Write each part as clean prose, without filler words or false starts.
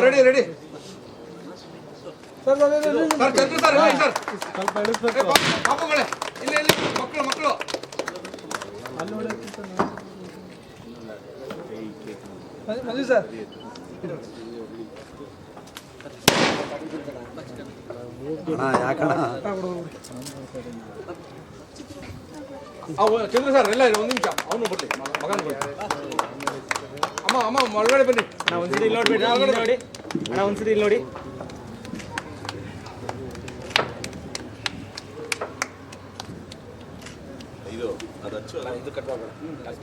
Ready ready sir Chandru sir ಹೇಳಿ sir ಪಾಪಗಳೇ ಇಲ್ಲಿ ಇಲ್ಲಿ ಮಕ್ಕಳು ಮಕ್ಕಳು ಮಂಜು ಸರ್ ಚಂದ್ರ ಸರ್ ಎಲ್ಲ ಒಂದು ನಿಮಿಷ ಅವನು ಬರ್ಲಿ ಮಗನ ಬರ್ಲಿ ಅಮ್ಮ ಅಮ್ಮ ಒಳಗಡೆ ಬನ್ನಿ ಒಂದ್ಸರಿ ಇಲ್ಲಿ ನೋಡ್ಬೇಡಿ ನೋಡಿ ಅಣ್ಣ ಒಂದ್ಸರಿ ಇಲ್ಲಿ ನೋಡಿ ಇದು ಅದು ಹಚ್ಚು ಇದು ಕಟ್ ಮಾಡೋಣ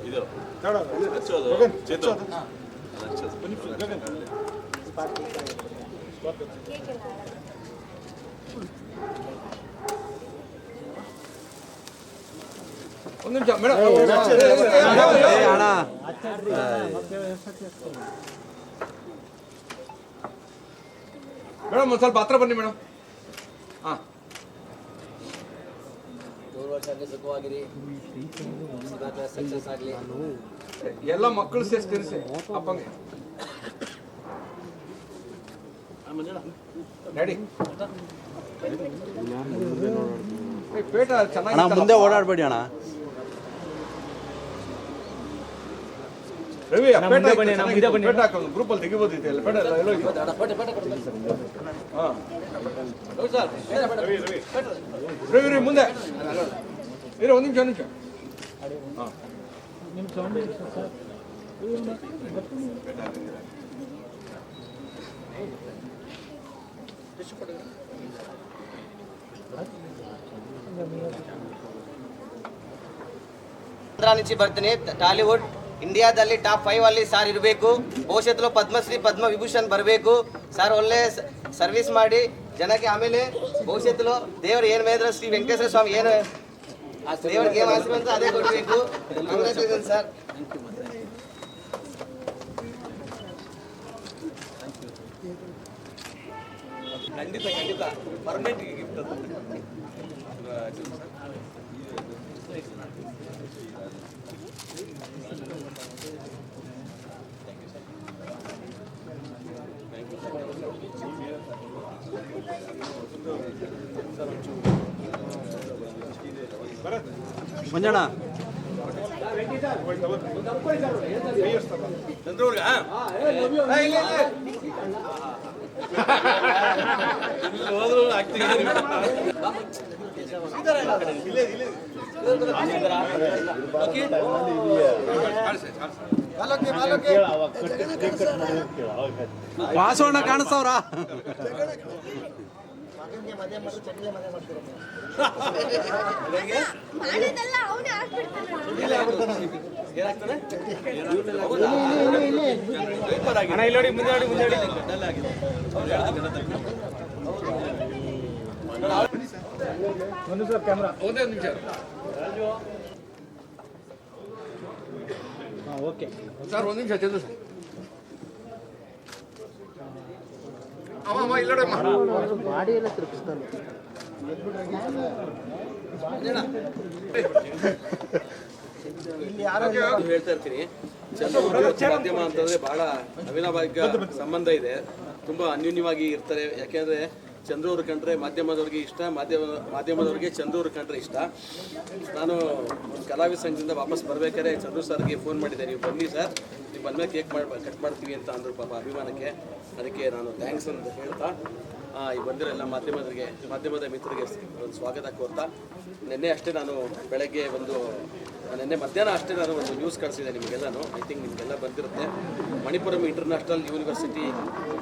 ಇದು ಹಚ್ಚೋದು ಚೇತು ಅದು ಹಚ್ಚೋದು ಒಂದು ನಿಮಿಷ ಮೇಡಮ್ ಮೇಡಮ್ ಒಂದು ಸ್ವಲ್ಪ ಹತ್ರ ಬನ್ನಿ ಮೇಡಮ್ ಹಾಂ ಸಕ್ಸಸ್ ಆಗಲಿ ಎಲ್ಲ ಮಕ್ಕಳು ಸೇರಿಸಿ ಕರೆಸಿ ಅಪ್ಪಂಗೆ ಡ್ಯಾಡಿ ಪೇಟ ಚೆನ್ನಾಗಿ ಮುಂದೆ ಓಡಾಡಬೇಡಿ ಅಣ್ಣ. ರವಿ ಪೇಟ ಹಾಕೋದು ಗ್ರೂಪಲ್ಲಿ ತೆಗಿಬೋದಿತ್ತು ಎಲ್ಲ ಪೇಟ ಎಲ್ಲ ರವಿ ರವಿ ಮುಂದೆ ಇರೋ ಒಂದು ನಿಮಿಷ ಒಂದು ನಿಮಿಷ ಹಾಂ నుంచి ಬರ್ತೀನಿ. ಟಾಲಿವುಡ್ ಇಂಡಿಯಾದಲ್ಲಿ ಟಾಪ್ 5 ಅಲ್ಲಿ ಸಾರ್ ಇರಬೇಕು. ಭವಿಷ್ಯತ್ತಲ್ಲಿ ಪದ್ಮಶ್ರೀ ಪದ್ಮ ವಿಭೂಷಣ್ ಬರಬೇಕು ಸರ್. ಒಳ್ಳೆ ಸರ್ವಿಸ್ ಮಾಡಿ ಜನಕ್ಕೆ. ಆಮೇಲೆ ಭವಿಷ್ಯತ್ತಲ್ಲಿ ದೇವರು ಏನು ಮೇದ್ರೆ ಶ್ರೀ ವೆಂಕಟೇಶ್ವರ ಸ್ವಾಮಿ ಏನು ದೇವರಿಗೆ ಏನು ಆಸೆ ಅಂತ ಅದೇ ಕೊಡಬೇಕು. Congratulation sir. ಖಂಡಿತ ಖಂಡಿತ ಪರ್ಮನೆಂಟ್ ಗಿಫ್ಟ್ ಅದು. ಮಂಜಣ್ಣ ಚಂದ್ರವ್ರಿಗೆ ಹೋದ್ರು ಆಗ್ತೀವಿ. ವಾಸವಣ್ಣ ಕಾಣಿಸ್ತವ್ರ. ಅಣ್ಣ ಇಲ್ಲಿ ನೋಡಿ ಮುಂದೆ ನೋಡಿ ಮುಂದೆ ನೋಡಿ ಒಂದು ಸರ್ ಕ್ಯಾಮ್ರಾ ಒಂದೇ ನಿಮಿಷ ಹಾಂ ಓಕೆ ಸರ್ ಒಂದು ನಿಮಿಷ ಚಂದ್ರು ಸರ್ ಅಮ್ಮ ಅಮ್ಮ ಇಲ್ಲ ಗಾಡಿ ಎಲ್ಲ ತಿರುಗಿಸ್ತಾನೆ. ಹೇಳ್ತಾ ಇರ್ತೀನಿ, ಚಂದ್ರ ಮಾಧ್ಯಮ ಅಂತಂದ್ರೆ ಬಹಳ ಅವಿನಾಭಾವ ಸಂಬಂಧ ಇದೆ. ತುಂಬಾ ಅನ್ಯೂನ್ಯವಾಗಿ ಇರ್ತಾರೆ. ಯಾಕೆಂದ್ರೆ ಚಂದ್ರವ್ರು ಕಂಡ್ರೆ ಮಾಧ್ಯಮದವ್ರಿಗೆ ಇಷ್ಟ, ಮಾಧ್ಯಮದವ್ರಿಗೆ ಚಂದ್ರವ್ರು ಕಂಡ್ರೆ ಇಷ್ಟ. ನಾನು ಕಲಾವಿದ ಸಂಘದಿಂದ ವಾಪಸ್ ಬರ್ಬೇಕಾದ್ರೆ ಚಂದ್ರು ಸರ್ಗೆ ಫೋನ್ ಮಾಡಿದ್ದೆ, ನೀವು ಬನ್ನಿ ಸರ್, ನೀವು ಬಂದ್ಮೇಲೆ ಕೇಕ್ ಕಟ್ ಮಾಡ್ತೀವಿ ಅಂತ ಅಂದರು ಪಾಪ ಅಭಿಮಾನಕ್ಕೆ. ಅದಕ್ಕೆ ನಾನು ಥ್ಯಾಂಕ್ಸ್ ಅಂತ ಹೇಳ್ತಾ ಈ ಬಂದಿರೋ ಎಲ್ಲ ಮಾಧ್ಯಮದ ಮಿತ್ರರಿಗೆ ಒಂದು ಸ್ವಾಗತ ಕೋರ್ತಾ, ನಿನ್ನೆ ಅಷ್ಟೇ ನಾನು ಬೆಳಗ್ಗೆ ನಿನ್ನೆ ಮಧ್ಯಾಹ್ನ ಅಷ್ಟೇ ನಾನು ಒಂದು ನ್ಯೂಸ್ ಕಳಿಸಿದೆ ನಿಮಗೆಲ್ಲನೂ. ಐ ಥಿಂಕ್ ನಿಮಗೆಲ್ಲ ಬಂದಿರುತ್ತೆ. ಮಣಿಪುರಂ ಇಂಟರ್ನ್ಯಾಷನಲ್ ಯೂನಿವರ್ಸಿಟಿ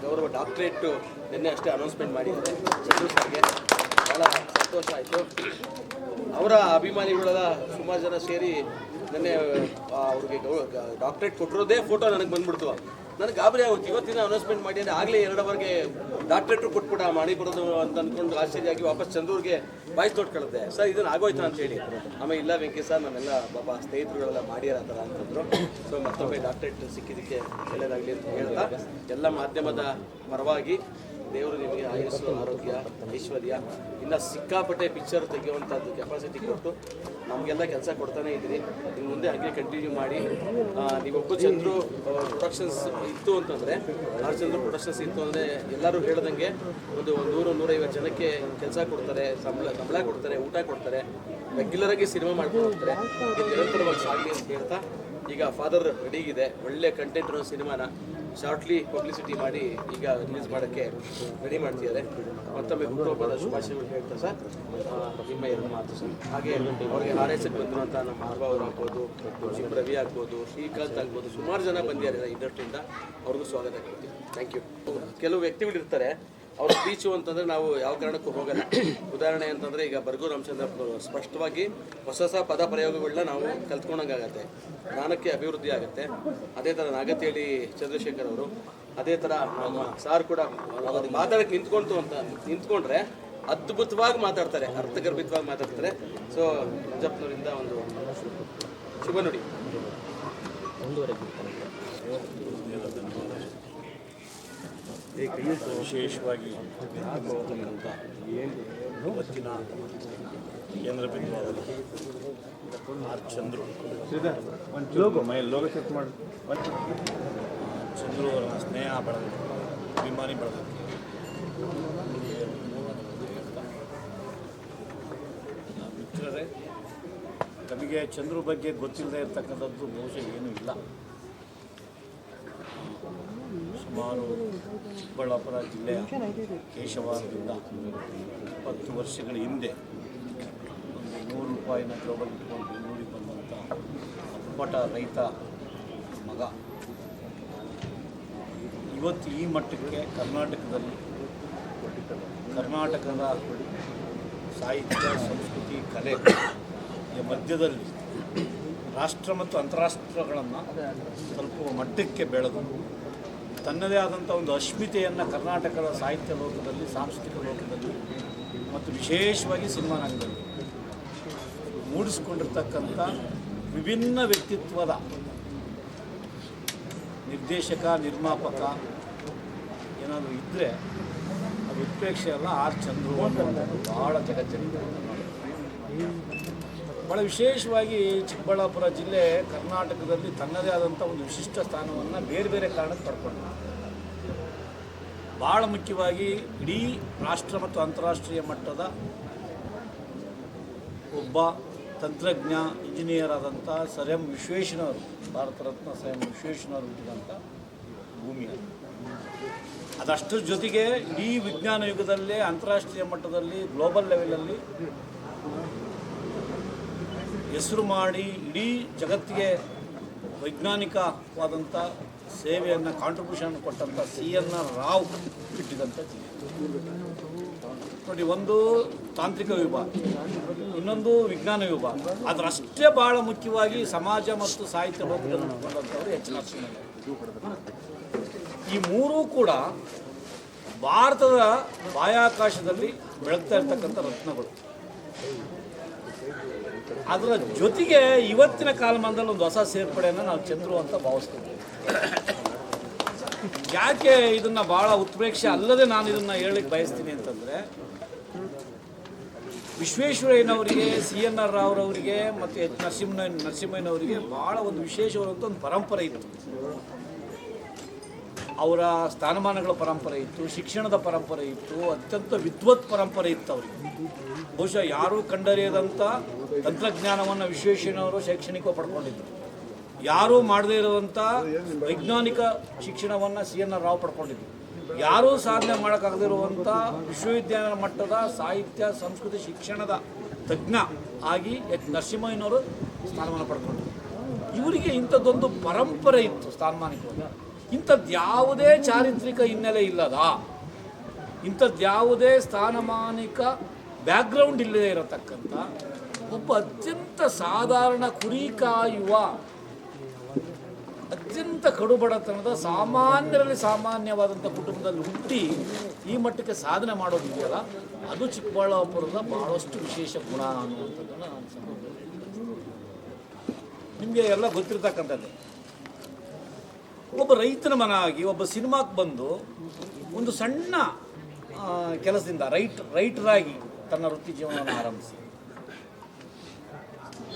ಗೌರವ ಡಾಕ್ಟ್ರೇಟು ನಿನ್ನೆ ಅಷ್ಟೇ ಅನೌನ್ಸ್ಮೆಂಟ್ ಮಾಡಿದ್ದಾರೆ. ಚಂದ್ರು ಸರ್ಗೆ ಭಾಳ ಸಂತೋಷ ಆಯಿತು. ಅವರ ಅಭಿಮಾನಿಗಳೆಲ್ಲ ಸುಮಾರು ಜನ ಸೇರಿ ನಿನ್ನೆ ಅವ್ರಿಗೆ ಡಾಕ್ಟ್ರೇಟ್ ಕೊಟ್ಟಿರೋದೇ ಫೋಟೋ ನನಗೆ ಬಂದ್ಬಿಡ್ತು. ನನಗೆ ಗಾಬರಿ ಆಗುತ್ತೆ. ಇವತ್ತಿನ ಅನೌನ್ಸ್ಮೆಂಟ್ ಮಾಡಿ ಅಂದರೆ ಆಗಲೇ 2 ಅವರ್ಗೆ ಡಾಕ್ಟ್ರೇಟ್ರು ಕೊಟ್ಬಿಡ ಮಣಿಪುರದು ಅಂತ ಅಂದ್ಕೊಂಡು ಆಶ್ಚರ್ಯವಾಗಿ ವಾಪಸ್ ಚಂದ್ರೂರ್ಗೆ ಬಾಯ್ಸ್ ತೊಟ್ಕೊಳ್ಳುತ್ತೆ. ಸರ್ ಇದನ್ನು ಆಗೋಯ್ತು ಅಂತೇಳಿ. ಆಮೇಲೆ ಇಲ್ಲ ವೆಂಕಟೇಶ್ ಸರ್ ನಮ್ಮೆಲ್ಲ ಪಾಪ ಸ್ನೇಹಿತರುಗಳೆಲ್ಲ ಮಾಡ್ಯಾರ ಆ ಥರ ಅಂತಂದರು. ಸೊ ಮತ್ತೊಮ್ಮೆ ಡಾಕ್ಟ್ರೇಟ್ ಸಿಕ್ಕಿದ್ದಕ್ಕೆ ಒಳ್ಳೆಯದಾಗಲಿ ಅಂತ ಹೇಳ್ತಾ ಎಲ್ಲ ಮಾಧ್ಯಮದ ಪರವಾಗಿ ದೇವರು ನಿಮಗೆ ಆಯುಸ್ಸು, ಆರೋಗ್ಯ, ಐಶ್ವರ್ಯ, ಇನ್ನು ಸಿಕ್ಕಾಪಟ್ಟೆ ಪಿಕ್ಚರ್ ತೆಗೆಯುವಂಥದ್ದು ಕೆಪಾಸಿಟಿ ಕೊಟ್ಟು ನಮಗೆಲ್ಲ ಕೆಲಸ ಕೊಡ್ತಾನೆ ಇದ್ದೀರಿ. ಇನ್ನು ಮುಂದೆ ಹಾಗೆ ಕಂಟಿನ್ಯೂ ಮಾಡಿ. ನೀವೊಬ್ಬರು ಚಂದ್ರು ಪ್ರೊಡಕ್ಷನ್ಸ್ ಇತ್ತು ಅಂತಂದರೆ, ಆರ್ ಚಂದ್ರು ಪ್ರೊಡಕ್ಷನ್ಸ್ ಇತ್ತು ಅಂದರೆ ಎಲ್ಲರೂ ಹೇಳ್ದಂಗೆ ಒಂದು 100-150 ಜನಕ್ಕೆ ಕೆಲಸ ಕೊಡ್ತಾರೆ, ಸಂಬಳ ಕೊಡ್ತಾರೆ, ಊಟ ಕೊಡ್ತಾರೆ, ರೆಗ್ಯುಲರಾಗಿ ಸಿನಿಮಾ ಮಾಡ್ಕೊಂಡು ಹೋಗ್ತಾರೆ. ಇದು ನಿರಂತರವಾಗಿ ಸಾಗಲಿ ಅಂತ ಹೇಳ್ತಾ, ಈಗ ಫಾದರ್ ರೆಡಿಗಿದೆ. ಒಳ್ಳೆ ಕಂಟೆಂಟ್ ಇರೋ ಸಿನಿಮಾನ ಶಾರ್ಟ್ಲಿ ಪಬ್ಲಿಸಿಟಿ ಮಾಡಿ ಈಗ ರಿಲೀಸ್ ಮಾಡೋಕ್ಕೆ ರೆಡಿ ಮಾಡ್ತಿದ್ದಾರೆ. ಮತ್ತೊಮ್ಮೆ ಹುಟ್ಟುಹಬ್ಬದ ಶುಭಾಶಯಗಳು ಹೇಳ್ತಾ ಸರ್, ನಿಮ್ಮ 2 ಮಾತು ಸರ್. ಹಾಗೆ ಅವ್ರಿಗೆ ಹಾರೈಸಕ್ಕೆ ಬಂದಿರುವಂಥ ನಮ್ಮ ಮಹಾನುಭಾವರು ಆಗ್ಬೋದು, ಜಿಮ್ ರವಿ ಆಗ್ಬೋದು, ಶ್ರೀಕಾಂತ್ ಆಗ್ಬೋದು, ಸುಮಾರು ಜನ ಬಂದಿದ್ದಾರೆ ಇಂಡಸ್ಟ್ರಿಯಿಂದ. ಅವ್ರಿಗೂ ಸ್ವಾಗತ ಕೊಡ್ತೀವಿ. Thank you. ಕೆಲವು ವ್ಯಕ್ತಿಗಳಿರ್ತಾರೆ, ಅವ್ರ ಸ್ಪೀಚು ಅಂತಂದರೆ ನಾವು ಯಾವ ಕಾರಣಕ್ಕೂ ಹೋಗಲ್ಲ. ಉದಾಹರಣೆ ಅಂತಂದರೆ ಈಗ ಬರ್ಗೂರು ರಾಮಚಂದ್ರಪ್ಪನವರು ಸ್ಪಷ್ಟವಾಗಿ ಹೊಸ ಪದ ಪ್ರಯೋಗಗಳನ್ನ ನಾವು ಕಲ್ತ್ಕೊಂಡಂಗಾಗತ್ತೆ, ಜ್ಞಾನಕ್ಕೆ ಅಭಿವೃದ್ಧಿ ಆಗುತ್ತೆ. ಅದೇ ಥರ ನಾಗತಿಹಳ್ಳಿ ಚಂದ್ರಶೇಖರ್ ಅವರು, ಅದೇ ಥರ ನಮ್ಮ ಸಾರ್ ಕೂಡ ಮಾತಾಡೋಕ್ಕೆ ನಿಂತ್ಕೊಂಡ್ರೆ ಅದ್ಭುತವಾಗಿ ಮಾತಾಡ್ತಾರೆ, ಅರ್ಥಗರ್ಭಿತವಾಗಿ ಮಾತಾಡ್ತಾರೆ. ಸೊ ಮಂಜಪ್ಪನವರಿಂದ ಒಂದು ಶುಭ ನುಡಿ. ವಿಶೇಷವಾಗಿ ಇವತ್ತಿನ ಕೇಂದ್ರ ಬಿಂದುವಾದಲ್ಲಿ ಆರ್ ಚಂದ್ರು ಚಂದ್ರು ಅವರ ಸ್ನೇಹ ಬಳಗ, ಅಭಿಮಾನಿ ಬಳಗ ಮಿತ್ರರೇ, ನಮಗೆ ಚಂದ್ರು ಬಗ್ಗೆ ಗೊತ್ತಿಲ್ಲದೆ ಇರ್ತಕ್ಕಂಥದ್ದು ಬಹುಶಃ ಏನೂ ಇಲ್ಲ. ಸುಮಾರು ಚಿಕ್ಕಬಳ್ಳಾಪುರ ಜಿಲ್ಲೆಯ ಕೇಶವಾರದಿಂದ 20 ವರ್ಷಗಳ ಹಿಂದೆ ಒಂದು 100 ರೂಪಾಯಿನ ಜೋಬಲ್ಲಿ ಇಟ್ಕೊಂಡು ಬೆಂಗಳೂರಿಗೆ ಬಂದಂಥ ಅಪ್ಪಟ ರೈತ ಮಗ ಇವತ್ತು ಈ ಮಟ್ಟಕ್ಕೆ ಕರ್ನಾಟಕದ ಸಾಹಿತ್ಯ, ಸಂಸ್ಕೃತಿ, ಕಲೆ ಮಧ್ಯದಲ್ಲಿ ರಾಷ್ಟ್ರ ಮತ್ತು ಅಂತಾರಾಷ್ಟ್ರಗಳನ್ನು ತಲುಪುವ ಮಟ್ಟಕ್ಕೆ ಬೆಳೆದು ತನ್ನದೇ ಆದಂಥ ಒಂದು ಅಸ್ಮಿತೆಯನ್ನು ಕರ್ನಾಟಕದ ಸಾಹಿತ್ಯ ಲೋಕದಲ್ಲಿ, ಸಾಂಸ್ಕೃತಿಕ ಲೋಕದಲ್ಲಿ ಮತ್ತು ವಿಶೇಷವಾಗಿ ಸಿನಿಮಾ ರಂಗದಲ್ಲಿ ಮೂಡಿಸ್ಕೊಂಡಿರ್ತಕ್ಕಂಥ ವಿಭಿನ್ನ ವ್ಯಕ್ತಿತ್ವದ ನಿರ್ದೇಶಕ, ನಿರ್ಮಾಪಕ ಏನಾದರೂ ಇದ್ದರೆ ಅದು ಉತ್ಪ್ರೇಕ್ಷೆ ಅಲ್ಲ, ಆರ್ ಚಂದ್ರು ಭಾಳ ಜಗಜ್ಜನಿತ. ಭಾಳ ವಿಶೇಷವಾಗಿ ಚಿಕ್ಕಬಳ್ಳಾಪುರ ಜಿಲ್ಲೆ ಕರ್ನಾಟಕದಲ್ಲಿ ತನ್ನದೇ ಆದಂಥ ಒಂದು ವಿಶಿಷ್ಟ ಸ್ಥಾನವನ್ನು ಬೇರೆ ಬೇರೆ ಕಾರಣಕ್ಕೆ ಪಡ್ಕೊಂಡಿದೆ. ಭಾಳ ಮುಖ್ಯವಾಗಿ ಇಡೀ ರಾಷ್ಟ್ರ ಮತ್ತು ಅಂತಾರಾಷ್ಟ್ರೀಯ ಮಟ್ಟದ ಒಬ್ಬ ತಂತ್ರಜ್ಞ, ಇಂಜಿನಿಯರ್ ಆದಂಥ ಸರ್ ಎಂ ವಿಶ್ವೇಶ್ವರಯ್ಯನವರು, ಭಾರತ ರತ್ನ ಸರ್ ಎಂ ವಿಶ್ವೇಶ್ವರಯ್ಯನವರು ಹುಟ್ಟಿದಂಥ ಭೂಮಿ. ಅದಷ್ಟರ ಜೊತೆಗೆ ಇಡೀ ವಿಜ್ಞಾನ ಯುಗದಲ್ಲೇ ಅಂತಾರಾಷ್ಟ್ರೀಯ ಮಟ್ಟದಲ್ಲಿ, ಗ್ಲೋಬಲ್ ಲೆವೆಲಲ್ಲಿ ಹೆಸರು ಮಾಡಿ ಇಡೀ ಜಗತ್ತಿಗೆ ವೈಜ್ಞಾನಿಕವಾದಂಥ ಸೇವೆಯನ್ನು, ಕಾಂಟ್ರಿಬ್ಯೂಷನ್ ಕೊಟ್ಟಂಥ CNR ರಾವ್ ಬಿಟ್ಟಿದಂಥ ಜಿಲ್ಲೆ ನೋಡಿ. ಒಂದು ತಾಂತ್ರಿಕ ವಿಭಾಗ, ಇನ್ನೊಂದು ವಿಜ್ಞಾನ ವಿಭಾಗ, ಅದರಷ್ಟೇ ಭಾಳ ಮುಖ್ಯವಾಗಿ ಸಮಾಜ ಮತ್ತು ಸಾಹಿತ್ಯ ಲೋಕದಲ್ಲಿ ನೋಡಿಕೊಂಡಂಥವ್ರು H. ನರಸಿಂಹಯ್ಯ. ಈ ಮೂರೂ ಕೂಡ ಭಾರತದ ಬಾಹ್ಯಾಕಾಶದಲ್ಲಿ ಬೆಳಗ್ತಾ ಇರ್ತಕ್ಕಂಥ ರತ್ನಗಳು. ಅದರ ಜೊತೆಗೆ ಇವತ್ತಿನ ಕಾಲಮಾನದಲ್ಲಿ ಒಂದು ಹೊಸ ಸೇರ್ಪಡೆಯನ್ನು ನಾವು ಚಂದ್ರು ಅಂತ ಭಾವಿಸ್ತೀವಿ. ಯಾಕೆ ಇದನ್ನು ಭಾಳ ಉತ್ಪ್ರೇಕ್ಷೆ ಅಲ್ಲದೆ ನಾನು ಇದನ್ನು ಹೇಳಲಿಕ್ಕೆ ಬಯಸ್ತೀನಿ ಅಂತಂದರೆ, ವಿಶ್ವೇಶ್ವರಯ್ಯನವರಿಗೆ, CNR ರಾವ್ರವರಿಗೆ ಮತ್ತು H. ನರಸಿಂಹಯ್ಯನವರಿಗೆ ಭಾಳ ಒಂದು ವಿಶೇಷವಾದಂಥ ಒಂದು ಪರಂಪರೆ ಇತ್ತು. ಅವರ ಸ್ಥಾನಮಾನಗಳ ಪರಂಪರೆ ಇತ್ತು, ಶಿಕ್ಷಣದ ಪರಂಪರೆ ಇತ್ತು, ಅತ್ಯಂತ ವಿದ್ವತ್ ಪರಂಪರೆ ಇತ್ತು ಅವರಿಗೆ. ಬಹುಶಃ ಯಾರೂ ಕಂಡರಿಯದಂಥ ತಂತ್ರಜ್ಞಾನವನ್ನು ವಿಶ್ವೇಶ್ವರಯ್ಯನವರು ಶೈಕ್ಷಣಿಕ ಪಡ್ಕೊಂಡಿದ್ದರು. ಯಾರೂ ಮಾಡದೇ ಇರುವಂಥ ವೈಜ್ಞಾನಿಕ ಶಿಕ್ಷಣವನ್ನು CNR ರಾವ್ ಪಡ್ಕೊಂಡಿದ್ದರು. ಯಾರೂ ಸಾಧನೆ ಮಾಡೋಕ್ಕಾಗದಿರುವಂಥ ವಿಶ್ವವಿದ್ಯಾಲಯ ಮಟ್ಟದ ಸಾಹಿತ್ಯ, ಸಂಸ್ಕೃತಿ, ಶಿಕ್ಷಣದ ತಜ್ಞ ಆಗಿ H. ನರಸಿಂಹಯ್ಯನವರು ಸ್ಥಾನಮಾನ ಪಡ್ಕೊಂಡಿದ್ದರು. ಇವರಿಗೆ ಇಂಥದ್ದೊಂದು ಪರಂಪರೆ ಇತ್ತು ಸ್ಥಾನಮಾನಕ್ಕೆ. ಇಂಥದ್ಯಾವುದೇ ಚಾರಿತ್ರಿಕ ಹಿನ್ನೆಲೆ ಇಲ್ಲದ, ಇಂಥದ್ಯಾವುದೇ ಸ್ಥಾನಮಾನಿಕ ಬ್ಯಾಕ್ಗ್ರೌಂಡ್ ಇಲ್ಲದೆ ಇರತಕ್ಕಂಥ ಒಬ್ಬ ಅತ್ಯಂತ ಸಾಧಾರಣ ಕುರಿ ಕಾಯುವ, ಅತ್ಯಂತ ಕಡುಬಡತನದ ಸಾಮಾನ್ಯರಲ್ಲಿ ಸಾಮಾನ್ಯವಾದಂಥ ಕುಟುಂಬದಲ್ಲಿ ಹುಟ್ಟಿ ಈ ಮಟ್ಟಕ್ಕೆ ಸಾಧನೆ ಮಾಡೋದಿದೆಯಲ್ಲ, ಅದು ಚಿಕ್ಕಬಳ್ಳಾಪುರದ ಭಾಳಷ್ಟು ವಿಶೇಷ ಗುಣ ಅನ್ನುವಂಥದ್ದನ್ನು ನಾನು ನಿಮಗೆ ಎಲ್ಲ ಗೊತ್ತಿರ್ತಕ್ಕಂಥದ್ದೇ. ಒಬ್ಬ ರೈತನ ಮನಾಗಿ ಒಬ್ಬ ಸಿನಿಮಾಕ್ಕೆ ಬಂದು ಒಂದು ಸಣ್ಣ ಕೆಲಸದಿಂದ ರೈಟರಾಗಿ ತನ್ನ ವೃತ್ತಿ ಜೀವನವನ್ನು ಆರಂಭಿಸಿ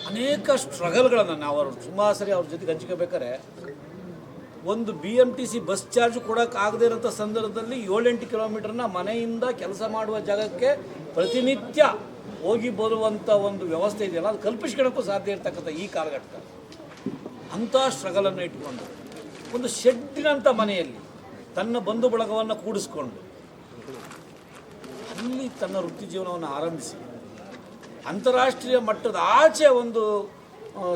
ಅನೇಕ ಸ್ಟ್ರಗಲ್ಗಳನ್ನು ನಾವು ಸುಮಾರು ಸರಿ ಅವ್ರ ಜೊತೆಗೆ ಹಂಚ್ಕೋಬೇಕಾದ್ರೆ ಒಂದು BMTC ಬಸ್ ಚಾರ್ಜ್ ಕೊಡೋಕ್ಕಾಗದೇ ಇರೋಂಥ ಸಂದರ್ಭದಲ್ಲಿ 7-8 ಕಿಲೋಮೀಟರ್ನ ಮನೆಯಿಂದ ಕೆಲಸ ಮಾಡುವ ಜಾಗಕ್ಕೆ ಪ್ರತಿನಿತ್ಯ ಹೋಗಿ ಬರುವಂಥ ಒಂದು ವ್ಯವಸ್ಥೆ ಇದೆಯಲ್ಲ ಅದು ಕಲ್ಪಿಸ್ಕೊಳ್ಳೋಕ್ಕೂ ಸಾಧ್ಯ ಇರ್ತಕ್ಕಂಥ ಈ ಕಾಲಘಟ್ಟದಲ್ಲಿ ಅಂಥ ಸ್ಟ್ರಗಲನ್ನು ಇಟ್ಕೊಂಡು ಒಂದು ಶೆಡ್ಡಿನಂಥ ಮನೆಯಲ್ಲಿ ತನ್ನ ಬಂಧು ಬಳಗವನ್ನು ಕೂಡಿಸ್ಕೊಂಡು ಅಲ್ಲಿ ತನ್ನ ವೃತ್ತಿ ಜೀವನವನ್ನು ಆರಂಭಿಸಿ ಅಂತಾರಾಷ್ಟ್ರೀಯ ಮಟ್ಟದ ಆಚೆ ಒಂದು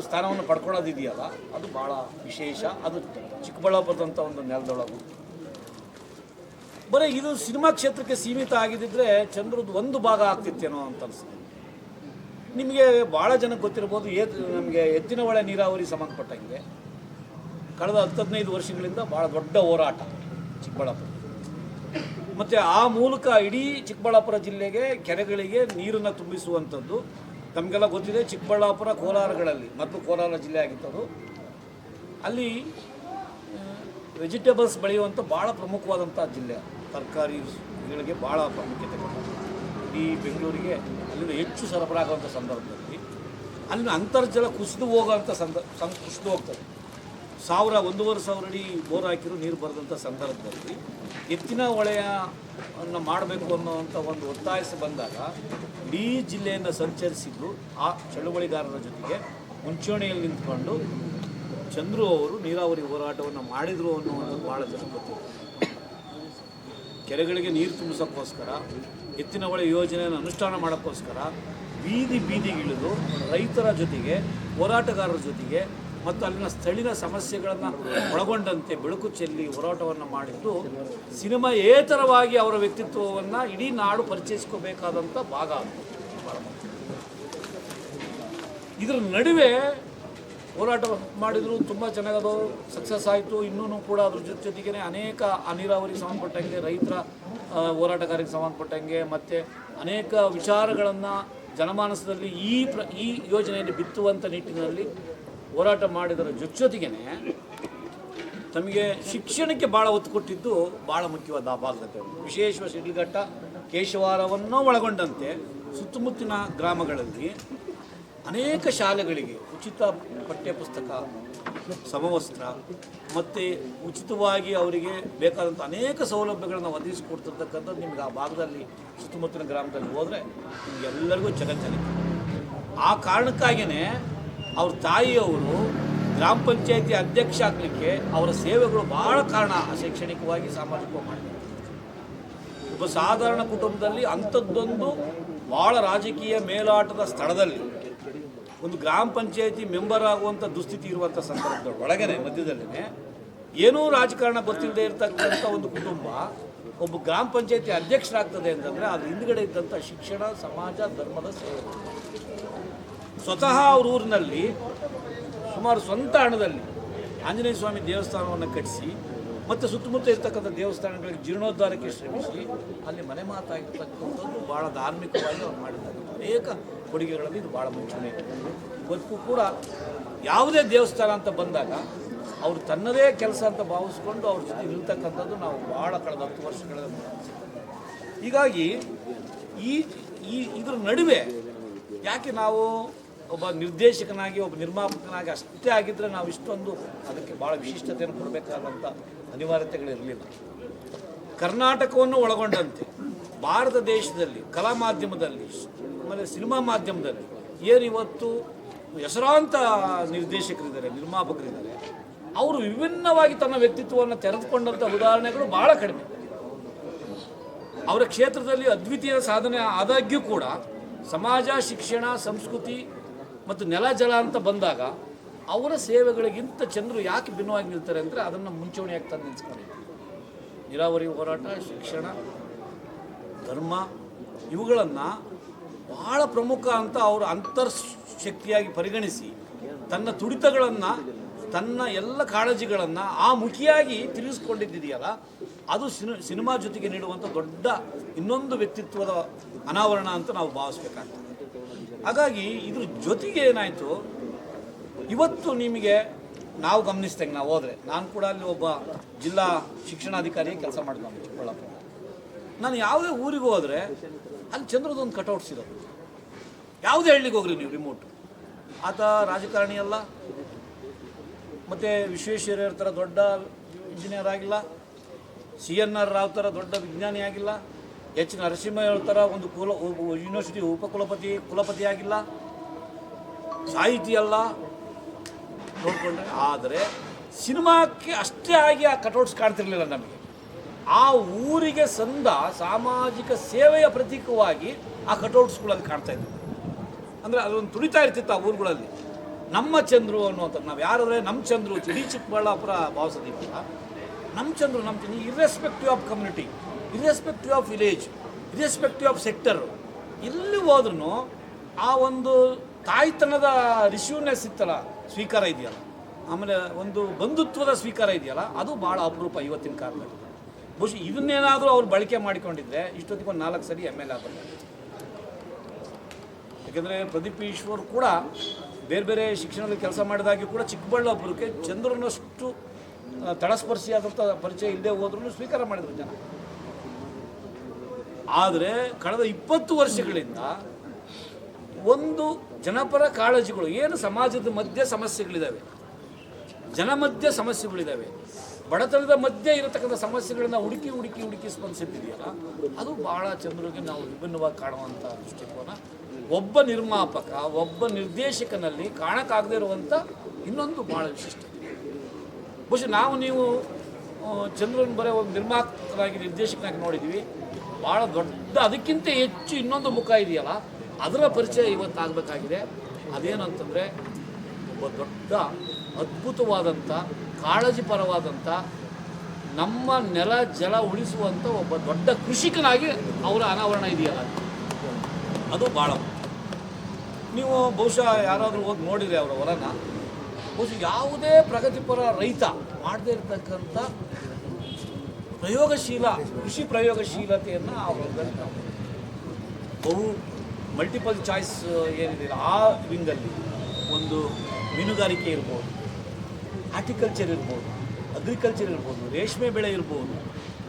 ಸ್ಥಾನವನ್ನು ಪಡ್ಕೊಳ್ಳೋದಿದೆಯಲ್ಲ ಅದು ಭಾಳ ವಿಶೇಷ. ಅದು ಚಿಕ್ಕಬಳ್ಳಾಪುರದಂಥ ಒಂದು ನೆಲದೊಳಗು ಬರೀ ಇದು ಸಿನಿಮಾ ಕ್ಷೇತ್ರಕ್ಕೆ ಸೀಮಿತ ಆಗಿದ್ದರೆ ಚಂದ್ರದ್ದು ಒಂದು ಭಾಗ ಆಗ್ತಿತ್ತೇನೋ ಅಂತ ಅನಿಸ್ತದೆ. ನಿಮಗೆ ಭಾಳ ಜನಕ್ಕೆ ಗೊತ್ತಿರ್ಬೋದು, ನಮಗೆ ಎತ್ತಿನಹೊಳೆ ನೀರಾವರಿ ಸಂಬಂಧಪಟ್ಟಂಗೆ ಕಳೆದ 10-15 ವರ್ಷಗಳಿಂದ ಭಾಳ ದೊಡ್ಡ ಹೋರಾಟ ಚಿಕ್ಕಬಳ್ಳಾಪುರ. ಮತ್ತು ಆ ಮೂಲಕ ಇಡೀ ಚಿಕ್ಕಬಳ್ಳಾಪುರ ಜಿಲ್ಲೆಗೆ ಕೆರೆಗಳಿಗೆ ನೀರನ್ನು ತುಂಬಿಸುವಂಥದ್ದು ನಮಗೆಲ್ಲ ಗೊತ್ತಿದೆ. ಚಿಕ್ಕಬಳ್ಳಾಪುರ ಕೋಲಾರಗಳಲ್ಲಿ ಮೊದಲು ಕೋಲಾರ ಜಿಲ್ಲೆ ಆಗಿತ್ತದು, ಅಲ್ಲಿ ವೆಜಿಟೇಬಲ್ಸ್ ಬೆಳೆಯುವಂಥ ಭಾಳ ಪ್ರಮುಖವಾದಂಥ ಜಿಲ್ಲೆ. ತರಕಾರಿಗಳಿಗೆ ಭಾಳ ಪ್ರಾಮುಖ್ಯತೆ ಕೊಡ್ತಾರೆ. ಇಡೀ ಬೆಂಗಳೂರಿಗೆ ಅಲ್ಲಿಂದ ಹೆಚ್ಚು ಸರಬರಾಗುವಂಥ ಸಂದರ್ಭದಲ್ಲಿ ಅಲ್ಲಿನ ಅಂತರ್ಜಲ ಕುಸಿದು ಹೋಗುವಂಥ ಕುಸಿದು ಹೋಗ್ತದೆ. 1,000-1,500 ಅಡಿ ಬೋರ್ ಹಾಕಿರೂ ನೀರು ಬರೆದಂಥ ಸಂದರ್ಭದಲ್ಲಿ ಎತ್ತಿನ ಹೊಳೆಯನ್ನು ಮಾಡಬೇಕು ಅನ್ನೋವಂಥ ಒಂದು ಒತ್ತಾಯಿಸಿ ಬಂದಾಗ ಇಡೀ ಜಿಲ್ಲೆಯನ್ನು ಸಂಚರಿಸಿದ್ದು ಆ ಚಳುವಳಿಗಾರರ ಜೊತೆಗೆ ಮುಂಚೂಣಿಯಲ್ಲಿ ನಿಂತ್ಕೊಂಡು ಚಂದ್ರು ಅವರು ನೀರಾವರಿ ಹೋರಾಟವನ್ನು ಮಾಡಿದರು ಅನ್ನುವಂಥದ್ದು ಭಾಳ ಜನ ಗೊತ್ತಿದೆ. ಕೆರೆಗಳಿಗೆ ನೀರು ತುಂಬಿಸೋಕ್ಕೋಸ್ಕರ ಎತ್ತಿನ ಹೊಳೆ ಯೋಜನೆಯನ್ನು ಅನುಷ್ಠಾನ ಮಾಡೋಕ್ಕೋಸ್ಕರ ಬೀದಿಗಿಳಿದು ರೈತರ ಜೊತೆಗೆ ಹೋರಾಟಗಾರರ ಜೊತೆಗೆ ಮತ್ತು ಅಲ್ಲಿನ ಸ್ಥಳೀಯ ಸಮಸ್ಯೆಗಳನ್ನು ಒಳಗೊಂಡಂತೆ ಬೆಳಕು ಚೆಲ್ಲಿ ಹೋರಾಟವನ್ನು ಮಾಡಿದ್ದು ಸಿನಿಮಾಯೇತರವಾಗಿ ಅವರ ವ್ಯಕ್ತಿತ್ವವನ್ನು ಇಡೀ ನಾಡು ಪರಿಚಯಿಸ್ಕೋಬೇಕಾದಂಥ ಭಾಗ ಅದು. ಇದರ ನಡುವೆ ಹೋರಾಟ ಮಾಡಿದ್ರು, ತುಂಬ ಚೆನ್ನಾಗದು ಸಕ್ಸಸ್ ಆಯಿತು. ಇನ್ನೂ ಕೂಡ ಅದ್ರ ಜೊತೆಗೇ ಅನೇಕ ನೀರಾವರಿಗೆ ಸಂಬಂಧಪಟ್ಟಂಗೆ, ರೈತರ ಹೋರಾಟಗಾರರಿಗೆ ಸಂಬಂಧಪಟ್ಟಂಗೆ ಮತ್ತು ಅನೇಕ ವಿಚಾರಗಳನ್ನು ಜನಮಾನಸದಲ್ಲಿ ಈ ಯೋಜನೆಯಲ್ಲಿ ಬಿತ್ತುವಂಥ ನಿಟ್ಟಿನಲ್ಲಿ ಹೋರಾಟ ಮಾಡಿದರ ಜೊತೆಗೇ ತಮಗೆ ಶಿಕ್ಷಣಕ್ಕೆ ಭಾಳ ಒತ್ತು ಕೊಟ್ಟಿದ್ದು ಭಾಳ ಮುಖ್ಯವಾದ ಆ ಭಾಗದಲ್ಲಿ. ವಿಶೇಷ ಶಿಡ್ಲಘಟ್ಟ ಕೇಶವಾರವನ್ನು ಒಳಗೊಂಡಂತೆ ಸುತ್ತಮುತ್ತಲಿನ ಗ್ರಾಮಗಳಲ್ಲಿ ಅನೇಕ ಶಾಲೆಗಳಿಗೆ ಉಚಿತ ಪಠ್ಯಪುಸ್ತಕ, ಸಮವಸ್ತ್ರ ಮತ್ತು ಉಚಿತವಾಗಿ ಅವರಿಗೆ ಬೇಕಾದಂಥ ಅನೇಕ ಸೌಲಭ್ಯಗಳನ್ನು ಒದಗಿಸಿಕೊಡ್ತಿರ್ತಕ್ಕಂಥದ್ದು ನಿಮಗೆ ಆ ಭಾಗದಲ್ಲಿ ಸುತ್ತಮುತ್ತಲಿನ ಗ್ರಾಮದಲ್ಲಿ ಹೋದರೆ ನಿಮಗೆಲ್ಲರಿಗೂ ಜಗತ್ತಲ್ಲಿ. ಆ ಕಾರಣಕ್ಕಾಗಿಯೇ ಅವ್ರ ತಾಯಿಯವರು ಗ್ರಾಮ ಪಂಚಾಯತಿ ಅಧ್ಯಕ್ಷ ಆಗಲಿಕ್ಕೆ ಅವರ ಸೇವೆಗಳು ಭಾಳ ಕಾರಣ. ಶೈಕ್ಷಣಿಕವಾಗಿ ಸಾಮಾಜಿಕವಾಗಿ ಮಾಡಿದ್ದಾರೆ. ಒಬ್ಬ ಸಾಧಾರಣ ಕುಟುಂಬದಲ್ಲಿ ಅಂಥದ್ದೊಂದು ಭಾಳ ರಾಜಕೀಯ ಮೇಲಾಟದ ಸ್ಥಳದಲ್ಲಿ ಒಂದು ಗ್ರಾಮ ಪಂಚಾಯತಿ ಮೆಂಬರ್ ಆಗುವಂಥ ದುಸ್ಥಿತಿ ಇರುವಂಥ ಸಂದರ್ಭದ ಒಳಗನೆ ಮಧ್ಯದಲ್ಲೇ ಏನೂ ರಾಜಕಾರಣ ಗೊತ್ತಿಲ್ಲದೆ ಇರತಕ್ಕಂಥ ಒಂದು ಕುಟುಂಬ ಒಬ್ಬ ಗ್ರಾಮ ಪಂಚಾಯತಿ ಅಧ್ಯಕ್ಷರಾಗ್ತದೆ ಅಂತಂದರೆ ಅದು ಹಿಂದುಗಡೆ ಇದ್ದಂಥ ಶಿಕ್ಷಣ, ಸಮಾಜ, ಧರ್ಮದ ಸೇವೆ. ಸ್ವತಃ ಅವ್ರ ಊರಿನಲ್ಲಿ ಸುಮಾರು ಸ್ವಂತ ಹಣದಲ್ಲಿ ಆಂಜನೇಯ ಸ್ವಾಮಿ ದೇವಸ್ಥಾನವನ್ನು ಕಟ್ಟಿಸಿ ಮತ್ತು ಸುತ್ತಮುತ್ತ ಇರ್ತಕ್ಕಂಥ ದೇವಸ್ಥಾನಗಳಿಗೆ ಜೀರ್ಣೋದ್ಧಾರಕ್ಕೆ ಶ್ರಮಿಸಿ ಅಲ್ಲಿ ಮನೆ ಮಾತಾಗಿರ್ತಕ್ಕಂಥದ್ದು ಭಾಳ ಧಾರ್ಮಿಕವಾಗಿ ಅವ್ರು ಮಾಡಿದ್ದಾರೆ. ಅನೇಕ ಕೊಡುಗೆಗಳಲ್ಲಿ ಇದು ಭಾಳ ಮುಂಚೂಣಿ. ಇವತ್ತಿಗೂ ಕೂಡ ಯಾವುದೇ ದೇವಸ್ಥಾನ ಅಂತ ಬಂದಾಗ ಅವರು ತನ್ನದೇ ಕೆಲಸ ಅಂತ ಭಾವಿಸ್ಕೊಂಡು ಅವ್ರ ಜೊತೆ ನಿಲ್ತಕ್ಕಂಥದ್ದು ನಾವು ಭಾಳ ಕಳೆದ 10 ವರ್ಷಗಳಲ್ಲಿ. ಹೀಗಾಗಿ ಇದರ ನಡುವೆ ಯಾಕೆ ನಾವು ಒಬ್ಬ ನಿರ್ದೇಶಕನಾಗಿ, ಒಬ್ಬ ನಿರ್ಮಾಪಕನಾಗಿ ಅಷ್ಟೇ ಆಗಿದ್ದರೆ ನಾವು ಇಷ್ಟೊಂದು ಅದಕ್ಕೆ ಭಾಳ ವಿಶಿಷ್ಟತೆಯನ್ನು ಕೊಡಬೇಕಾದಂಥ ಅನಿವಾರ್ಯತೆಗಳಿರಲಿಲ್ಲ. ಕರ್ನಾಟಕವನ್ನು ಒಳಗೊಂಡಂತೆ ಭಾರತ ದೇಶದಲ್ಲಿ ಕಲಾ ಮಾಧ್ಯಮದಲ್ಲಿ ಆಮೇಲೆ ಸಿನಿಮಾ ಮಾಧ್ಯಮದಲ್ಲಿ ಏನಿವತ್ತು ಹೆಸರಾಂತ ನಿರ್ದೇಶಕರಿದ್ದಾರೆ, ನಿರ್ಮಾಪಕರಿದ್ದಾರೆ, ಅವರು ವಿಭಿನ್ನವಾಗಿ ತನ್ನ ವ್ಯಕ್ತಿತ್ವವನ್ನು ತೆರೆದುಕೊಂಡಂಥ ಉದಾಹರಣೆಗಳು ಭಾಳ ಕಡಿಮೆ. ಅವರ ಕ್ಷೇತ್ರದಲ್ಲಿ ಅದ್ವಿತೀಯ ಸಾಧನೆ ಆದಾಗ್ಯೂ ಕೂಡ ಸಮಾಜ, ಶಿಕ್ಷಣ, ಸಂಸ್ಕೃತಿ ಮತ್ತು ನೆಲ ಜಲ ಅಂತ ಬಂದಾಗ ಅವರ ಸೇವೆಗಳಿಗಿಂತ ಚಂದ್ರು ಯಾಕೆ ಭಿನ್ನವಾಗಿ ನಿಲ್ತಾರೆ ಅಂದರೆ ಅದನ್ನು ಮುಂಚೂಣಿಯಾಗಿ ತಂದು ನಿಲ್ಸ್ಕೊಂಡಿದ್ದಾರೆ. ನೀರಾವರಿ ಹೋರಾಟ, ಶಿಕ್ಷಣ, ಧರ್ಮ ಇವುಗಳನ್ನು ಭಾಳ ಪ್ರಮುಖ ಅಂತ ಅವರು ಅಂತರ್ಶಕ್ತಿಯಾಗಿ ಪರಿಗಣಿಸಿ ತನ್ನ ತುಡಿತಗಳನ್ನು, ತನ್ನ ಎಲ್ಲ ಕಾಳಜಿಗಳನ್ನು ಆ ಮುಖಿಯಾಗಿ ತಿಳಿಸ್ಕೊಂಡಿದ್ದಿದೆಯಲ್ಲ, ಅದು ಸಿನಿಮಾ ಜೊತೆಗೆ ನೀಡುವಂಥ ದೊಡ್ಡ ಇನ್ನೊಂದು ವ್ಯಕ್ತಿತ್ವದ ಅನಾವರಣ ಅಂತ ನಾವು ಭಾವಿಸ್ಬೇಕಾಗ್ತದೆ. ಹಾಗಾಗಿ ಇದ್ರ ಜೊತೆಗೆ ಏನಾಯಿತು, ಇವತ್ತು ನಿಮಗೆ ನಾವು ಗಮನಿಸ್ದಂಗೆ ನಾವು ಹೋದರೆ, ನಾನು ಕೂಡ ಅಲ್ಲಿ ಒಬ್ಬ ಜಿಲ್ಲಾ ಶಿಕ್ಷಣಾಧಿಕಾರಿ ಕೆಲಸ ಮಾಡ್ಕೊಂಡು ಚಿಕ್ಕಬಳ್ಳಾಪುರ, ನಾನು ಯಾವುದೇ ಊರಿಗೆ ಹೋದರೆ ಅಲ್ಲಿ ಚಂದ್ರದೊಂದು ಕಟೌಟ್ಸ್ ಇರೋದು. ಯಾವುದೇ ಹಳ್ಳಿಗೆ ಹೋಗ್ರಿ ನೀವು ರಿಮೋಟ್. ಆತ ರಾಜಕಾರಣಿ ಅಲ್ಲ, ಮತ್ತು ವಿಶ್ವೇಶ್ವರಯ್ಯ ಥರ ದೊಡ್ಡ ಇಂಜಿನಿಯರ್ ಆಗಿಲ್ಲ, CNR ರಾವ್ ಥರ ದೊಡ್ಡ ವಿಜ್ಞಾನಿ ಆಗಿಲ್ಲ, H ನರಸಿಂಹಯ್ಯ ಥರ ಒಂದು ಯೂನಿವರ್ಸಿಟಿ ಕುಲಪತಿ ಆಗಿಲ್ಲ, ಸಾಹಿತಿ ಅಲ್ಲ ನೋಡಿಕೊಂಡ್ರೆ. ಆದರೆ ಸಿನಿಮಾಕ್ಕೆ ಅಷ್ಟೇ ಆಗಿ ಆ ಕಟೌಟ್ಸ್ ಕಾಣ್ತಿರ್ಲಿಲ್ಲ ನಮಗೆ. ಆ ಊರಿಗೆ ಸಂದ ಸಾಮಾಜಿಕ ಸೇವೆಯ ಪ್ರತೀಕವಾಗಿ ಆ ಕಟೌಟ್ಸ್ಗಳಲ್ಲಿ ಕಾಣ್ತಾ ಇದ್ವಿ. ಅಂದರೆ ಅದೊಂದು ತುಳಿತಾ ಇರ್ತಿತ್ತು ಆ ಊರುಗಳಲ್ಲಿ. ನಮ್ಮ ಚಂದ್ರು ಅನ್ನುವಂಥದ್ದು, ನಾವು ಯಾರಾದರೆ ನಮ್ಮ ಚಂದ್ರು, ಇಡೀ ಚಿಕ್ಕಬಳ್ಳಾಪುರ ಭಾವಿಸೋದಿಲ್ಲ. ನಮ್ಮ Chandru irrespective of community, irrespective of village, irrespective of sector, ಎಲ್ಲಿ ಹೋದ್ರೂ ಆ ಒಂದು ತಾಯ್ತನದ ರಿಶ್ಯೂನೆಸ್ ಇತ್ತಲ್ಲ, ಸ್ವೀಕಾರ ಇದೆಯಲ್ಲ, ಆಮೇಲೆ ಒಂದು ಬಂಧುತ್ವದ ಸ್ವೀಕಾರ ಇದೆಯಲ್ಲ, ಅದು ಭಾಳ ಅಪರೂಪ ಇವತ್ತಿನ ಕಾಲದಲ್ಲಿ. ಬಹುಶಃ ಇದನ್ನೇನಾದರೂ ಅವ್ರು ಬಳಕೆ ಮಾಡಿಕೊಂಡಿದ್ರೆ ಇಷ್ಟೊತ್ತಿಗೆ ಒಂದು 4 ಸರಿ MLA ಆಗಬೇಕು. ಯಾಕೆಂದರೆ ಪ್ರದೀಪ್ ಈಶ್ವರ್ ಕೂಡ ಬೇರೆ ಬೇರೆ ಶಿಕ್ಷಣದಲ್ಲಿ ಕೆಲಸ ಮಾಡಿದಾಗಿ ಕೂಡ ಚಿಕ್ಕಬಳ್ಳಾಪುರಕ್ಕೆ ಚಂದ್ರನಷ್ಟು ತಳಸ್ಪರ್ಶಿಯಾದಂಥ ಪರಿಚಯ ಇಲ್ಲದೆ ಹೋದ್ರೂ ಸ್ವೀಕಾರ ಮಾಡಿದ್ರು ಜನ. ಆದರೆ ಕಳೆದ 20 ವರ್ಷಗಳಿಂದ ಒಂದು ಜನಪರ ಕಾಳಜಿಗಳು, ಏನು ಸಮಾಜದ ಮಧ್ಯೆ ಸಮಸ್ಯೆಗಳಿದ್ದಾವೆ, ಜನ ಮಧ್ಯೆ ಸಮಸ್ಯೆಗಳಿದ್ದಾವೆ, ಬಡತನದ ಮಧ್ಯೆ ಇರತಕ್ಕಂಥ ಸಮಸ್ಯೆಗಳನ್ನ ಹುಡುಕಿ ಸ್ಪಂದಿಸಿದೆಯಲ್ಲ, ಅದು ಭಾಳ ಚಂದ್ರಿಗೆ ನಾವು ವಿಭಿನ್ನವಾಗಿ ಕಾಣುವಂಥ ದೃಷ್ಟಿಕೋನ. ಒಬ್ಬ ನಿರ್ಮಾಪಕ, ಒಬ್ಬ ನಿರ್ದೇಶಕನಲ್ಲಿ ಕಾಣಕ್ಕಾಗದೇ ಇರುವಂಥ ಇನ್ನೊಂದು ಭಾಳ ವಿಶಿಷ್ಟ. ಬಹುಶಃ ನೀವು ಚಂದ್ರನ ಬರೀ ಒಂದು ನಿರ್ಮಾಪಕನಾಗಿ ನಿರ್ದೇಶಕನಾಗಿ ನೋಡಿದ್ವಿ. ಭಾಳ ದೊಡ್ಡ, ಅದಕ್ಕಿಂತ ಹೆಚ್ಚು ಇನ್ನೊಂದು ಮುಖ ಇದೆಯಲ್ಲ, ಅದರ ಪರಿಚಯ ಇವತ್ತಾಗಬೇಕಾಗಿದೆ. ಅದೇನಂತಂದರೆ ಒಬ್ಬ ದೊಡ್ಡ ಅದ್ಭುತವಾದಂಥ ಕಾಳಜಿಪರವಾದಂಥ ನಮ್ಮ ನೆಲ ಜಲ ಉಳಿಸುವಂಥ ಒಬ್ಬ ದೊಡ್ಡ ಕೃಷಿಕನಾಗಿ ಅವರ ಅನಾವರಣ ಇದೆಯಲ್ಲ, ಅದು ಭಾಳ. ನೀವು ಬಹುಶಃ ಯಾರಾದರೂ ಹೋಗಿ ನೋಡಿದರೆ ಅವರ ಹೊಲನ, ಬಹುಶಃ ಯಾವುದೇ ಪ್ರಗತಿಪರ ರೈತ ಮಾಡದೇ ಇರತಕ್ಕಂಥ ಕೃಷಿ ಪ್ರಯೋಗಶೀಲತೆಯನ್ನು ಅವರಲ್ಲಿ ನಾವು ಬಹು ಮಲ್ಟಿಪಲ್ ಚಾಯ್ಸ್ ಏನಿದೆ ಆ ವಿಂಗಲ್ಲಿ ಒಂದು ಮೀನುಗಾರಿಕೆ ಇರ್ಬೋದು, ಹಾರ್ಟಿಕಲ್ಚರ್ ಇರ್ಬೋದು, ಅಗ್ರಿಕಲ್ಚರ್ ಇರ್ಬೋದು, ರೇಷ್ಮೆ ಬೆಳೆ ಇರ್ಬೋದು.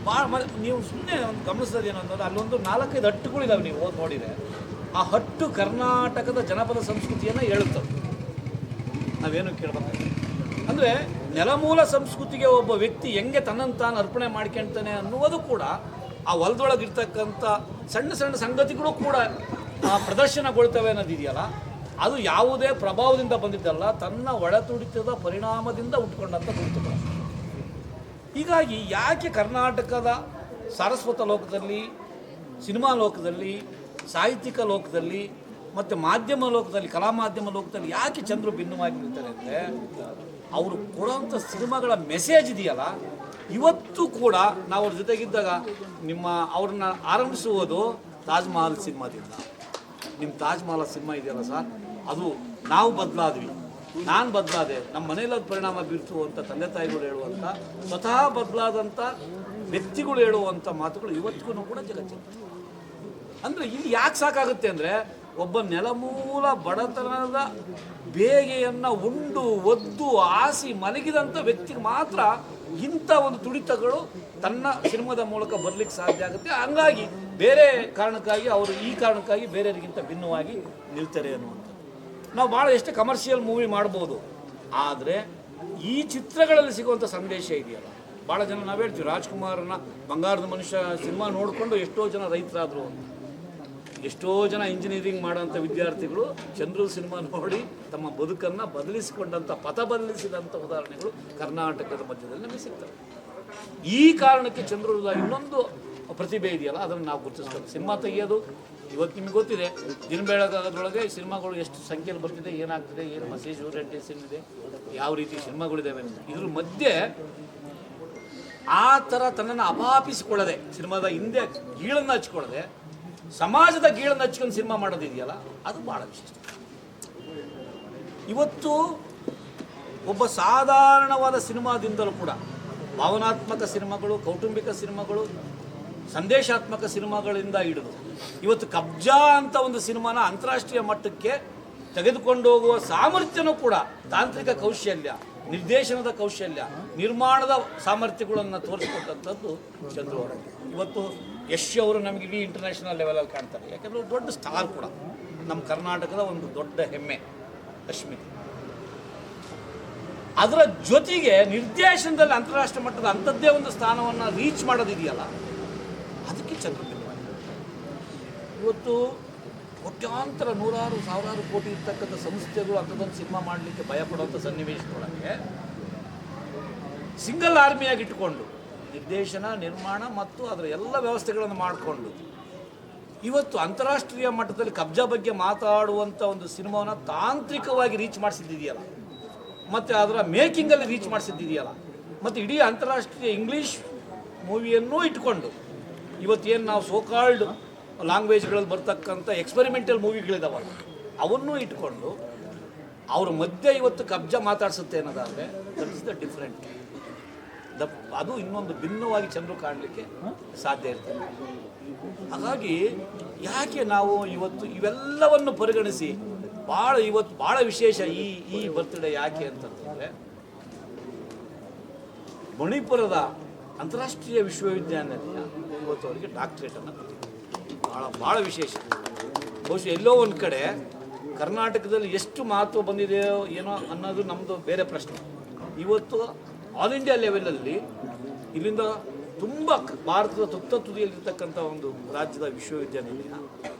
ಭಾಳ ನೀವು ಸುಮ್ಮನೆ ಒಂದು ಗಮನಿಸೋದು ಏನು ಅಂತಂದರೆ ಅಲ್ಲೊಂದು 4-5 ಹಟ್ಟುಗಳಿದ್ದಾವೆ. ನೀವು ಹೋಗಿ ನೋಡಿದರೆ ಆ ಹಟ್ಟು ಕರ್ನಾಟಕದ ಜನಪದ ಸಂಸ್ಕೃತಿಯನ್ನು ಹೇಳುತ್ತವೆ. ನಾವೇನು ಕೇಳಬೇಕಾಗಿದೆ ಅಂದರೆ ನೆಲಮೂಲ ಸಂಸ್ಕೃತಿಗೆ ಒಬ್ಬ ವ್ಯಕ್ತಿ ಹೆಂಗೆ ತನ್ನನ್ನು ತಾನು ಅರ್ಪಣೆ ಮಾಡ್ಕೊಳ್ತಾನೆ ಅನ್ನುವುದು ಕೂಡ ಆ ಹೊಲದೊಳಗಿರ್ತಕ್ಕಂಥ ಸಣ್ಣ ಸಣ್ಣ ಸಂಗತಿಗಳು ಕೂಡ ಪ್ರದರ್ಶನಗೊಳ್ತವೆ ಅನ್ನೋದಿದೆಯಲ್ಲ, ಅದು ಯಾವುದೇ ಪ್ರಭಾವದಿಂದ ಬಂದಿದ್ದಲ್ಲ, ತನ್ನ ಒಳತುಡಿತದ ಪರಿಣಾಮದಿಂದ ಉಟ್ಕೊಂಡಂಥ ಗುರುತುಗಳು. ಹೀಗಾಗಿ ಯಾಕೆ ಕರ್ನಾಟಕದ ಸಾರಸ್ವತ ಲೋಕದಲ್ಲಿ, ಸಿನಿಮಾ ಲೋಕದಲ್ಲಿ, ಸಾಹಿತ್ಯಿಕ ಲೋಕದಲ್ಲಿ ಮತ್ತು ಮಾಧ್ಯಮ ಲೋಕದಲ್ಲಿ, ಕಲಾ ಮಾಧ್ಯಮ ಲೋಕದಲ್ಲಿ ಯಾಕೆ ಚಂದ್ರು ಭಿನ್ನವಾಗಿರ್ತಾರೆ ಅಂದರೆ, ಅವರು ಕೊಡೋಂಥ ಸಿನಿಮಾಗಳ ಮೆಸೇಜ್ ಇದೆಯಲ್ಲ, ಇವತ್ತು ಕೂಡ ನಾವು ಅವ್ರ ಜೊತೆಗಿದ್ದಾಗ ಅವ್ರನ್ನ ಆರಂಭಿಸುವುದು ತಾಜ್ ಮಹಲ್ ಸಿನಿಮಾದಿಂದ. ನಿಮ್ಮ ತಾಜ್ ಮಹಲ್ ಸಿನಿಮಾ ಇದೆಯಲ್ಲ ಸರ್, ಅದು ನಾವು ಬದಲಾದ್ವಿ, ನಾನು ಬದಲಾದೆ, ನಮ್ಮ ಮನೇಲಿ ಅದು ಪರಿಣಾಮ ಬೀರ್ತು ಅಂತ ತಂದೆ ತಾಯಿಗಳು ಹೇಳುವಂಥ, ಸ್ವತಃ ಬದಲಾದಂಥ ವ್ಯಕ್ತಿಗಳು ಹೇಳುವಂಥ ಮಾತುಗಳು ಇವತ್ತಿಗೂ ಕೂಡ ಜಗತ್ತಿನ. ಅಂದರೆ ಇಲ್ಲಿ ಯಾಕೆ ಸಾಕಾಗುತ್ತೆ ಅಂದರೆ, ಒಬ್ಬ ನೆಲಮೂಲ ಬಡತನದ ಬೇಗೆಯನ್ನು ಉಂಡು ಒದ್ದು ಆಸಿ ಮಲಗಿದಂಥ ವ್ಯಕ್ತಿಗೆ ಮಾತ್ರ ಇಂಥ ಒಂದು ತುಡಿತಗಳು ತನ್ನ ಸಿನಿಮಾದ ಮೂಲಕ ಬರಲಿಕ್ಕೆ ಸಾಧ್ಯ ಆಗುತ್ತೆ. ಹಂಗಾಗಿ ಬೇರೆ ಕಾರಣಕ್ಕಾಗಿ ಅವರು ಈ ಕಾರಣಕ್ಕಾಗಿ ಬೇರೆಯವರಿಗಿಂತ ಭಿನ್ನವಾಗಿ ನಿಲ್ತಾರೆ ಅನ್ನುವಂಥದ್ದು. ನಾವು ಭಾಳ ಎಷ್ಟು ಕಮರ್ಷಿಯಲ್ ಮೂವಿ ಮಾಡ್ಬೋದು, ಆದರೆ ಈ ಚಿತ್ರಗಳಲ್ಲಿ ಸಿಗುವಂಥ ಸಂದೇಶ ಇದೆಯಲ್ಲ, ಭಾಳ ಜನ ನಾವು ಹೇಳ್ತೀವಿ ರಾಜ್ಕುಮಾರನ ಬಂಗಾರದ ಮನುಷ್ಯ ಸಿನಿಮಾ ನೋಡಿಕೊಂಡು ಎಷ್ಟೋ ಜನ ರೈತರಾದರು, ಎಷ್ಟೋ ಜನ ಇಂಜಿನಿಯರಿಂಗ್ ಮಾಡೋಂಥ ವಿದ್ಯಾರ್ಥಿಗಳು ಚಂದ್ರು ಸಿನಿಮಾ ನೋಡಿ ತಮ್ಮ ಬದುಕನ್ನು ಬದಲಿಸಿಕೊಂಡಂಥ, ಪಥ ಬದಲಿಸಿದಂಥ ಉದಾಹರಣೆಗಳು ಕರ್ನಾಟಕದ ಮಧ್ಯದಲ್ಲಿ ನಮಗೆ ಸಿಗ್ತವೆ. ಈ ಕಾರಣಕ್ಕೆ ಚಂದ್ರದ ಇನ್ನೊಂದು ಪ್ರತಿಭೆ ಇದೆಯಲ್ಲ, ಅದನ್ನು ನಾವು ಗುರುತಿಸ್ಬೇಕು. ಸಿನಿಮಾ ತೆಗೆಯೋದು ಇವತ್ತು ನಿಮಗೆ ಗೊತ್ತಿದೆ, ದಿನ ಬೆಳಗಾಗೋದ್ರೊಳಗೆ ಸಿನಿಮಾಗಳು ಎಷ್ಟು ಸಂಖ್ಯೆಯಲ್ಲಿ ಬರ್ತಿದೆ, ಏನಾಗ್ತಿದೆ, ಏನು ಮೆಸೇಜ್ ಓರಿಯೆಂಟೇಷನ್ ಇದೆ, ಯಾವ ರೀತಿ ಸಿನಿಮಾಗಳಿದ್ದಾವೆ ಅಂತ. ಇದ್ರ ಮಧ್ಯೆ ಆ ಥರ ತನ್ನನ್ನು ಅಪಾಪಿಸಿಕೊಳ್ಳದೆ, ಸಿನಿಮಾದ ಹಿಂದೆ ಗೀಳನ್ನು ಹಚ್ಕೊಳ್ಳದೆ ಸಮಾಜದ ಗೀಳನ್ನು ಹಚ್ಕೊಂಡು ಸಿನಿಮಾ ಮಾಡೋದಿದೆಯಲ್ಲ, ಅದು ಭಾಳ ವಿಶಿಷ್ಟ. ಇವತ್ತು ಒಬ್ಬ ಸಾಧಾರಣವಾದ ಸಿನಿಮಾದಿಂದಲೂ ಕೂಡ ಭಾವನಾತ್ಮಕ ಸಿನಿಮಾಗಳು, ಕೌಟುಂಬಿಕ ಸಿನಿಮಾಗಳು, ಸಂದೇಶಾತ್ಮಕ ಸಿನಿಮಾಗಳಿಂದ ಹಿಡಿದು ಇವತ್ತು ಕಬ್ಜಾ ಅಂತ ಒಂದು ಸಿನಿಮಾನ ಅಂತಾರಾಷ್ಟ್ರೀಯ ಮಟ್ಟಕ್ಕೆ ತೆಗೆದುಕೊಂಡು ಹೋಗುವ ಸಾಮರ್ಥ್ಯನೂ ಕೂಡ ತಾಂತ್ರಿಕ ಕೌಶಲ್ಯ, ನಿರ್ದೇಶನದ ಕೌಶಲ್ಯ, ನಿರ್ಮಾಣದ ಸಾಮರ್ಥ್ಯಗಳನ್ನು ತೋರಿಸ್ಕೊಟ್ಟಂಥದ್ದು ಚಂದ್ರು ಅವರಿಗೆ. ಇವತ್ತು ಯಶ್ ಅವರು ನಮಗೆ ಇಡೀ ಇಂಟರ್ನ್ಯಾಷನಲ್ ಲೆವೆಲಲ್ಲಿ ಕಾಣ್ತಾರೆ. ಯಾಕೆಂದರೆ ದೊಡ್ಡ ಸ್ಟಾರ್ ಕೂಡ, ನಮ್ಮ ಕರ್ನಾಟಕದ ಒಂದು ದೊಡ್ಡ ಹೆಮ್ಮೆ ಅಶ್ಮಿತ್. ಅದರ ಜೊತೆಗೆ ನಿರ್ದೇಶನದಲ್ಲಿ ಅಂತಾರಾಷ್ಟ್ರೀಯ ಮಟ್ಟದ ಅಂಥದ್ದೇ ಒಂದು ಸ್ಥಾನವನ್ನು ರೀಚ್ ಮಾಡೋದಿದೆಯಲ್ಲ, ಅದಕ್ಕೆ ಚಂದ್ರಬಿಂಬ. ಇವತ್ತು ಕೋಟ್ಯಾಂತರ ನೂರಾರು ಸಾವಿರಾರು ಕೋಟಿ ಇರ್ತಕ್ಕಂಥ ಸಂಸ್ಥೆಗಳು ಅಂಥದ್ದೊಂದು ಸಿನಿಮಾ ಮಾಡಲಿಕ್ಕೆ ಭಯಪಡುವಂಥ ಸನ್ನಿವೇಶದೊಳಗೆ ಸಿಂಗಲ್ ಆರ್ಮಿಯಾಗಿ ಇಟ್ಟುಕೊಂಡು ನಿರ್ದೇಶನ, ನಿರ್ಮಾಣ ಮತ್ತು ಅದರ ಎಲ್ಲ ವ್ಯವಸ್ಥೆಗಳನ್ನು ಮಾಡಿಕೊಂಡು ಇವತ್ತು ಅಂತಾರಾಷ್ಟ್ರೀಯ ಮಟ್ಟದಲ್ಲಿ ಕಬ್ಜಾ ಬಗ್ಗೆ ಮಾತಾಡುವಂಥ ಒಂದು ಸಿನಿಮಾವನ್ನು ತಾಂತ್ರಿಕವಾಗಿ ರೀಚ್ ಮಾಡಿಸಿದ್ದಿದೆಯಲ್ಲ, ಮತ್ತು ಅದರ ಮೇಕಿಂಗಲ್ಲಿ ರೀಚ್ ಮಾಡಿಸಿದ್ದಿದೆಯಲ್ಲ, ಮತ್ತು ಇಡೀ ಅಂತಾರಾಷ್ಟ್ರೀಯ ಇಂಗ್ಲೀಷ್ ಮೂವಿಯನ್ನೂ ಇಟ್ಕೊಂಡು ಇವತ್ತೇನು ನಾವು ಸೋಕಾಲ್ಡ್ ಲ್ಯಾಂಗ್ವೇಜ್ಗಳಲ್ಲಿ ಬರ್ತಕ್ಕಂಥ ಎಕ್ಸ್ಪೆರಿಮೆಂಟಲ್ ಮೂವಿಗಳಿದಾವಲ್ಲ ಅವನ್ನೂ ಇಟ್ಕೊಂಡು ಅವ್ರ ಮಧ್ಯೆ ಇವತ್ತು ಕಬ್ಜಾ ಮಾತಾಡಿಸುತ್ತೆ ಅನ್ನೋದಾದರೆ ದಟ್ ಇಸ್ ದ ಡಿಫ್ರೆಂಟ್. ಅದು ಇನ್ನೊಂದು ಭಿನ್ನವಾಗಿ ಚಂದ್ರು ಕಾಣಲಿಕ್ಕೆ ಸಾಧ್ಯ ಇರ್ತದೆ. ಹಾಗಾಗಿ ಯಾಕೆ ನಾವು ಇವತ್ತು ಇವೆಲ್ಲವನ್ನು ಪರಿಗಣಿಸಿ ಇವತ್ತು ಭಾಳ ವಿಶೇಷ ಈ ಬರ್ತ್ಡೇ ಯಾಕೆ ಅಂತಂದರೆ, ಮಣಿಪುರದ ಅಂತಾರಾಷ್ಟ್ರೀಯ ವಿಶ್ವವಿದ್ಯಾನಿಲಯ ಇವತ್ತು ಅವರಿಗೆ ಡಾಕ್ಟ್ರೇಟನ್ನು ಕೊಟ್ಟಿದೆ. ಭಾಳ ವಿಶೇಷ. ಬಹುಶಃ ಎಲ್ಲೋ ಒಂದು ಕಡೆ ಕರ್ನಾಟಕದಲ್ಲಿ ಎಷ್ಟು ಮಹತ್ವ ಬಂದಿದೆಯೋ ಏನೋ ಅನ್ನೋದು ನಮ್ಮದು ಬೇರೆ ಪ್ರಶ್ನೆ. ಇವತ್ತು ಆಲ್ ಇಂಡಿಯಾ ಲೆವೆಲಲ್ಲಿ ಇಲ್ಲಿಂದ ತುಂಬ ಭಾರತದ ತುದಿಯಲ್ಲಿರ್ತಕ್ಕಂಥ ಒಂದು ರಾಜ್ಯದ ವಿಶ್ವವಿದ್ಯಾನಿಲಯ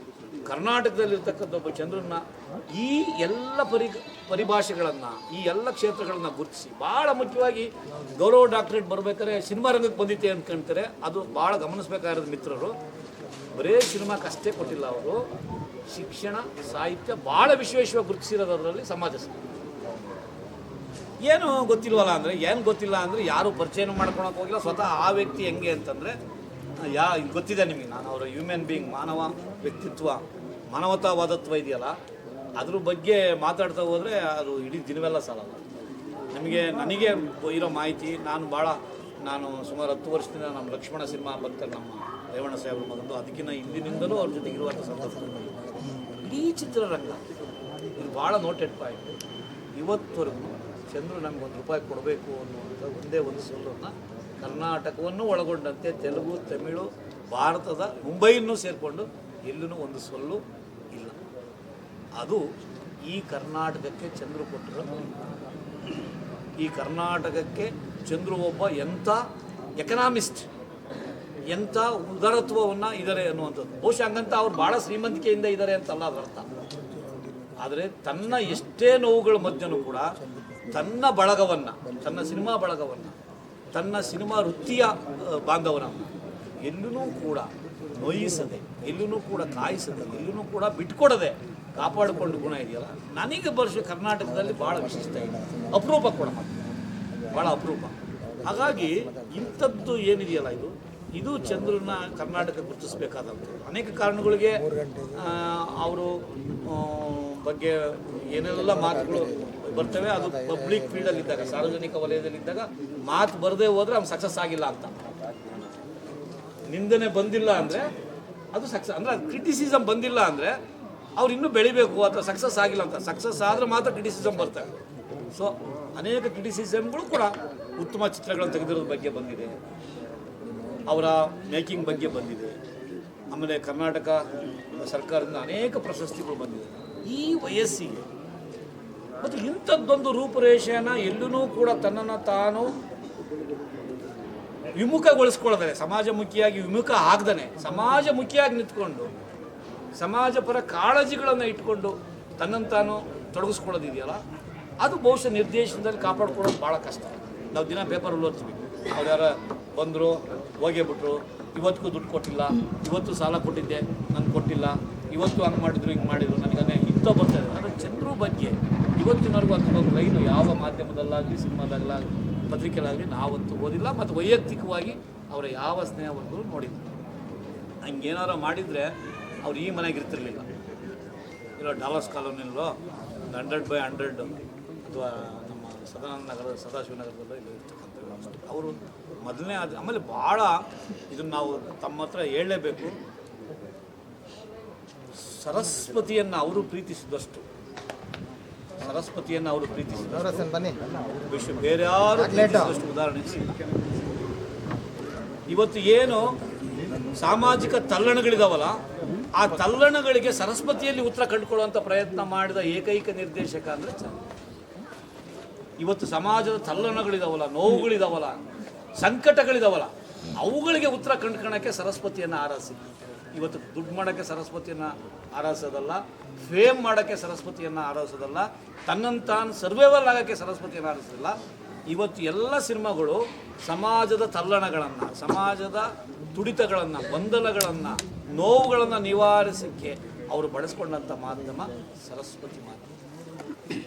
ಕರ್ನಾಟಕದಲ್ಲಿರ್ತಕ್ಕಂಥ ಒಬ್ಬ ಚಂದ್ರನ್ನ ಈ ಎಲ್ಲ ಪರಿಭಾಷೆಗಳನ್ನು, ಈ ಎಲ್ಲ ಕ್ಷೇತ್ರಗಳನ್ನು ಗುರುತಿಸಿ, ಭಾಳ ಮುಖ್ಯವಾಗಿ ಗೌರವ ಡಾಕ್ಟರೇಟ್ ಬರಬೇಕಾದ್ರೆ ಸಿನಿಮಾ ರಂಗಕ್ಕೆ ಬಂದಿತ್ತೆ ಅಂದ್ಕೊಂತಾರೆ. ಅದು ಭಾಳ ಗಮನಿಸಬೇಕಾಗಿರೋದು ಮಿತ್ರರು. ಬರೇ ಸಿನಿಮಾಕ್ಕಷ್ಟೇ ಕೊಟ್ಟಿಲ್ಲ ಅವರು, ಶಿಕ್ಷಣ, ಸಾಹಿತ್ಯ ಭಾಳ ವಿಶೇಷವಾಗಿ ಗುರುತಿಸಿರೋದು. ಅದರಲ್ಲಿ ಸಮಾಜ ಏನು ಗೊತ್ತಿಲ್ವಲ್ಲ ಅಂದರೆ, ಏನು ಗೊತ್ತಿಲ್ಲ ಅಂದರೆ ಯಾರು ಪರಿಚಯನೂ ಮಾಡ್ಕೊಳಕ್ಕೆ ಹೋಗಿಲ್ಲ. ಸ್ವತಃ ಆ ವ್ಯಕ್ತಿ ಹೆಂಗೆ ಅಂತಂದರೆ ಗೊತ್ತಿದೆ ನಿಮಗೆ, ನಾನು ಅವರ ಹ್ಯೂಮನ್ ಬೀಯಿಂಗ್, ಮಾನವ ವ್ಯಕ್ತಿತ್ವ, ಮಾನವತಾವಾದತ್ವ ಇದೆಯಲ್ಲ, ಅದ್ರ ಬಗ್ಗೆ ಮಾತಾಡ್ತಾ ಹೋದರೆ ಅದು ಇಡೀ ದಿನವೆಲ್ಲ ಸಾಲಲ್ಲ. ನನಗೆ ಇರೋ ಮಾಹಿತಿ, ನಾನು ಸುಮಾರು 10 ವರ್ಷದಿಂದ ನಮ್ಮ ಲಕ್ಷ್ಮಣ ಸಿನಿಮಾ ಬರ್ತಾರೆ, ನಮ್ಮ ರೇವಣ್ಣ ಸಾಹೇಬ್ರ ಮಗಂದು, ಅದಕ್ಕಿಂತ ಹಿಂದಿನಿಂದಲೂ ಅವ್ರ ಜೊತೆಗೆ ಇರುವಂಥ ಸಂದರ್ಭದಲ್ಲಿ ಇಡೀ ಚಿತ್ರರಂಗ ಇದು ಭಾಳ ನೋಟೆಡ್ ಪಾಯಿಂಟ್. ಇವತ್ತವರೆಗೂ ಚಂದ್ರು ನಮ್ಗೆ ₹1 ಕೊಡಬೇಕು ಅನ್ನುವಂಥ ಒಂದೇ ಒಂದು ಸೋಲನ್ನು ಕರ್ನಾಟಕವನ್ನು ಒಳಗೊಂಡಂತೆ ತೆಲುಗು, ತಮಿಳು, ಭಾರತದ ಮುಂಬೈಯನ್ನು ಸೇರಿಕೊಂಡು ಎಲ್ಲೂ ಒಂದು ಸೊಲ್ಲು ಇಲ್ಲ. ಅದು ಈ ಕರ್ನಾಟಕಕ್ಕೆ ಚಂದ್ರು ಕೊಟ್ಟಿರೋ. ಈ ಕರ್ನಾಟಕಕ್ಕೆ ಚಂದ್ರು ಒಬ್ಬ ಎಂಥ ಎಕನಾಮಿಸ್ಟ್, ಎಂಥ ಉದಾರತ್ವವನ್ನು ಇದ್ದಾರೆ ಅನ್ನುವಂಥದ್ದು. ಬಹುಶಃ ಹಂಗಂತ ಅವ್ರು ಭಾಳ ಶ್ರೀಮಂತಿಕೆಯಿಂದ ಇದ್ದಾರೆ ಅಂತಲ್ಲ ಅದರ ಅರ್ಥ. ಆದರೆ ತನ್ನ ಎಷ್ಟೇ ನೋವುಗಳ ಮಧ್ಯನೂ ಕೂಡ ತನ್ನ ಬಳಗವನ್ನು, ತನ್ನ ಸಿನಿಮಾ ಬಳಗವನ್ನು, ತನ್ನ ಸಿನಿಮಾ ವೃತ್ತಿಯ ಬಾಂಧವನನ್ನು ಎಲ್ಲೂ ಕೂಡ ನೋಯಿಸದೆ, ಎಲ್ಲೂ ಕೂಡ ಕಾಯಿಸದೆ, ಎಲ್ಲೂ ಕೂಡ ಬಿಟ್ಕೊಡದೆ ಕಾಪಾಡಿಕೊಂಡು ಗುಣ ಇದೆಯಲ್ಲ, ನನಗೆ ಕರ್ನಾಟಕದಲ್ಲಿ ಭಾಳ ವಿಶಿಷ್ಟ ಇದೆ. ಅಪರೂಪ ಕೂಡ, ಭಾಳ ಅಪರೂಪ. ಹಾಗಾಗಿ ಇಂಥದ್ದು ಏನಿದೆಯಲ್ಲ, ಇದು ಚಂದ್ರನ ಕರ್ನಾಟಕ ಗುರುತಿಸಬೇಕಾದಂಥದ್ದು. ಅನೇಕ ಕಾರಣಗಳಿಗೆ ಅವರು ಬಗ್ಗೆ ಏನೆಲ್ಲ ಮಾತುಗಳು ಬರ್ತವೆ. ಅದು ಪಬ್ಲಿಕ್ ಫೀಲ್ಡಲ್ಲಿದ್ದಾಗ, ಸಾರ್ವಜನಿಕ ವಲಯದಲ್ಲಿದ್ದಾಗ ಮಾತು ಬರದೇ ಹೋದರೆ ಅವ್ನು ಸಕ್ಸಸ್ ಆಗಿಲ್ಲ ಅಂತ. ನಿಂದನೆ ಬಂದಿಲ್ಲ ಅಂದರೆ ಅದು ಸಕ್ಸಸ್, ಅಂದರೆ ಕ್ರಿಟಿಸಿಸಮ್ ಬಂದಿಲ್ಲ ಅಂದರೆ ಅವ್ರು ಇನ್ನೂ ಬೆಳಿಬೇಕು ಅಥವಾ ಸಕ್ಸಸ್ ಆಗಿಲ್ಲ ಅಂತ. ಸಕ್ಸಸ್ ಆದರೆ ಮಾತ್ರ ಕ್ರಿಟಿಸಿಸಮ್ ಬರ್ತವೆ. ಸೊ ಅನೇಕ ಕ್ರಿಟಿಸಿಸಮ್ಗಳು ಕೂಡ ಉತ್ತಮ ಚಿತ್ರಗಳನ್ನು ತೆಗೆದಿರೋದ್ರ ಬಗ್ಗೆ ಬಂದಿದೆ, ಅವರ ಮೇಕಿಂಗ್ ಬಗ್ಗೆ ಬಂದಿದೆ. ಆಮೇಲೆ ಕರ್ನಾಟಕ ಸರ್ಕಾರದಿಂದ ಅನೇಕ ಪ್ರಶಸ್ತಿಗಳು ಬಂದಿದೆ. ಈ ವಯಸ್ಸಿಗೆ ಮತ್ತು ಇಂಥದ್ದೊಂದು ರೂಪುರೇಷೆಯನ್ನು ಎಲ್ಲೂ ಕೂಡ ತನ್ನನ್ನು ತಾನು ವಿಮುಖಗೊಳಿಸ್ಕೊಳ್ಳೋದಾರೆ, ಸಮಾಜಮುಖಿಯಾಗಿ ವಿಮುಖ ಆಗದೇ ಸಮಾಜಮುಖಿಯಾಗಿ ನಿಂತ್ಕೊಂಡು ಸಮಾಜ ಪರ ಕಾಳಜಿಗಳನ್ನು ಇಟ್ಕೊಂಡು ತನ್ನನ್ನು ತಾನು ತೊಡಗಿಸ್ಕೊಳ್ಳೋದಿದೆಯಲ್ಲ, ಅದು ಬಹುಶಃ ನಿರ್ದೇಶನದಲ್ಲಿ ಕಾಪಾಡ್ಕೊಳ್ಳೋದು ಭಾಳ ಕಷ್ಟ. ನಾವು ದಿನ ಪೇಪರಲ್ಲಿ ಓದ್ತೀವಿ, ಅವ್ರು ಯಾರು ಬಂದರು ಹೋಗೇಬಿಟ್ರು, ಇವತ್ತಿಗೂ ದುಡ್ಡು ಕೊಟ್ಟಿಲ್ಲ, ಇವತ್ತು ಸಾಲ ಕೊಟ್ಟಿದ್ದೆ ನನಗೆ ಕೊಟ್ಟಿಲ್ಲ, ಇವತ್ತು ಹಂಗೆ ಮಾಡಿದ್ರು ಹಿಂಗೆ ಮಾಡಿದ್ರು ನನಗನ್ನೇ ಇಂಥ ಬರ್ತಾಯಿದೆ. ಆದರೆ ಚಂದ್ರು ಬಗ್ಗೆ ಇವತ್ತಿನವರೆಗೂ ಅಂಥದ್ದೊಂದು ಲೈನು ಯಾವ ಮಾಧ್ಯಮದಲ್ಲಾಗಲಿ, ಸಿನಿಮಾದಾಗಲಾಗಲಿ, ಪತ್ರಿಕೆಲಾಗಲಿ ನಾವಂತೂ ಓದಿಲ್ಲ. ಮತ್ತು ವೈಯಕ್ತಿಕವಾಗಿ ಅವರ ಯಾವ ಸ್ನೇಹವನ್ನು ನೋಡಿಲ್ಲ. ಹಂಗೇನಾರು ಮಾಡಿದರೆ ಅವ್ರು ಈ ಮನೆಗೆ ಇರ್ತಿರ್ಲಿಲ್ಲ. ಇಲ್ಲ ಡಾಲರ್ಸ್ ಕಾಲೋನಿಯಲ್ಲೋ 100/100 ಅಥವಾ ನಮ್ಮ ಸದಾನಂದ ನಗರ, ಸದಾಶಿವನಗರದಲ್ಲೋ ಇಲ್ಲಿ ಇರ್ತಕ್ಕಂಥ ವ್ಯವಸ್ಥೆ ಅವರು ಮೊದಲನೇ. ಆಮೇಲೆ ಭಾಳ ಇದನ್ನು ನಾವು ತಮ್ಮ ಹತ್ರ ಹೇಳಲೇಬೇಕು, ಸರಸ್ವತಿಯನ್ನು ಅವರು ಪ್ರೀತಿಸಿದಷ್ಟು, ಸರಸ್ವತಿಯನ್ನು ಅವರು ಪ್ರೀತಿಸಿದಷ್ಟು ಬೇರೆ ಯಾರು ಪ್ರೀತಿಸಿದಷ್ಟು ಉದಾಹರಣೆ. ಇವತ್ತು ಏನು ಸಾಮಾಜಿಕ ತಲ್ಲಣಗಳಿದಾವಲ್ಲ, ಆ ತಲ್ಲಣಗಳಿಗೆ ಸರಸ್ವತಿಯಲ್ಲಿ ಉತ್ತರ ಕಂಡುಕೊಳ್ಳುವಂಥ ಪ್ರಯತ್ನ ಮಾಡಿದ ಏಕೈಕ ನಿರ್ದೇಶಕ ಅಂದರೆ ಚಂದ್ರ. ಇವತ್ತು ಸಮಾಜದ ತಲ್ಲಣಗಳಿದಾವಲ್ಲ, ನೋವುಗಳಿದಾವಲ್ಲ, ಸಂಕಟಗಳಿದಾವಲ್ಲ, ಅವುಗಳಿಗೆ ಉತ್ತರ ಕಂಡುಕೊಳ್ಳೋಕ್ಕೆ ಸರಸ್ವತಿಯನ್ನು ಆರಾಧಿಸಿ. ಇವತ್ತು ದುಡ್ಡು ಮಾಡೋಕ್ಕೆ ಸರಸ್ವತಿಯನ್ನು ಆರಾಧಿಸೋದಲ್ಲ, ಫೇಮ್ ಮಾಡೋಕ್ಕೆ ಸರಸ್ವತಿಯನ್ನು ಆರಾಧಿಸೋದಲ್ಲ, ತನ್ನನ್ನು ತಾನು ಸರ್ವೈವಲ್ ಆಗೋಕ್ಕೆ ಸರಸ್ವತಿಯನ್ನು ಆರಾಧಿಸೋದಲ್ಲ. ಇವತ್ತು ಎಲ್ಲ ಸಿನಿಮಾಗಳು ಸಮಾಜದ ತಲ್ಲಣಗಳನ್ನು, ಸಮಾಜದ ತುಡಿತಗಳನ್ನು, ಗೊಂದಲಗಳನ್ನು, ನೋವುಗಳನ್ನು ನಿವಾರಿಸೋಕ್ಕೆ ಅವರು ಬಳಸ್ಕೊಂಡಂಥ ಮಾಧ್ಯಮ ಸರಸ್ವತಿ ಮಾಧ್ಯಮ.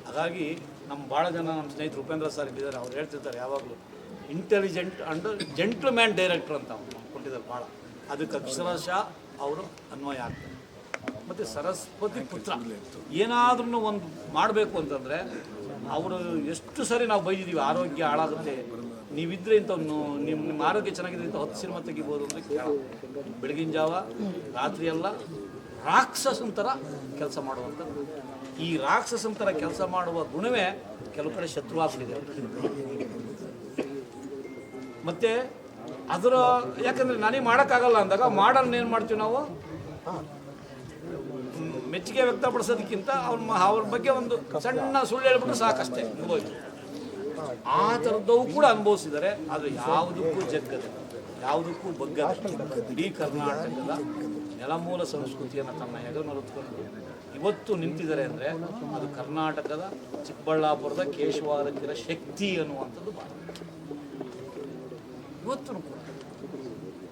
ಹಾಗಾಗಿ ನಮ್ಮ ಭಾಳ ಜನ ನಮ್ಮ ಸ್ನೇಹಿತರು ಉಪೇಂದ್ರ ಸರ್ ಇದ್ದಾರೆ, ಅವ್ರು ಹೇಳ್ತಿರ್ತಾರೆ ಯಾವಾಗಲೂ ಇಂಟೆಲಿಜೆಂಟ್ ಆ್ಯಂಡ್ ಜೆಂಟ್ಲ್ಮ್ಯಾನ್ ಡೈರೆಕ್ಟರ್ ಅಂತ ಅವ್ರು ಕೊಟ್ಟಿದ್ದಾರೆ ಭಾಳ. ಅದಕ್ಕೆ ಅಕ್ಷರಶಃ ಅವರು ಅನ್ವಯ ಆಗ್ತಾರೆ. ಮತ್ತು ಸರಸ್ವತಿ ಪುತ್ರ ಏನಾದ್ರೂ ಒಂದು ಮಾಡಬೇಕು ಅಂತಂದರೆ ಅವರು ಎಷ್ಟು ಸರಿ ನಾವು ಬೈದಿದ್ದೀವಿ, ಆರೋಗ್ಯ ಹಾಳಾಗುತ್ತೆ, ನೀವಿದ್ರೆ ಇಂಥ ನಿಮ್ಮ ಆರೋಗ್ಯ ಚೆನ್ನಾಗಿದೆ ಇಂಥ 10 ಸಿನಿಮಾ ತೆಗಿಬೋದು ಅಂದರೆ ಕೇಳ. ಬೆಳಗಿನ ಜಾವ ರಾತ್ರಿ ಎಲ್ಲ ರಾಕ್ಷಸನ ಥರ ಕೆಲಸ ಮಾಡುವಂಥ, ಈ ರಾಕ್ಷಸನ ಥರ ಕೆಲಸ ಮಾಡುವ ಗುಣವೇ ಕೆಲವು ಕಡೆ ಶತ್ರುವಾಗ್ಬಿಟ್ಟಿದೆ. ಮತ್ತು ಅದರ ಯಾಕಂದರೆ ನನಗೆ ಮಾಡೋಕ್ಕಾಗಲ್ಲ ಅಂದಾಗ ಮಾಡಲ್ನ ಏನು ಮಾಡ್ತೀವಿ ನಾವು, ಮೆಚ್ಚುಗೆ ವ್ಯಕ್ತಪಡಿಸೋದಕ್ಕಿಂತ ಅವ್ರ ಬಗ್ಗೆ ಒಂದು ಸಣ್ಣ ಸುಳ್ಳು ಹೇಳ್ಬಿಟ್ಟು ಸಾಕಷ್ಟೇ ಅನುಭವಿತು. ಆ ಥರದ್ದವು ಕೂಡ ಅನುಭವಿಸಿದ್ದಾರೆ. ಆದರೆ ಯಾವುದಕ್ಕೂ ಜಗ್ಗದೆ, ಯಾವುದಕ್ಕೂ ಬಗ್ಗದೆ ಇಡೀ ಕರ್ನಾಟಕದ ನೆಲಮೂಲ ಸಂಸ್ಕೃತಿಯನ್ನು ತಮ್ಮ ಹೆಗಲನ್ನು ಹೊತ್ಕೊಂಡು ಇವತ್ತು ನಿಂತಿದ್ದಾರೆ ಅಂದರೆ ಅದು ಕರ್ನಾಟಕದ ಚಿಕ್ಕಬಳ್ಳಾಪುರದ ಕೇಶವಾರಕ್ಕಿರ ಶಕ್ತಿ ಅನ್ನುವಂಥದ್ದು ಭಾಳ ಇವತ್ತು ಕೂಡ.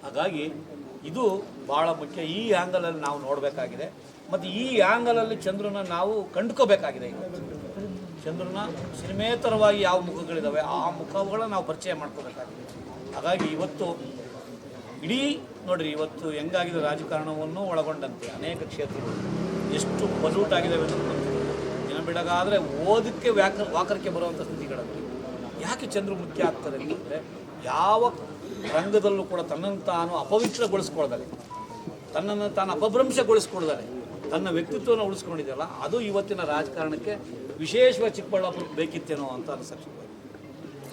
ಹಾಗಾಗಿ ಇದು ಭಾಳ ಮುಖ್ಯ. ಈ ಆ್ಯಂಗಲಲ್ಲಿ ನಾವು ನೋಡಬೇಕಾಗಿದೆ ಮತ್ತು ಈ ಆ್ಯಂಗಲಲ್ಲಿ ಚಂದ್ರನ ನಾವು ಕಂಡುಕೋಬೇಕಾಗಿದೆ. ಇವತ್ತು ಚಂದ್ರನ ಸಿನಿಮೇತರವಾಗಿ ಯಾವ ಮುಖಗಳಿದ್ದಾವೆ ಆ ಮುಖಗಳನ್ನು ನಾವು ಪರಿಚಯ ಮಾಡ್ಕೋಬೇಕಾಗಿದೆ. ಹಾಗಾಗಿ ಇವತ್ತು ಇಡೀ ನೋಡಿರಿ, ಇವತ್ತು ಹೆಂಗಾಗಿದೆ ರಾಜಕಾರಣವನ್ನು ಒಳಗೊಂಡಂತೆ ಅನೇಕ ಕ್ಷೇತ್ರಗಳು ಎಷ್ಟು ಪಲ್ಯೂಟ್ ಆಗಿದ್ದಾವೆ ಅನ್ನೋದು ದಿನ ಬೆಳಗಾದರೆ ಓದಕ್ಕೆ ವಾಕರಿಕೆ ಬರುವಂಥ ಸ್ಥಿತಿಗಳಲ್ಲಿ ಯಾಕೆ ಚಂದ್ರ ಮುಖ್ಯ ಆಗ್ತದೆ ಅಂತಂದರೆ, ಯಾವ ರಂಗದಲ್ಲೂ ಕೂಡ ತನ್ನನ್ನು ತಾನು ಅಪವಿತ್ರಗೊಳಿಸ್ಕೊಳ್ದಾರೆ, ತನ್ನನ್ನು ತಾನು ಅಪಭ್ರಂಶಗೊಳಿಸ್ಕೊಳ್ದಾರೆ, ತನ್ನ ವ್ಯಕ್ತಿತ್ವವನ್ನು ಉಳಿಸ್ಕೊಂಡಿದೆಯಲ್ಲ, ಅದು ಇವತ್ತಿನ ರಾಜಕಾರಣಕ್ಕೆ ವಿಶೇಷವಾಗಿ ಚಿಕ್ಕಬಳ್ಳಾಪುರಕ್ಕೆ ಬೇಕಿತ್ತೇನೋ ಅಂತ ಅನಿಸುತ್ತೆ.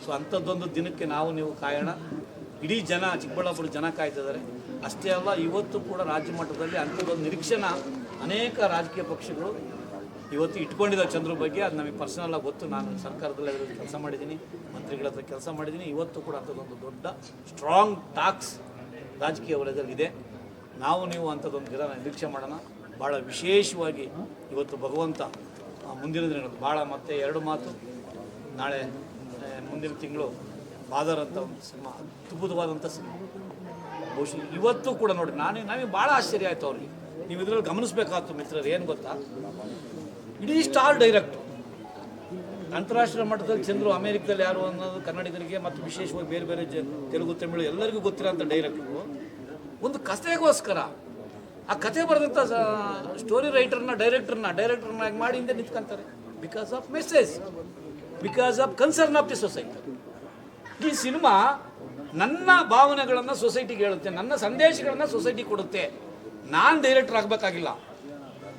ಸೊ ಅಂಥದ್ದೊಂದು ದಿನಕ್ಕೆ ನಾವು ನೀವು ಕಾಯೋಣ. ಇಡೀ ಜನ, ಚಿಕ್ಕಬಳ್ಳಾಪುರ ಜನ ಕಾಯ್ತಿದ್ದಾರೆ. ಅಷ್ಟೇ ಅಲ್ಲ, ಇವತ್ತು ಕೂಡ ರಾಜ್ಯ ಮಟ್ಟದಲ್ಲಿ ಅಂಥದ್ದೊಂದು ನಿರೀಕ್ಷೆನ ಅನೇಕ ರಾಜಕೀಯ ಪಕ್ಷಗಳು ಇವತ್ತು ಇಟ್ಕೊಂಡಿದ್ದಾರೆ ಚಂದ್ರ ಬಗ್ಗೆ. ಅದು ನಮಗೆ ಪರ್ಸನಲಾಗಿ ಗೊತ್ತು. ನಾನು ಸರ್ಕಾರದಲ್ಲಿ ಅದರಲ್ಲಿ ಕೆಲಸ ಮಾಡಿದ್ದೀನಿ, ಮಂತ್ರಿಗಳ ಹತ್ರ ಕೆಲಸ ಮಾಡಿದ್ದೀನಿ. ಇವತ್ತು ಕೂಡ ಅಂಥದ್ದೊಂದು ದೊಡ್ಡ ಸ್ಟ್ರಾಂಗ್ ಟಾಕ್ಸ್ ರಾಜಕೀಯ ವಲಯದಲ್ಲಿದೆ. ನಾವು ನೀವು ಅಂಥದ್ದೊಂದು ದಿನ ನಿರೀಕ್ಷೆ ಮಾಡೋಣ. ಭಾಳ ವಿಶೇಷವಾಗಿ ಇವತ್ತು ಭಗವಂತ ಮುಂದಿನ ದಿನಗಳು ಭಾಳ ಮತ್ತೆ 2 ಮಾತು. ನಾಳೆ ಮುಂದಿನ ತಿಂಗಳು ಬಾದರ್ ಅಂತ ಒಂದು ಸಿನಿಮಾ, ಅದ್ಭುತವಾದಂಥ ಸಿನಿಮಾ. ಬಹುಶಃ ಇವತ್ತು ಕೂಡ ನೋಡಿ ನಮಗೆ ಭಾಳ ಆಶ್ಚರ್ಯ ಆಯಿತು ಅವ್ರಿಗೆ. ನೀವು ಇದರಲ್ಲಿ ಗಮನಿಸಬೇಕಾಯ್ತು ಮಿತ್ರರು, ಏನು ಗೊತ್ತಾ, ಇಡೀ ಸ್ಟಾರ್ ಡೈರೆಕ್ಟ್ರು ಅಂತಾರಾಷ್ಟ್ರೀಯ ಮಟ್ಟದಲ್ಲಿ ಚಂದ್ರು ಅಮೇರಿಕದಲ್ಲಿ ಯಾರು ಅನ್ನೋದು ಕನ್ನಡಿಗರಿಗೆ ಮತ್ತು ವಿಶೇಷವಾಗಿ ಬೇರೆ ಬೇರೆ ತೆಲುಗು ತಮಿಳು ಎಲ್ಲರಿಗೂ ಗೊತ್ತಿರೋಂಥ ಡೈರೆಕ್ಟ್ರು ಒಂದು ಕಥೆಗೋಸ್ಕರ ಆ ಕಥೆ ಬರೆದಂಥ ಸ್ಟೋರಿ ರೈಟರ್ನ ಡೈರೆಕ್ಟರ್ನಾಗಿ ಮಾಡಿ ಹಿಂದೆ ನಿಂತ್ಕೊಂತಾರೆ. Because of message, because of concern of the society. ಈ ಸಿನಿಮಾ ನನ್ನ ಭಾವನೆಗಳನ್ನು ಸೊಸೈಟಿಗೆ ಹೇಳುತ್ತೆ, ನನ್ನ ಸಂದೇಶಗಳನ್ನು ಸೊಸೈಟಿ ಕೊಡುತ್ತೆ. ನಾನು ಡೈರೆಕ್ಟರ್ ಆಗಬೇಕಾಗಿಲ್ಲ,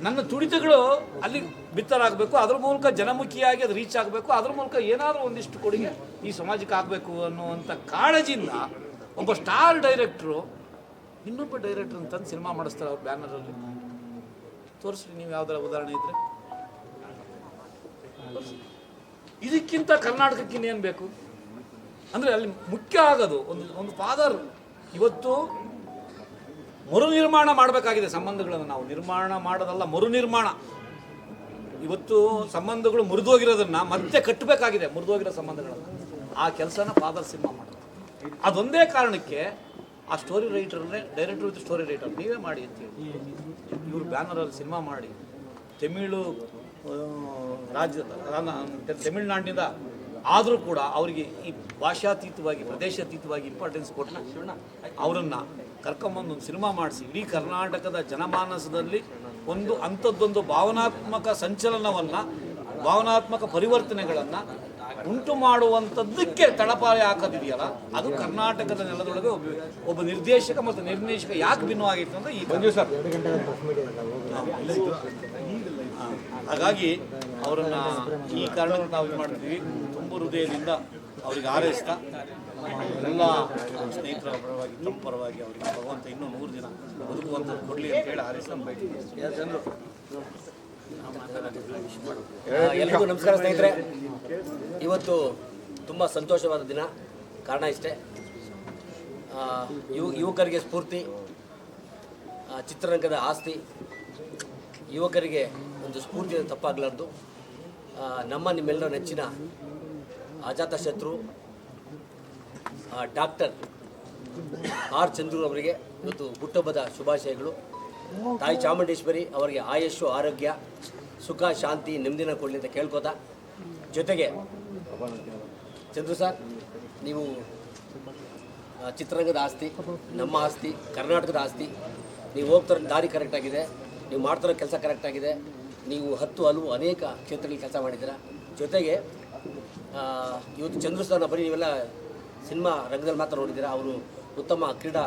ನನ್ನ ತುಡಿತಗಳು ಅಲ್ಲಿ ಬಿತ್ತರಾಗಬೇಕು, ಅದ್ರ ಮೂಲಕ ಜನಮುಖಿಯಾಗಿ ಅದು ರೀಚ್ ಆಗಬೇಕು, ಅದ್ರ ಮೂಲಕ ಏನಾದರೂ ಒಂದಿಷ್ಟು ಕೊಡುಗೆ ಈ ಸಮಾಜಕ್ಕೆ ಆಗಬೇಕು ಅನ್ನುವಂಥ ಕಾಳಜಿಯಿಂದ ಒಬ್ಬ ಸ್ಟಾರ್ ಡೈರೆಕ್ಟ್ರು ಇನ್ನೊಬ್ಬ ಡೈರೆಕ್ಟ್ರ್ ಅಂತಂದು ಸಿನಿಮಾ ಮಾಡಿಸ್ತಾರೆ ಅವ್ರ ಬ್ಯಾನರಲ್ಲಿ. ತೋರಿಸ್ರಿ ನೀವು ಯಾವ್ದಾರ ಉದಾಹರಣೆ ಇದ್ದರೆ. ಇದಕ್ಕಿಂತ ಕರ್ನಾಟಕಕ್ಕೆ ಇನ್ನೇನು ಬೇಕು ಅಂದರೆ ಅಲ್ಲಿ ಮುಖ್ಯ ಆಗೋದು ಒಂದು ಫಾದರ್. ಇವತ್ತು ಮರುನಿರ್ಮಾಣ ಮಾಡಬೇಕಾಗಿದೆ ಸಂಬಂಧಗಳನ್ನು. ನಾವು ನಿರ್ಮಾಣ ಮಾಡೋದಲ್ಲ, ಮರುನಿರ್ಮಾಣ. ಇವತ್ತು ಸಂಬಂಧಗಳು ಮುರಿದೋಗಿರೋದನ್ನು ಮತ್ತೆ ಕಟ್ಟಬೇಕಾಗಿದೆ, ಮುರಿದೋಗಿರೋ ಸಂಬಂಧಗಳನ್ನು. ಆ ಕೆಲಸನ ಫಾದರ್ ಸಿನಿಮಾ ಮಾಡೋದು. ಅದೊಂದೇ ಕಾರಣಕ್ಕೆ ಆ ಸ್ಟೋರಿ ರೈಟರ್ನೇ ಡೈರೆಕ್ಟರ್ ವಿತ್ ಸ್ಟೋರಿ ರೈಟರ್ ನೀವೇ ಮಾಡಿ ಅಂತೇಳಿ ಇವರು ಬ್ಯಾನರಲ್ಲಿ ಸಿನಿಮಾ ಮಾಡಿ ತಮಿಳುನಾಡಿನಿಂದ ಆದರೂ ಕೂಡ ಅವರಿಗೆ ಈ ಭಾಷಾತೀತವಾಗಿ ಪ್ರದೇಶಾತೀತವಾಗಿ ಇಂಪಾರ್ಟೆನ್ಸ್ ಕೊಟ್ಟು ಅವರನ್ನು ಕರ್ಕೊಂಬಂದು ಒಂದು ಸಿನಿಮಾ ಮಾಡಿಸಿ ಇಡೀ ಕರ್ನಾಟಕದ ಜನಮಾನಸದಲ್ಲಿ ಒಂದು ಅಂಥದ್ದೊಂದು ಭಾವನಾತ್ಮಕ ಸಂಚಲನವನ್ನು, ಭಾವನಾತ್ಮಕ ಪರಿವರ್ತನೆಗಳನ್ನು ಉಂಟು ಮಾಡುವಂಥದ್ದಕ್ಕೆ ತಳಪಾಯ ಹಾಕೋದಿದೆಯಲ್ಲ, ಅದು ಕರ್ನಾಟಕದ ನೆಲದೊಳಗೆ ಒಬ್ಬ ನಿರ್ದೇಶಕ ಮತ್ತು ನಿರ್ದೇಶಕ ಯಾಕೆ ಭಿನ್ನವಾಗಿತ್ತು ಅಂದರೆ ಈ ಬಂದಿವೆ ಸರ್. ಹಾಗಾಗಿ ಅವರನ್ನು ಈ ಕಾರಣಕ್ಕೆ ನಾವು ಇದು ಮಾಡ್ತೀವಿ. ತುಂಬ ಹೃದಯದಿಂದ ಅವರಿಗೆ ಹಾರೈಸ್ತಾ ಎಲ್ಲ ಸ್ನೇಹಿತರ ಪರವಾಗಿ ತಮ್ಮ ಪರವಾಗಿ ಅವರಿಗೆ ಭಗವಂತ ಇನ್ನೂ 100 ದಿನ ಬದುಕುವಂಥದ್ದು ಕೊಡಲಿ ಅಂತೇಳಿ ಹಾರೈಸ್ಕೊಂಡು ಬಯಸ್ತೀನಿ. ಎಲ್ರಿಗೂ ನಮಸ್ಕಾರ ಸ್ನೇಹಿತರೆ. ಇವತ್ತು ತುಂಬ ಸಂತೋಷವಾದ ದಿನ. ಕಾರಣ ಇಷ್ಟೇ, ಯುವಕರಿಗೆ ಸ್ಫೂರ್ತಿ, ಚಿತ್ರರಂಗದ ಆಸ್ತಿ, ಯುವಕರಿಗೆ ಒಂದು ಸ್ಫೂರ್ತಿ ತಪ್ಪಾಗಲಾರ್ದು. ನಿಮ್ಮೆಲ್ಲರ ನೆಚ್ಚಿನ ಅಜಾತಶತ್ರು ಡಾಕ್ಟರ್ ಆರ್ ಚಂದ್ರು ಅವರಿಗೆ ಇವತ್ತು ಹುಟ್ಟುಹಬ್ಬದ ಶುಭಾಶಯಗಳು. ತಾಯಿ ಚಾಮುಂಡೇಶ್ವರಿ ಅವರಿಗೆ ಆಯುಷ್ಯು, ಆರೋಗ್ಯ, ಸುಖ, ಶಾಂತಿ, ನೆಮ್ಮದಿನ ಕೊಡಲಿ ಅಂತ ಕೇಳ್ಕೋತಾ, ಜೊತೆಗೆ ಚಂದ್ರು ಸರ್, ನೀವು ಚಿತ್ರರಂಗದ ಆಸ್ತಿ, ನಮ್ಮ ಆಸ್ತಿ, ಕರ್ನಾಟಕದ ಆಸ್ತಿ. ನೀವು ಹೋಗ್ತಿರೋ ದಾರಿ ಕರೆಕ್ಟಾಗಿದೆ, ನೀವು ಮಾಡ್ತಿರೋ ಕೆಲಸ ಕರೆಕ್ಟಾಗಿದೆ. ನೀವು ಹಲವು ಅನೇಕ ಕ್ಷೇತ್ರಗಳಲ್ಲಿ ಕೆಲಸ ಮಾಡಿದ್ದೀರಾ. ಜೊತೆಗೆ ಇವತ್ತು ಚಂದ್ರು ಸರ್ನ ಬರೀ ನೀವೆಲ್ಲ ಸಿನಿಮಾ ರಂಗದಲ್ಲಿ ಮಾತ್ರ ನೋಡಿದ್ದೀರಾ. ಅವರು ಉತ್ತಮ ಕ್ರೀಡಾ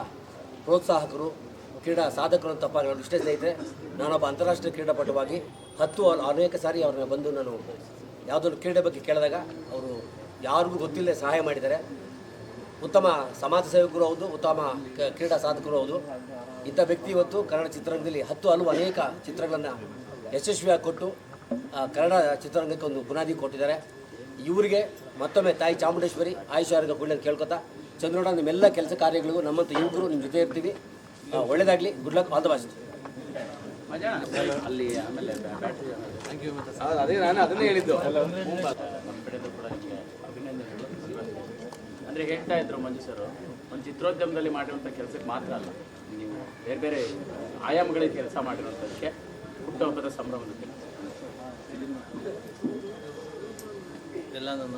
ಪ್ರೋತ್ಸಾಹಕರು, ಕ್ರೀಡಾ ಸಾಧಕರು ಅಂತ ತಪ್ಪಾಗಲ್ಲ. ಇಷ್ಟೇ ಸ್ನೇಹಿತರೆ, ನಾನೊಬ್ಬ ಅಂತಾರಾಷ್ಟ್ರೀಯ ಕ್ರೀಡಾಪಟುವಾಗಿ ಅನೇಕ ಸಾರಿ ಅವ್ರನ್ನ ಬಂದು ನಾನು ಯಾವುದೊಂದು ಕ್ರೀಡೆ ಬಗ್ಗೆ ಕೇಳಿದಾಗ ಅವರು ಯಾರಿಗೂ ಗೊತ್ತಿಲ್ಲದೆ ಸಹಾಯ ಮಾಡಿದ್ದಾರೆ. ಉತ್ತಮ ಸಮಾಜ ಸೇವಕರು ಹೌದು, ಉತ್ತಮ ಕ್ರೀಡಾ ಸಾಧಕರು ಹೌದು. ಇಂಥ ವ್ಯಕ್ತಿ ಇವತ್ತು ಕನ್ನಡ ಚಿತ್ರರಂಗದಲ್ಲಿ ಹಲವು ಅನೇಕ ಚಿತ್ರಗಳನ್ನು ಯಶಸ್ವಿಯಾಗಿ ಕೊಟ್ಟು ಕನ್ನಡ ಚಿತ್ರರಂಗಕ್ಕೆ ಒಂದು ಬುನಾದಿ ಕೊಟ್ಟಿದ್ದಾರೆ. ಇವರಿಗೆ ಮತ್ತೊಮ್ಮೆ ತಾಯಿ ಚಾಮುಂಡೇಶ್ವರಿ ಆಯುಷ್ಯ ಆರೋಗ್ಯ ಕೊಡಲಿ ಅಂತ ಕೇಳ್ಕೊತಾ, ಚಂದ್ರೋಣ ನಿಮ್ಮೆಲ್ಲ ಕೆಲಸ ಕಾರ್ಯಗಳಿಗೂ ನಮ್ಮಂಥ ಯುವಕರು ನಿಮ್ಮ ಜೊತೆ ಇರ್ತೀವಿ. ಒಳ್ಳೆಯದಾಗಲಿ, good luck, all the best. ಅದೇ ನಾನು ಅದನ್ನೇ ಹೇಳಿದ್ದು. ಅಂದರೆ ಹೇಳ್ತಾ ಇದ್ರು ಮಂಜು ಸರ್, ಒಂದು ಚಿತ್ರೋದ್ಯಮದಲ್ಲಿ ಮಾಡಿರುವಂಥ ಕೆಲಸಕ್ಕೆ ಮಾತ್ರ ಅಲ್ಲ, ನೀವು ಬೇರೆ ಬೇರೆ ಆಯಾಮಗಳಿಗೆ ಕೆಲಸ ಮಾಡಿರುವಂಥದ್ದಕ್ಕೆ ಹುಟ್ಟುಹಬ್ಬದ ಸಂಭ್ರಮದ ದಿನ. ಎಲ್ಲ ನನ್ನ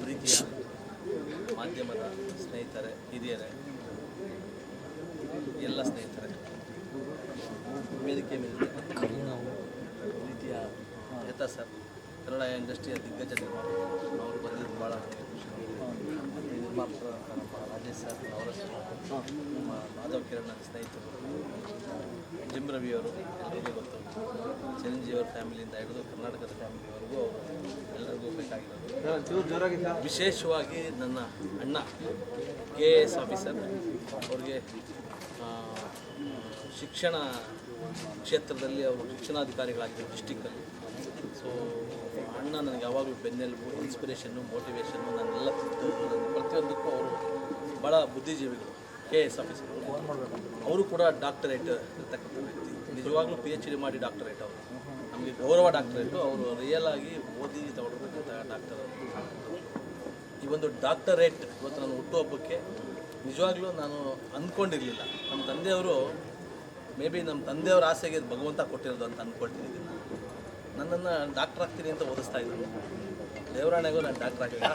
ಪ್ರೀತಿಯ ಮಾಧ್ಯಮದ ಸ್ನೇಹಿತರೆ, ಹಿರಿಯರೇ, ಎಲ್ಲ ಸ್ನೇಹಿತರೆ, ವೇದಿಕೆ ಮೇಲೆ ಪ್ರೀತಿಯ ಯಥ ಸರ್, ಕನ್ನಡ ಇಂಡಸ್ಟ್ರಿಯ ದಿಗ್ಗಜ ನಿರ್ಮಾಪಕರು, ಅವರು ಬಂದಿದ್ದು ಭಾಳ ಮತ್ತು ನಿರ್ಮಾಪಕರು ನಮ್ಮ ರಾಜೇಶ್ ಸರ್, ಅವರಷ್ಟು ನಮ್ಮ ಮಾಧವ್ ಕಿರಣ್ ನನ್ನ ಸ್ನೇಹಿತರು, ಜಿಮ್ ರವಿಯವರು ಎಲ್ಲರಿಗೂ ಗೊತ್ತು, ಚಿರಂಜೀವಿಯವ್ರ ಫ್ಯಾಮಿಲಿಯಿಂದ ಹಿಡಿದು ಕರ್ನಾಟಕದ ಫ್ಯಾಮಿಲಿವರೆಗೂ ಎಲ್ಲರಿಗೂ ಬೇಕಾಗಿರೋದು. ವಿಶೇಷವಾಗಿ ನನ್ನ ಅಣ್ಣ KAS ಆಫೀಸರ್, ಅವ್ರಿಗೆ ಶಿಕ್ಷಣ ಕ್ಷೇತ್ರದಲ್ಲಿ ಅವರು ಶಿಕ್ಷಣಾಧಿಕಾರಿಗಳಾಗಿದ್ದಾರೆ ಡಿಸ್ಟಿಕ್ಕಲ್ಲಿ. ಸೊ ಅಣ್ಣ ನನಗೆ ಯಾವಾಗಲೂ ಬೆನ್ನೆಲುಬು, ಇನ್ಸ್ಪಿರೇಷನ್ನು, ಮೋಟಿವೇಶನ್ನು, ನನ್ನೆಲ್ಲ ಪ್ರತಿಯೊಂದಕ್ಕೂ ಅವರು ಭಾಳ ಬುದ್ಧಿಜೀವಿಗಳು. KAS ಆಫೀಸರು ಅವರು ಕೂಡ ಡಾಕ್ಟರೇಟ್ ಇರ್ತಕ್ಕಂಥ ವ್ಯಕ್ತಿ, ನಿಜವಾಗ್ಲೂ PhD ಮಾಡಿ ಡಾಕ್ಟರೇಟ್. ಅವರು ನಮಗೆ ಗೌರವ ಡಾಕ್ಟರೇಟು. ಅವರು ರಿಯಲ್ ಆಗಿ ಓದಿ ತಗೊಳ್ತಕ್ಕಂಥ ಡಾಕ್ಟರ್. ಈ ಒಂದು ಡಾಕ್ಟರೇಟ್ ಇವತ್ತು ನನ್ನ ಹುಟ್ಟುಹಬ್ಬಕ್ಕೆ ನಿಜವಾಗ್ಲೂ ನಾನು ಅಂದ್ಕೊಂಡಿರಲಿಲ್ಲ. ನಮ್ಮ ತಂದೆಯವರು ಮೇ ಬಿ ನಮ್ಮ ತಂದೆಯವರ ಆಸೆಗೆ ಭಗವಂತ ಕೊಟ್ಟಿರೋದು ಅಂತ ಅಂದ್ಕೊಳ್ತೀನಿ. ನನ್ನನ್ನು ಡಾಕ್ಟರ್ ಆಗ್ತೀನಿ ಅಂತ ಓದಿಸ್ತಾ ಇದ್ರು. ದೇವರಾಣೆಗೂ ನಾನು ಡಾಕ್ಟರ್ ಆಗಿಲ್ಲ,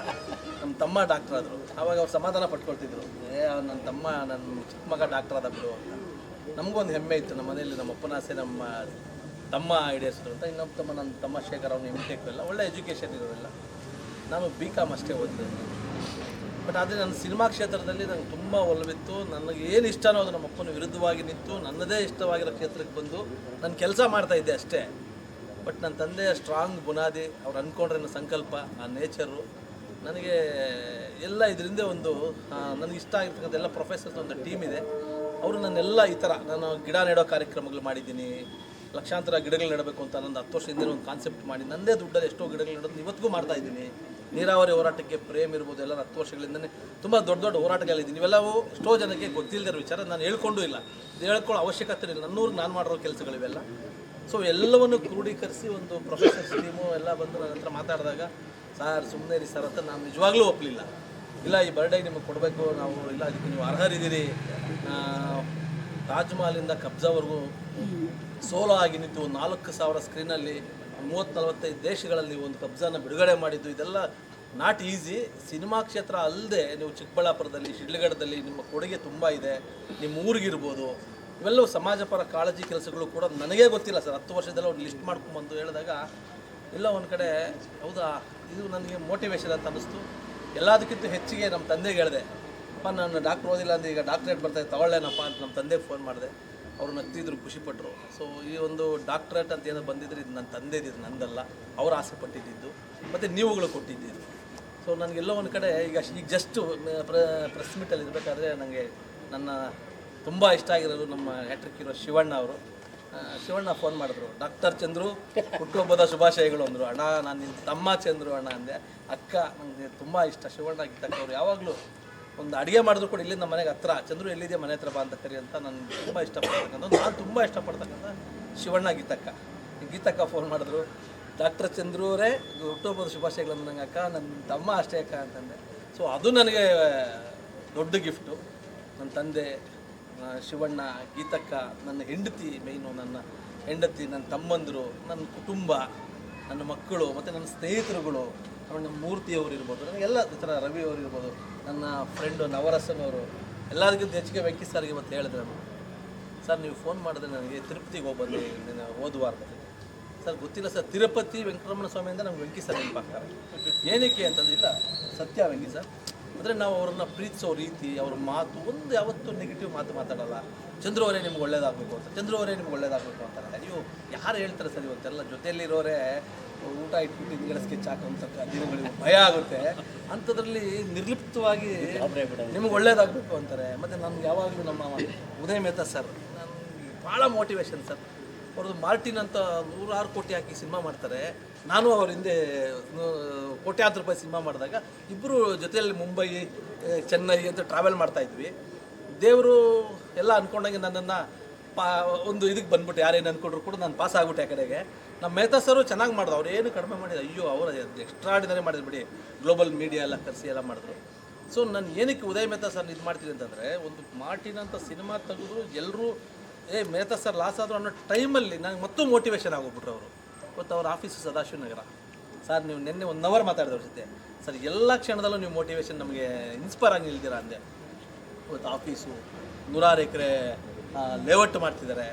ನಮ್ಮ ತಮ್ಮ ಡಾಕ್ಟರ್ ಆದರು. ಆವಾಗ ಅವ್ರು ಸಮಾಧಾನ ಪಟ್ಕೊಳ್ತಿದ್ರು, ನನ್ನ ತಮ್ಮ, ನನ್ನ ಚಿಕ್ಕ ಮಗ ಡಾಕ್ಟರ್ ಆದ ಬಿಡು. ನಮಗೊಂದು ಹೆಮ್ಮೆ ಇತ್ತು ನಮ್ಮ ಮನೆಯಲ್ಲಿ, ನಮ್ಮ ಅಪ್ಪನ ಆಸೆ ನಮ್ಮ ತಮ್ಮ ಈಡೇರಿಸಿದ್ರು ಅಂತ. ಇನ್ನೊಬ್ಬ ತಮ್ಮ, ನನ್ನ ತಮ್ಮ ಶೇಖರ್, ಅವನು MTech ಎಲ್ಲ ಒಳ್ಳೆ ಎಜುಕೇಷನ್ ಇರೋದಿಲ್ಲ. ನಾನು BCom ಅಷ್ಟೇ ಓದಿದ್ದು. ಬಟ್ ಆದರೆ ನನ್ನ ಸಿನಿಮಾ ಕ್ಷೇತ್ರದಲ್ಲಿ ನನಗೆ ತುಂಬ ಒಲವಿತ್ತು. ನನಗೆ ಏನು ಇಷ್ಟನೋ ಅದು ನಮ್ಮ ಅಪ್ಪನ ವಿರುದ್ಧವಾಗಿ ನಿಂತು ನನ್ನದೇ ಇಷ್ಟವಾಗಿರೋ ಕ್ಷೇತ್ರಕ್ಕೆ ಬಂದು ನಾನು ಕೆಲಸ ಮಾಡ್ತಾಯಿದ್ದೆ ಅಷ್ಟೇ. ಬಟ್ ನನ್ನ ತಂದೆಯ ಸ್ಟ್ರಾಂಗ್ ಬುನಾದಿ, ಅವ್ರು ಅಂದ್ಕೊಂಡ್ರೆ ನನ್ನ ಸಂಕಲ್ಪ, ಆ ನೇಚರು ನನಗೆ ಎಲ್ಲ ಇದರಿಂದ ಒಂದು ನನಗೆ ಇಷ್ಟ ಆಗಿರ್ತಕ್ಕಂಥ ಎಲ್ಲ ಪ್ರೊಫೆಸರ್ಸ್ ಒಂದು ಟೀಮ್ ಇದೆ. ಅವರು ನನ್ನೆಲ್ಲ ಈ ಥರ ನಾನು ಗಿಡ ನೆಡೋ ಕಾರ್ಯಕ್ರಮಗಳು ಮಾಡಿದ್ದೀನಿ. ಲಕ್ಷಾಂತರ ಗಿಡಗಳು ನೆಡಬೇಕು ಅಂತ ನಂದು 10 ವರ್ಷದಿಂದ ಒಂದು ಕಾನ್ಸೆಪ್ಟ್ ಮಾಡಿ ನನ್ನದೇ ದುಡ್ಡಲ್ಲಿ ಎಷ್ಟೋ ಗಿಡಗಳು ನೆಡೋದು ಇವತ್ತಿಗೂ ಮಾಡ್ತಾಯಿದ್ದೀನಿ. ನೀರಾವರಿ ಹೋರಾಟಕ್ಕೆ ಪ್ರೇಮ್ ಇರ್ಬೋದು, ಎಲ್ಲ 10 ವರ್ಷಗಳಿಂದನೇ ತುಂಬ ದೊಡ್ಡ ಹೋರಾಟಗಳಿದ್ದೀನಿ. ಇವೆಲ್ಲವೂ ಎಷ್ಟೋ ಜನಕ್ಕೆ ಗೊತ್ತಿಲ್ಲದಿರೋ ವಿಚಾರ, ನಾನು ಹೇಳ್ಕೊಂಡೂ ಇಲ್ಲ, ಇದು ಹೇಳ್ಕೊಳ್ಳೋ ಅವಶ್ಯಕತೆ ಇಲ್ಲ. ನನ್ನೂರಿಗೆ ನಾನು ಮಾಡಿರೋ ಕೆಲಸಗಳಿವೆಲ್ಲ. ಸೊ ಎಲ್ಲವನ್ನು ಕ್ರೋಢೀಕರಿಸಿ ಒಂದು ಪ್ರೊಫೆಸರ್ಸ್ ಟೀಮು ಎಲ್ಲ ಬಂದು ನನ್ನ ಹತ್ರ ಮಾತಾಡಿದಾಗ, ಸರ್ ಸುಮ್ಮನೆ ಇರಿ ಸರ್ ಅಂತ ನಾನು ನಿಜವಾಗ್ಲೂ ಒಪ್ಪಲಿಲ್ಲ. ಇಲ್ಲ, ಈ ಬರ್ಡೇಗೆ ನಿಮಗೆ ಕೊಡಬೇಕು ನಾವು, ಇಲ್ಲ ಅದಕ್ಕೆ ನೀವು ಅರ್ಹರಿದ್ದೀರಿ. ತಾಜ್ ಮಹಲಿಂದ ಕಬ್ಜಾವರೆಗೂ ಸೋಲೋ ಆಗಿ ನಿಂತು 4,000 ಸ್ಕ್ರೀನಲ್ಲಿ 30-45 ದೇಶಗಳಲ್ಲಿ ಒಂದು ಕಬ್ಜಾನ ಬಿಡುಗಡೆ ಮಾಡಿದ್ದು, ಇದೆಲ್ಲ ನಾಟ್ ಈಸಿ. ಸಿನಿಮಾ ಕ್ಷೇತ್ರ ಅಲ್ಲದೆ ನೀವು ಚಿಕ್ಕಬಳ್ಳಾಪುರದಲ್ಲಿ, ಶಿಡ್ಲಘಟ್ಟದಲ್ಲಿ ನಿಮ್ಮ ಕೊಡುಗೆ ತುಂಬ ಇದೆ. ನಿಮ್ಮ ಊರಿಗಿರ್ಬೋದು, ಇವೆಲ್ಲವೂ ಸಮಾಜಪರ ಕಾಳಜಿ ಕೆಲಸಗಳು ಕೂಡ ನನಗೇ ಗೊತ್ತಿಲ್ಲ ಸರ್. 10 ವರ್ಷದಲ್ಲ ಒಂದು ಲಿಸ್ಟ್ ಮಾಡ್ಕೊಂಬಂದು ಹೇಳಿದಾಗ ಇಲ್ಲ ಒಂದು ಕಡೆ ಹೌದಾ ಇದು ನನಗೆ ಮೋಟಿವೇಶನ್ ಅಂತ ಅನ್ನಿಸ್ತು. ಎಲ್ಲದಕ್ಕಿಂತ ಹೆಚ್ಚಿಗೆ ನಮ್ಮ ತಂದೆಗೆ ಹೇಳಿದೆ, ಅಪ್ಪ ನಾನು ಡಾಕ್ಟ್ರ್ ಓದಿಲ್ಲ ಅಂದರೆ ಈಗ ಡಾಕ್ಟ್ರೇಟ್ ಬರ್ತಾಯಿದೆ ತಗೊಳ್ಳೇನಪ್ಪ ಅಂತ ನಮ್ಮ ತಂದೆಗೆ ಫೋನ್ ಮಾಡಿದೆ. ಅವರು ನಗ್ತಿದ್ರು, ಖುಷಿಪಟ್ಟರು. ಸೊ ಈ ಒಂದು ಡಾಕ್ಟ್ರೇಟ್ ಅಂತ ಏನೋ ಬಂದಿದ್ರೆ ಇದು ನನ್ನ ತಂದೆದು, ಇದು ನಂದಲ್ಲ, ಅವ್ರು ಆಸೆ ಪಟ್ಟಿದ್ದು ಮತ್ತು ನೀವುಗಳು ಕೊಟ್ಟಿದ್ದು. ಸೊ ನನಗೆಲ್ಲೋ ಒಂದು ಕಡೆ ಈಗ ಜಸ್ಟ್ ಪ್ರೆಸ್ ಮೀಟಲ್ಲಿ ಇರಬೇಕಾದ್ರೆ ನನಗೆ ನನ್ನ ತುಂಬ ಇಷ್ಟ ಆಗಿರೋದು ನಮ್ಮ ಹ್ಯಾಟ್ರಿಕ್ ಹೀರೋ ಶಿವಣ್ಣ ಅವರು. ಶಿವಣ್ಣ ಫೋನ್ ಮಾಡಿದ್ರು, ಡಾಕ್ಟರ್ ಚಂದ್ರು ಹುಟ್ಟುಹಬ್ಬದ ಶುಭಾಶಯಗಳು ಅಂದರು. ಅಣ್ಣ ನಾನು ನಿನ್ನ ತಮ್ಮ ಚಂದ್ರು ಅಣ್ಣ ಅಂದೆ. ಅಕ್ಕ ನನಗೆ ತುಂಬ ಇಷ್ಟ ಶಿವಣ್ಣ ಗೀತಕ್ಕ ಅವರು. ಯಾವಾಗಲೂ ಒಂದು ಅಡುಗೆ ಮಾಡಿದ್ರು ಕೂಡ ಇಲ್ಲಿ ನಮ್ಮ ಮನೆಗೆ ಹತ್ರ, ಚಂದ್ರು ಎಲ್ಲಿದೆ ಮನೆ ಹತ್ರ ಬಾ ಅಂತ ಕರಿ ಅಂತ ನಾನು ತುಂಬ ಇಷ್ಟಪಡ್ತಕ್ಕಂಥ, ನಾನು ತುಂಬ ಇಷ್ಟಪಡ್ತಕ್ಕಂಥ ಶಿವಣ್ಣ ಗೀತಕ್ಕ ಫೋನ್ ಮಾಡಿದ್ರು, ಡಾಕ್ಟರ್ ಚಂದ್ರು ಅವರೇ ಹುಟ್ಟುಹಬ್ಬದ ಶುಭಾಶಯಗಳು ನಂಗೆ ಅಕ್ಕ, ನನ್ನ ತಮ್ಮ ಅಷ್ಟೇ ಅಕ್ಕ ಅಂತಂದೆ. ಸೊ ಅದು ನನಗೆ ದೊಡ್ಡ ಗಿಫ್ಟು. ನನ್ನ ತಂದೆ ಶಿವಣ್ಣ, ಗೀತಕ್ಕ, ನನ್ನ ಹೆಂಡತಿ, ಮೇಯ್ನು ನನ್ನ ಹೆಂಡತಿ, ನನ್ನ ತಮ್ಮಂದರು, ನನ್ನ ಕುಟುಂಬ, ನನ್ನ ಮಕ್ಕಳು ಮತ್ತು ನನ್ನ ಸ್ನೇಹಿತರುಗಳು, ನಮ್ಮ ಮೂರ್ತಿಯವರು ಇರ್ಬೋದು, ನನಗೆಲ್ಲ ಈ ಥರ ರವಿ ಅವರು ಇರ್ಬೋದು, ನನ್ನ ಫ್ರೆಂಡು ನವರಸನವರು, ಎಲ್ಲರಿಗಿಂತ ಹೆಚ್ಚಿಗೆ ವೆಂಕಿ ಸರ್ಗೆ ಇವತ್ತು ಹೇಳಿದೆ ನಾನು, ಸರ್ ನೀವು ಫೋನ್ ಮಾಡಿದ್ರೆ ನನಗೆ ತಿರುಪತಿಗೆ ಹೋಗಿ ಬಂದೆ ಹೋದ ವಾರದಲ್ಲಿ. ಸರ್ ಗೊತ್ತಿಲ್ಲ ಸರ್, ತಿರುಪತಿ ವೆಂಕಟರಮಣ ಸ್ವಾಮಿಯಿಂದ ನಮ್ಗೆ ವೆಂಕಿ ಸರ್ ನೆನಪಾಗ್ತಾರೆ. ಏನಕ್ಕೆ ಅಂತಂದ್ರೆ ಇಲ್ಲ ಸತ್ಯ ವೆಂಕಿ ಸರ್, ಅಂದರೆ ನಾವು ಅವ್ರನ್ನ ಪ್ರೀತಿಸೋ ರೀತಿ, ಅವ್ರ ಮಾತು ಒಂದು ಯಾವತ್ತೂ ನೆಗೆಟಿವ್ ಮಾತು ಮಾತಾಡಲ್ಲ. ಚಂದ್ರು ಅವರೇ ನಿಮ್ಗೆ ಒಳ್ಳೇದಾಗಬೇಕು ಅಂತ, ಚಂದ್ರು ಅವರೇ ನಿಮ್ಗೆ ಒಳ್ಳೇದಾಗಬೇಕು ಅಂತಾರೆ. ಅಯ್ಯೋ ಯಾರು ಹೇಳ್ತಾರೆ ಸರ್, ಇವತ್ತೆಲ್ಲ ಜೊತೆಯಲ್ಲಿರೋರೇ ಊಟ ಇಟ್ಬಿಟ್ಟು ಹಿಂದ್ಗಡೆ ಸ್ಕೆಚ್ ಹಾಕೋಂಥ ದಿನಗಳಿಗೆ ಭಯ ಆಗುತ್ತೆ. ಅಂಥದ್ರಲ್ಲಿ ನಿರ್ಲಿಪ್ತವಾಗಿ ನಿಮ್ಗೆ ಒಳ್ಳೇದಾಗಬೇಕು ಅಂತಾರೆ. ಮತ್ತು ನಮ್ಗೆ ಯಾವಾಗಲೂ ನಮ್ಮ ಉದಯ್ ಮೆಹ್ತಾ ಸರ್ ನನಗೆ ಭಾಳ ಮೋಟಿವೇಶನ್ ಸರ್. ಅವ್ರದ್ದು ಮಾರ್ಟಿನ್ ಅಂತ 106 ಕೋಟಿ ಹಾಕಿ ಸಿನಿಮಾ ಮಾಡ್ತಾರೆ. ನಾನು ಅವ್ರ ಹಿಂದೆ ಕೋಟ್ಯಾಂತರ ರೂಪಾಯಿ ಸಿನಿಮಾ ಮಾಡಿದಾಗ ಇಬ್ಬರು ಜೊತೆಯಲ್ಲಿ ಮುಂಬೈ, ಚೆನ್ನೈ ಅಂತ ಟ್ರಾವೆಲ್ ಮಾಡ್ತಾಯಿದ್ವಿ. ದೇವರು ಎಲ್ಲ ಅಂದ್ಕೊಂಡಂಗೆ ನನ್ನನ್ನು ಒಂದು ಇದಕ್ಕೆ ಬಂದ್ಬಿಟ್ಟು ಯಾರೇನು ಅಂದ್ಕೊಂಡ್ರು ಕೂಡ ನಾನು ಪಾಸ್ ಆಗ್ಬಿಟ್ಟೆ ಆ ಕಡೆಗೆ. ನಮ್ಮ ಮೆಹ್ತಾ ಸರು ಚೆನ್ನಾಗಿ ಮಾಡಿದ್ರು, ಅವ್ರು ಏನು ಕಡಿಮೆ ಮಾಡಿದ್ರು. ಅಯ್ಯೋ ಅವರು ಎಕ್ಸ್ಟ್ರಾಡಿನರಿ ಮಾಡಿದ್ರು ಬಿಡಿ, ಗ್ಲೋಬಲ್ ಮೀಡಿಯಾ ಎಲ್ಲ ಕರೆಸಿ ಎಲ್ಲ ಮಾಡಿದ್ರು. ಸೊ ನಾನು ಏನಕ್ಕೆ ಉದಯ್ ಮೆಹ್ತಾ ಸರ್ ಇದು ಮಾಡ್ತೀನಿ ಅಂತಂದರೆ, ಒಂದು ಮಾರ್ಟಿನ್ ಅಂತ ಸಿನಿಮಾ ತೆಗೆದ್ರು ಎಲ್ಲರೂ ಮೆಹ್ತಾ ಸರ್ ಲಾಸ್ ಆದರು ಅನ್ನೋ ಟೈಮಲ್ಲಿ ನನಗೆ ಮತ್ತೂ ಮೋಟಿವೇಶನ್ ಆಗೋಗ್ಬಿಟ್ರು ಅವರು. ಇವತ್ತು ಅವ್ರ ಆಫೀಸು ಸದಾಶಿವ ನಗರ. ಸರ್ ನೀವು ನಿನ್ನೆ 1 ಅವರ್ ಮಾತಾಡಿದವ್ರ ಜೊತೆ, ಸರ್ ಎಲ್ಲ ಕ್ಷಣದಲ್ಲೂ ನೀವು ಮೋಟಿವೇಶನ್ ನಮಗೆ ಇನ್ಸ್ಪೈರ್ ಆಗಿ ನಿಲ್ದಿರ ಅಂದೆ. ಇವತ್ತು ಆಫೀಸು 106 ಎಕರೆ ಲೇಔಟ್ ಮಾಡ್ತಿದ್ದಾರೆ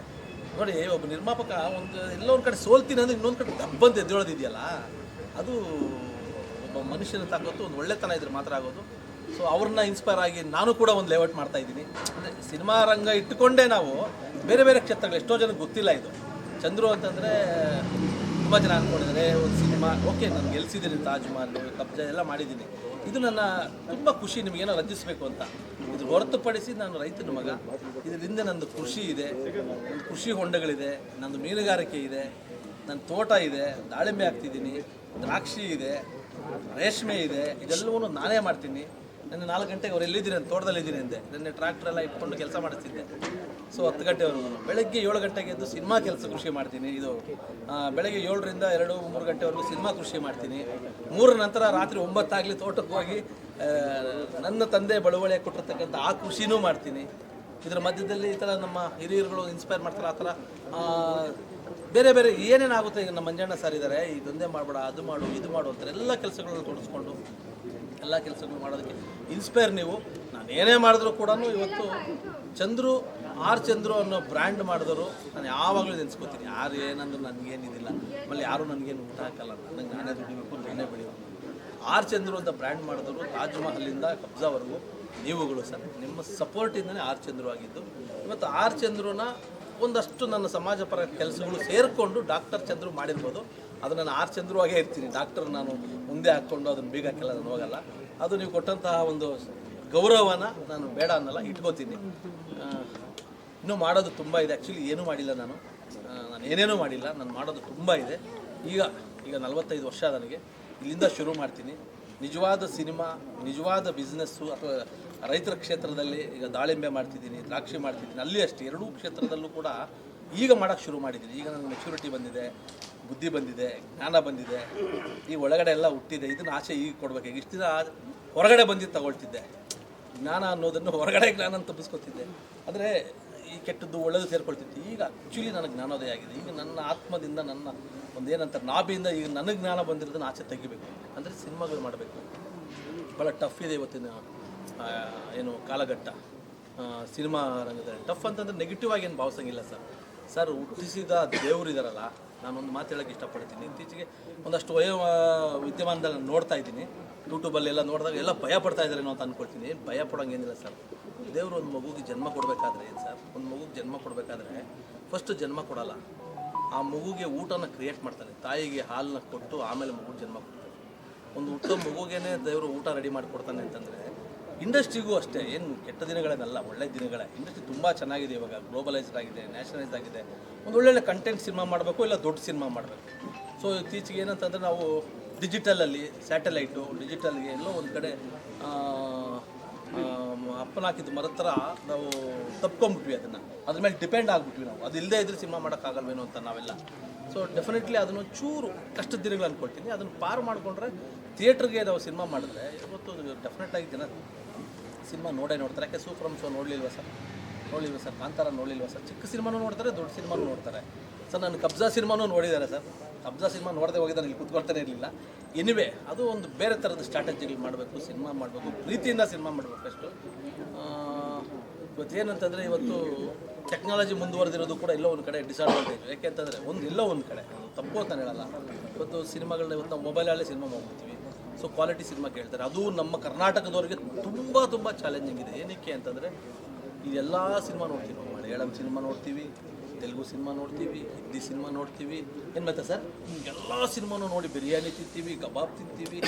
ನೋಡಿ. ಒಬ್ಬ ನಿರ್ಮಾಪಕ ಎಲ್ಲೋ ಒಂದು ಕಡೆ ಸೋಲ್ತೀನಿ ಅಂದರೆ ಇನ್ನೊಂದು ಕಡೆ ದಬ್ಬಂತ ಎದ್ದೇಳೋದಿದೆಯಲ್ಲ, ಅದು ಒಬ್ಬ ಮನುಷ್ಯನ ತಾಕೋದು ಒಂದು ಒಳ್ಳೆತನ ಇದ್ರೆ ಮಾತ್ರ ಆಗೋದು. ಸೊ ಅವ್ರನ್ನ ಇನ್ಸ್ಪೈರ್ ಆಗಿ ನಾನು ಕೂಡ ಒಂದು ಲೇಔಟ್ ಮಾಡ್ತಾಯಿದ್ದೀನಿ. ಅಂದರೆ ಸಿನಿಮಾ ರಂಗ ಇಟ್ಟುಕೊಂಡೇ ನಾವು ಬೇರೆ ಬೇರೆ ಕ್ಷೇತ್ರಗಳು, ಎಷ್ಟೋ ಜನಕ್ಕೆ ಗೊತ್ತಿಲ್ಲ ಇದು. ಚಂದ್ರು ಅಂತಂದರೆ ತುಂಬ ಜನ ಅಂದ್ಕೊಂಡಿದ್ದಾರೆ ಒಂದು ಸಿನಿಮಾ ಓಕೆ ನಾನು ಗೆಲ್ಸಿದ್ದೀನಿ, ತಾಜ್ ಮಹಲ್, ಕಬ್ಜಾ ಎಲ್ಲ ಮಾಡಿದ್ದೀನಿ. ಇದು ನನ್ನ ತುಂಬ ಖುಷಿ, ನಿಮಗೇನೋ ರಂಜಿಸಬೇಕು ಅಂತ. ಇದು ಹೊರತುಪಡಿಸಿ ನಾನು ರೈತನ ಮಗ, ಇದರಿಂದ ನಂದು ಕೃಷಿ ಇದೆ, ನನ್ನ ಕೃಷಿ ಹೊಂಡಗಳಿದೆ, ನಂದು ಮೀನುಗಾರಿಕೆ ಇದೆ, ನನ್ನ ತೋಟ ಇದೆ, ದಾಳಿಂಬೆ ಹಾಕ್ತಿದ್ದೀನಿ, ದ್ರಾಕ್ಷಿ ಇದೆ, ರೇಷ್ಮೆ ಇದೆ, ಇದೆಲ್ಲವೂ ನಾನೇ ಮಾಡ್ತೀನಿ. ನನ್ನ 4 ಗಂಟೆಗೆ ಅವ್ರು ಎಲ್ಲಿದ್ದೀನಿ ಅಂತ ತೋಟದಲ್ಲಿದ್ದೀನಿ ಅಂದೆ. ನೆನ್ನೆ ಟ್ರ್ಯಾಕ್ಟ್ರೆಲ್ಲ ಇಟ್ಕೊಂಡು ಕೆಲಸ ಮಾಡಿಸ್ತಿದ್ದೆ. ಸೊ 10 ಗಂಟೆವರೆಗೂ ಬೆಳಗ್ಗೆ 7 ಗಂಟೆಗೆ ಎದ್ದು ಸಿನಿಮಾ ಕೆಲಸ ಕೃಷಿ ಮಾಡ್ತೀನಿ. ಇದು ಬೆಳಗ್ಗೆ 7ರಿಂದ 2-3 ಗಂಟೆವರೆಗೂ ಸಿನಿಮಾ ಕೃಷಿ ಮಾಡ್ತೀನಿ. 3 ನಂತರ ರಾತ್ರಿ 9 ಆಗಲಿ ತೋಟಕ್ಕೆ ಹೋಗಿ ನನ್ನ ತಂದೆ ಬಳುವಳಿ ಕೊಟ್ಟಿರ್ತಕ್ಕಂಥ ಆ ಕೃಷಿನೂ ಮಾಡ್ತೀನಿ. ಇದರ ಮಧ್ಯದಲ್ಲಿ ಈ ಥರ ನಮ್ಮ ಹಿರಿಯರುಗಳು ಇನ್ಸ್ಪೈರ್ ಮಾಡ್ತಾರೆ. ಆ ಥರ ಬೇರೆ ಬೇರೆ ಏನೇನಾಗುತ್ತೆ. ಈಗ ನಮ್ಮ ಮಂಜಣ್ಣ ಸರ್ ಇದ್ದಾರೆ, ಇದೊಂದೇ ಮಾಡಬೇಡ, ಅದು ಮಾಡು, ಇದು ಮಾಡು ಅಂತಾರೆ. ಎಲ್ಲ ಕೆಲಸಗಳನ್ನ ತೊಡಗಿಸ್ಕೊಂಡು ಎಲ್ಲ ಕೆಲಸಗಳು ಮಾಡೋದಕ್ಕೆ ಇನ್ಸ್ಪೈರ್ ನೀವು. ನಾನು ಏನೇ ಮಾಡಿದ್ರು ಕೂಡ ಇವತ್ತು ಚಂದ್ರು ಚಂದ್ರು ಅನ್ನೋ ಬ್ರ್ಯಾಂಡ್ ಮಾಡಿದವರು ನಾನು ಯಾವಾಗಲೂ ನೆನೆಸ್ಕೋತೀನಿ. ಯಾರು ಏನಂದ್ರೆ ನನಗೇನಿದಿಲ್ಲ, ಆಮೇಲೆ ಯಾರು ನನಗೇನು ಊಟ ಹಾಕಲ್ಲ, ನನಗೆ ನಾನೇ ದುಡಿಬೇಕು, ನಾನೇ ಬೆಳಿಬೇಕು. ಚಂದ್ರು ಅಂತ ಬ್ರ್ಯಾಂಡ್ ಮಾಡಿದವರು ತಾಜ್ ಮಹಲಿಂದ ಕಬ್ಜಾವರೆಗೂ ನೀವುಗಳು ಸರ್, ನಿಮ್ಮ ಸಪೋರ್ಟಿಂದನೇ ಚಂದ್ರು ಆಗಿದ್ದು. ಇವತ್ತು ಚಂದ್ರುನ ಒಂದಷ್ಟು ನನ್ನ ಸಮಾಜ ಪರ ಕೆಲಸಗಳು ಸೇರಿಕೊಂಡು ಡಾಕ್ಟರ್ ಚಂದ್ರು ಮಾಡಿರ್ಬೋದು. ಅದು ನಾನು ಚಂದ್ರು ಆಗೇ ಇರ್ತೀನಿ. ಡಾಕ್ಟರ್ ನಾನು ಮುಂದೆ ಹಾಕ್ಕೊಂಡು ಅದನ್ನು ಬೀಗ ಹಾಕಲ್ಲ, ನಾನು ಹೋಗಲ್ಲ. ಅದು ನೀವು ಕೊಟ್ಟಂತಹ ಒಂದು ಗೌರವನ ನಾನು ಬೇಡ ಅನ್ನಲ್ಲ, ಇಟ್ಕೋತೀನಿ. ಇನ್ನೂ ಮಾಡೋದು ತುಂಬ ಇದೆ. ಆ್ಯಕ್ಚುಲಿ ಏನೂ ಮಾಡಿಲ್ಲ ನಾನು ಏನೇನೂ ಮಾಡಿಲ್ಲ. ನಾನು ಮಾಡೋದು ತುಂಬ ಇದೆ. ಈಗ 45 ವರ್ಷ ನನಗೆ. ಇಲ್ಲಿಂದ ಶುರು ಮಾಡ್ತೀನಿ. ನಿಜವಾದ ಸಿನಿಮಾ, ನಿಜವಾದ ಬಿಸ್ನೆಸ್ಸು ಅಥವಾ ರೈತರ ಕ್ಷೇತ್ರದಲ್ಲಿ ಈಗ ದಾಳಿಂಬೆ ಮಾಡ್ತಿದ್ದೀನಿ, ದ್ರಾಕ್ಷಿ ಮಾಡ್ತಿದ್ದೀನಿ, ಅಲ್ಲಿ ಅಷ್ಟೇ 2 ಕ್ಷೇತ್ರದಲ್ಲೂ ಕೂಡ ಈಗ ಮಾಡೋಕ್ಕೆ ಶುರು ಮಾಡಿದ್ದೀನಿ. ಈಗ ನನಗೆ ಮೆಚುರಿಟಿ ಬಂದಿದೆ, ಬುದ್ಧಿ ಬಂದಿದೆ, ಜ್ಞಾನ ಬಂದಿದೆ, ಈ ಒಳಗಡೆ ಎಲ್ಲ ಹುಟ್ಟಿದೆ. ಇದನ್ನು ಆಚೆ ಈಗ ಕೊಡಬೇಕು. ಈಗ ಇಷ್ಟು ದಿನ ಹೊರಗಡೆ ಬಂದಿದ್ದು ತಗೊಳ್ತಿದ್ದೆ. ಜ್ಞಾನ ಅನ್ನೋದನ್ನು ಹೊರಗಡೆ ಜ್ಞಾನ ಅಂತ ತುಂಬಿಸ್ಕೊತಿದ್ದೆ. ಅಂದರೆ ಈ ಕೆಟ್ಟದ್ದು ಒಳ್ಳೆಯದು ಸೇರ್ಕೊಳ್ತಿದ್ದೆ. ಈಗ ಆ್ಯಕ್ಚುಲಿ ನನಗೆ ಜ್ಞಾನೋದಯ ಆಗಿದೆ. ಈಗ ನನ್ನ ಆತ್ಮದಿಂದ, ನನ್ನ ಒಂದೇನಂತಾರೆ ನಾಭಿಯಿಂದ ಈಗ ನನಗೆ ಜ್ಞಾನ ಬಂದಿರೋದನ್ನು ಆಚೆ ತೆಗಿಬೇಕು. ಅಂದರೆ ಸಿನಿಮಾಗಳು ಮಾಡಬೇಕು. ಭಾಳ ಟಫ್ ಇದೆ ಇವತ್ತಿನ ಏನು ಕಾಲಘಟ್ಟ. ಸಿನಿಮಾ ರಂಗದಲ್ಲಿ ಟಫ್ ಅಂತಂದರೆ ನೆಗೆಟಿವ್ ಆಗಿ ಏನು ಭಾವಿಸಂಗಿಲ್ಲ ಸರ್. ಹುಟ್ಟಿಸಿದ ದೇವರಿದಾರಲ್ಲ, ನಾನೊಂದು ಮಾತು ಹೇಳೋಕ್ಕೆ ಇಷ್ಟಪಡ್ತೀನಿ. ಇತ್ತೀಚೆಗೆ ಒಂದಷ್ಟು ವಿದ್ಯಮಾನದಲ್ಲಿ ನಾನು ನೋಡ್ತಾ ಇದ್ದೀನಿ, ಯೂಟ್ಯೂಬಲ್ಲೆಲ್ಲ ನೋಡಿದಾಗ ಎಲ್ಲ ಭಯ ಪಡ್ತಾ ಇದ್ದಾರೇನೋ ಅಂತ ಅಂದ್ಕೊಳ್ತೀನಿ. ಭಯ ಪಡೋಂಗೇನಿಲ್ಲ ಸರ್. ದೇವರು ಒಂದು ಮಗುಗೆ ಜನ್ಮ ಕೊಡಬೇಕಾದ್ರೆ ಏನು ಸರ್, ಒಂದು ಮಗುಗೆ ಜನ್ಮ ಕೊಡಬೇಕಾದ್ರೆ ಫಸ್ಟ್ ಜನ್ಮ ಕೊಡಲ್ಲ, ಆ ಮಗುಗೆ ಊಟನ ಕ್ರಿಯೇಟ್ ಮಾಡ್ತಾರೆ. ತಾಯಿಗೆ ಹಾಲನ್ನ ಕೊಟ್ಟು ಆಮೇಲೆ ಮಗುಗೆ ಜನ್ಮ ಕೊಡ್ತಾರೆ. ಒಂದು ಹುಟ್ಟೋ ಮಗುಗೇನೆ ದೇವರು ಊಟ ರೆಡಿ ಮಾಡಿಕೊಡ್ತಾನೆ ಅಂತಂದರೆ ಇಂಡಸ್ಟ್ರಿಗೂ ಅಷ್ಟೇ, ಏನು ಕೆಟ್ಟ ದಿನಗಳೇನಲ್ಲ, ಒಳ್ಳೆ ದಿನಗಳೇ. ಇಂಡಸ್ಟ್ರಿ ತುಂಬ ಚೆನ್ನಾಗಿದೆ ಇವಾಗ, ಗ್ಲೋಬಲೈಸ್ಡ್ ಆಗಿದೆ, ನ್ಯಾಷನಲೈಸ್ಡ್ ಆಗಿದೆ. ಒಂದು ಒಳ್ಳೊಳ್ಳೆ ಕಂಟೆಂಟ್ ಸಿನಿಮಾ ಮಾಡಬೇಕು, ಇಲ್ಲ ದೊಡ್ಡ ಸಿನಿಮಾ ಮಾಡಬೇಕು. ಸೊ ಇತ್ತೀಚೆಗೆ ಏನಂತಂದರೆ ನಾವು ಡಿಜಿಟಲಲ್ಲಿ ಸ್ಯಾಟಲೈಟು ಡಿಜಿಟಲ್ಗೆ ಎಲ್ಲೋ ಒಂದು ಕಡೆ ಅಪ್ಪನ ಹಾಕಿದ್ದು ಮರದ ಥರ ನಾವು ತಪ್ಕೊಂಬಿಟ್ವಿ, ಅದನ್ನು ಅದ್ರ ಮೇಲೆ ಡಿಪೆಂಡ್ ಆಗಿಬಿಟ್ವಿ ನಾವು. ಅದು ಇಲ್ಲದೇ ಇದ್ರೆ ಸಿನಿಮಾ ಮಾಡೋಕ್ಕಾಗಲ್ವೇನೋ ಅಂತ ನಾವೆಲ್ಲ. ಸೊ ಡೆಫಿನೆಟ್ಲಿ ಅದನ್ನು ಚೂರು ಕಷ್ಟದ ದಿನಗಳು ಅಂದ್ಕೊಳ್ತೀನಿ. ಅದನ್ನು ಪಾರು ಮಾಡಿಕೊಂಡ್ರೆ ಥಿಯೇಟ್ರಿಗೆ ನಾವು ಸಿನಿಮಾ ಮಾಡಿದ್ರೆ ಇವತ್ತು ಡೆಫಿನೆಟಾಗಿ ಜನ ಸಿನಿಮಾ ನೋಡ್ತಾರೆ. ಯಾಕೆ ಸೂಪರ್ ಶೋ ನೋಡಲಿಲ್ವ ಸರ್, ಕಾಂತಾರ ನೋಡಲಿಲ್ವ ಸರ್? ಚಿಕ್ಕ ಸಿನಿಮಾನೂ ನೋಡ್ತಾರೆ, ದೊಡ್ಡ ಸಿನಿಮಾನೂ ನೋಡ್ತಾರೆ ಸರ್. ನಾನು ಕಬ್ಜಾ ಸಿನಿಮಾನೂ ನೋಡಿದ್ದಾರೆ ಸರ್. ಕಬ್ಜಾ ಸಿನಿಮಾ ನೋಡದೆ ಹೋಗಿದ್ದೆ, ಇಲ್ಲಿ ಕೂತ್ಕೊಳ್ತಾನೆ ಇರಲಿಲ್ಲ. ಎನಿವೆ ಅದು ಒಂದು ಬೇರೆ ಥರದ ಸ್ಟ್ರಾಟಜಿಗಳು ಮಾಡಬೇಕು, ಸಿನಿಮಾ ಮಾಡಬೇಕು, ಪ್ರೀತಿಯಿಂದ ಸಿನಿಮಾ ಮಾಡಬೇಕು ಅಷ್ಟು. ಇವತ್ತೇನಂತಂದರೆ ಇವತ್ತು ಟೆಕ್ನಾಲಜಿ ಮುಂದುವರೆದಿರೋದು ಕೂಡ ಎಲ್ಲೋ ಒಂದು ಕಡೆ ಡಿಸ್ಅಡ್ವಾಂಟೇಜ್. ಯಾಕೆ ಅಂತಂದರೆ ಎಲ್ಲೋ ಒಂದು ಕಡೆ ತಪ್ಪು ಅಂತ ಹೇಳಲ್ಲ. ಇವತ್ತು ಸಿನಿಮಾಗಳನ್ನ ಇವತ್ತು ನಾವು ಮೊಬೈಲಲ್ಲೇ ಸಿನಿಮಾ ಮಾಡ್ಬಿಡ್ತೀವಿ. ಸೊ ಕ್ವಾಲಿಟಿ ಸಿನಿಮಾ ಕೇಳ್ತಾರೆ. ಅದು ನಮ್ಮ ಕರ್ನಾಟಕದವ್ರಿಗೆ ತುಂಬ ಚಾಲೆಂಜಿಂಗ್ ಇದೆ. ಏನಕ್ಕೆ ಅಂತಂದರೆ ಇದೆಲ್ಲ ಸಿನಿಮಾ ನೋಡ್ತೀವಿ ನಾವು. ಮಲಯಾಳಂ ಸಿನಿಮಾ ನೋಡ್ತೀವಿ, ತೆಲುಗು ಸಿನಿಮಾ ನೋಡ್ತೀವಿ, ಹಿಂದಿ ಸಿನಿಮಾ ನೋಡ್ತೀವಿ, ಏನು ಮತ್ತೆ ಸರ್ ಎಲ್ಲ ಸಿನಿಮಾನು ನೋಡಿ ಬಿರಿಯಾನಿ ತಿಂತೀವಿ, ಕಬಾಬ್ ತಿಂತೀವಿ,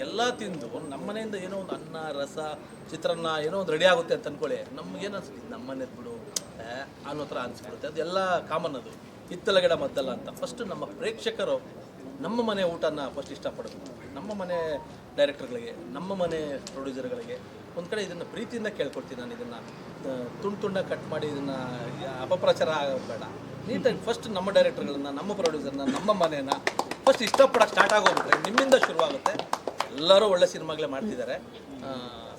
ಎಲ್ಲ ತಿಂದು ನಮ್ಮ ಮನೆಯಿಂದ ಏನೋ ಒಂದು ಅನ್ನ ರಸ ಚಿತ್ರಾನ್ನ ಏನೋ ಒಂದು ರೆಡಿ ಆಗುತ್ತೆ ಅಂತ ಅಂದ್ಕೊಳ್ಳಿ, ನಮಗೇನು ಅನ್ಸುತ್ತೆ ನಮ್ಮ ಮನೆ ಬಿಡು ಅನ್ನೋ ಥರ ಅನಿಸ್ಬಿಡುತ್ತೆ. ಅದೆಲ್ಲ ಕಾಮನ್, ಅದು ಹಿತ್ತಲಗಡೆ ಮದ್ದಲ್ಲ ಅಂತ. ಫಸ್ಟ್ ನಮ್ಮ ಪ್ರೇಕ್ಷಕರು ನಮ್ಮ ಮನೆ ಊಟನ ಫಸ್ಟ್ ಇಷ್ಟಪಡಬೇಕು. ನಮ್ಮ ಮನೆ ಡೈರೆಕ್ಟರ್ಗಳಿಗೆ, ನಮ್ಮ ಮನೆ ಪ್ರೊಡ್ಯೂಸರ್ಗಳಿಗೆ ಒಂದು ಕಡೆ ಇದನ್ನು ಪ್ರೀತಿಯಿಂದ ಕೇಳ್ಕೊಡ್ತೀನಿ ನಾನು. ಇದನ್ನು ತುಂಡಾಗಿ ಕಟ್ ಮಾಡಿ ಇದನ್ನು ಅಪಪ್ರಚಾರ ಆಗೋದು ಬೇಡ. ನೀಟಾಗಿ ಫಸ್ಟ್ ನಮ್ಮ ಡೈರೆಕ್ಟರ್ಗಳನ್ನ, ನಮ್ಮ ಪ್ರೊಡ್ಯೂಸರ್ನ, ನಮ್ಮ ಮನೇನ ಫಸ್ಟ್ ಇಷ್ಟಪಡೋಕ್ಕೆ ಸ್ಟಾರ್ಟ್ ಆಗೋಗ್ಬಿಟ್ರೆ ನಿಮ್ಮಿಂದ ಶುರುವಾಗುತ್ತೆ. ಎಲ್ಲರೂ ಒಳ್ಳೆ ಸಿನಿಮಾಗಳೇ ಮಾಡ್ತಿದ್ದಾರೆ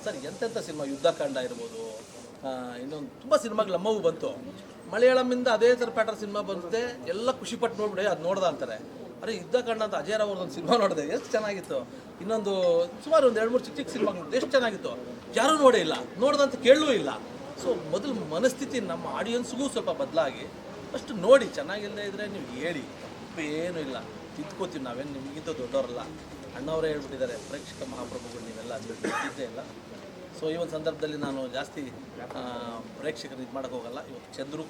ಸರ್. ಎಂತೆಂಥ ಸಿನಿಮಾ, ಯುದ್ಧಕಾಂಡ ಇರ್ಬೋದು, ಇನ್ನೊಂದು ತುಂಬ ಸಿನಿಮಾಗಳು ನಮ್ಮವು ಬಂತು. ಮಲಯಾಳಮಿಂದ ಅದೇ ಥರ ಪ್ಯಾಟರ್ನ್ ಸಿನಿಮಾ ಬರುತ್ತೆ, ಎಲ್ಲ ಖುಷಿಪಟ್ಟು ನೋಡ್ಬಿಡಿ ಅದು ನೋಡ್ದ ಅಂತಾರೆ. ಅರೆ ಯುದ್ಧಕಾಂಡ ಅಂತ ಅಜಯ್ ರಾವ್ ಅವ್ರದ್ದೊಂದು ಸಿನಿಮಾ ನೋಡಿದೆ, ಎಷ್ಟು ಚೆನ್ನಾಗಿತ್ತು. ಇನ್ನೊಂದು ಸುಮಾರು ಒಂದು 2-3 ಚಿಕ್ಕ ಸಿನಿಮಾ ನೋಡಿದೆ, ಎಷ್ಟು ಚೆನ್ನಾಗಿತ್ತು. ಯಾರೂ ನೋಡೇ ಇಲ್ಲ, ನೋಡ್ದಂತ ಕೇಳಲೂ ಇಲ್ಲ. ಸೊ ಮೊದಲು ಮನಸ್ಥಿತಿ ನಮ್ಮ ಆಡಿಯನ್ಸ್ಗೂ ಸ್ವಲ್ಪ ಬದಲಾಗಿ ಅಷ್ಟು ನೋಡಿ. ಚೆನ್ನಾಗಿಲ್ಲದೆ ಇದ್ದರೆ ನೀವು ಹೇಳಿ, ಏನೂ ಇಲ್ಲ, ತಿದ್ಕೋತೀವಿ. ನಾವೇನು ನಿಮಗಿಂತ ದೊಡ್ಡವರಲ್ಲ. ಅಣ್ಣವರೇ ಹೇಳ್ಬಿಟ್ಟಿದ್ದಾರೆ, ಪ್ರೇಕ್ಷಕ ಮಹಾಪ್ರಭುಗಳು ನೀವೆಲ್ಲ ಇದ್ದೇ ಇಲ್ಲ. ಸೊ ಈ ಒಂದು ಸಂದರ್ಭದಲ್ಲಿ ನಾನು ಜಾಸ್ತಿ ಪ್ರೇಕ್ಷಕರು ಇದು ಮಾಡೋಕ್ಕೆ ಹೋಗಲ್ಲ. ಇವತ್ತು ಚಂದ್ರು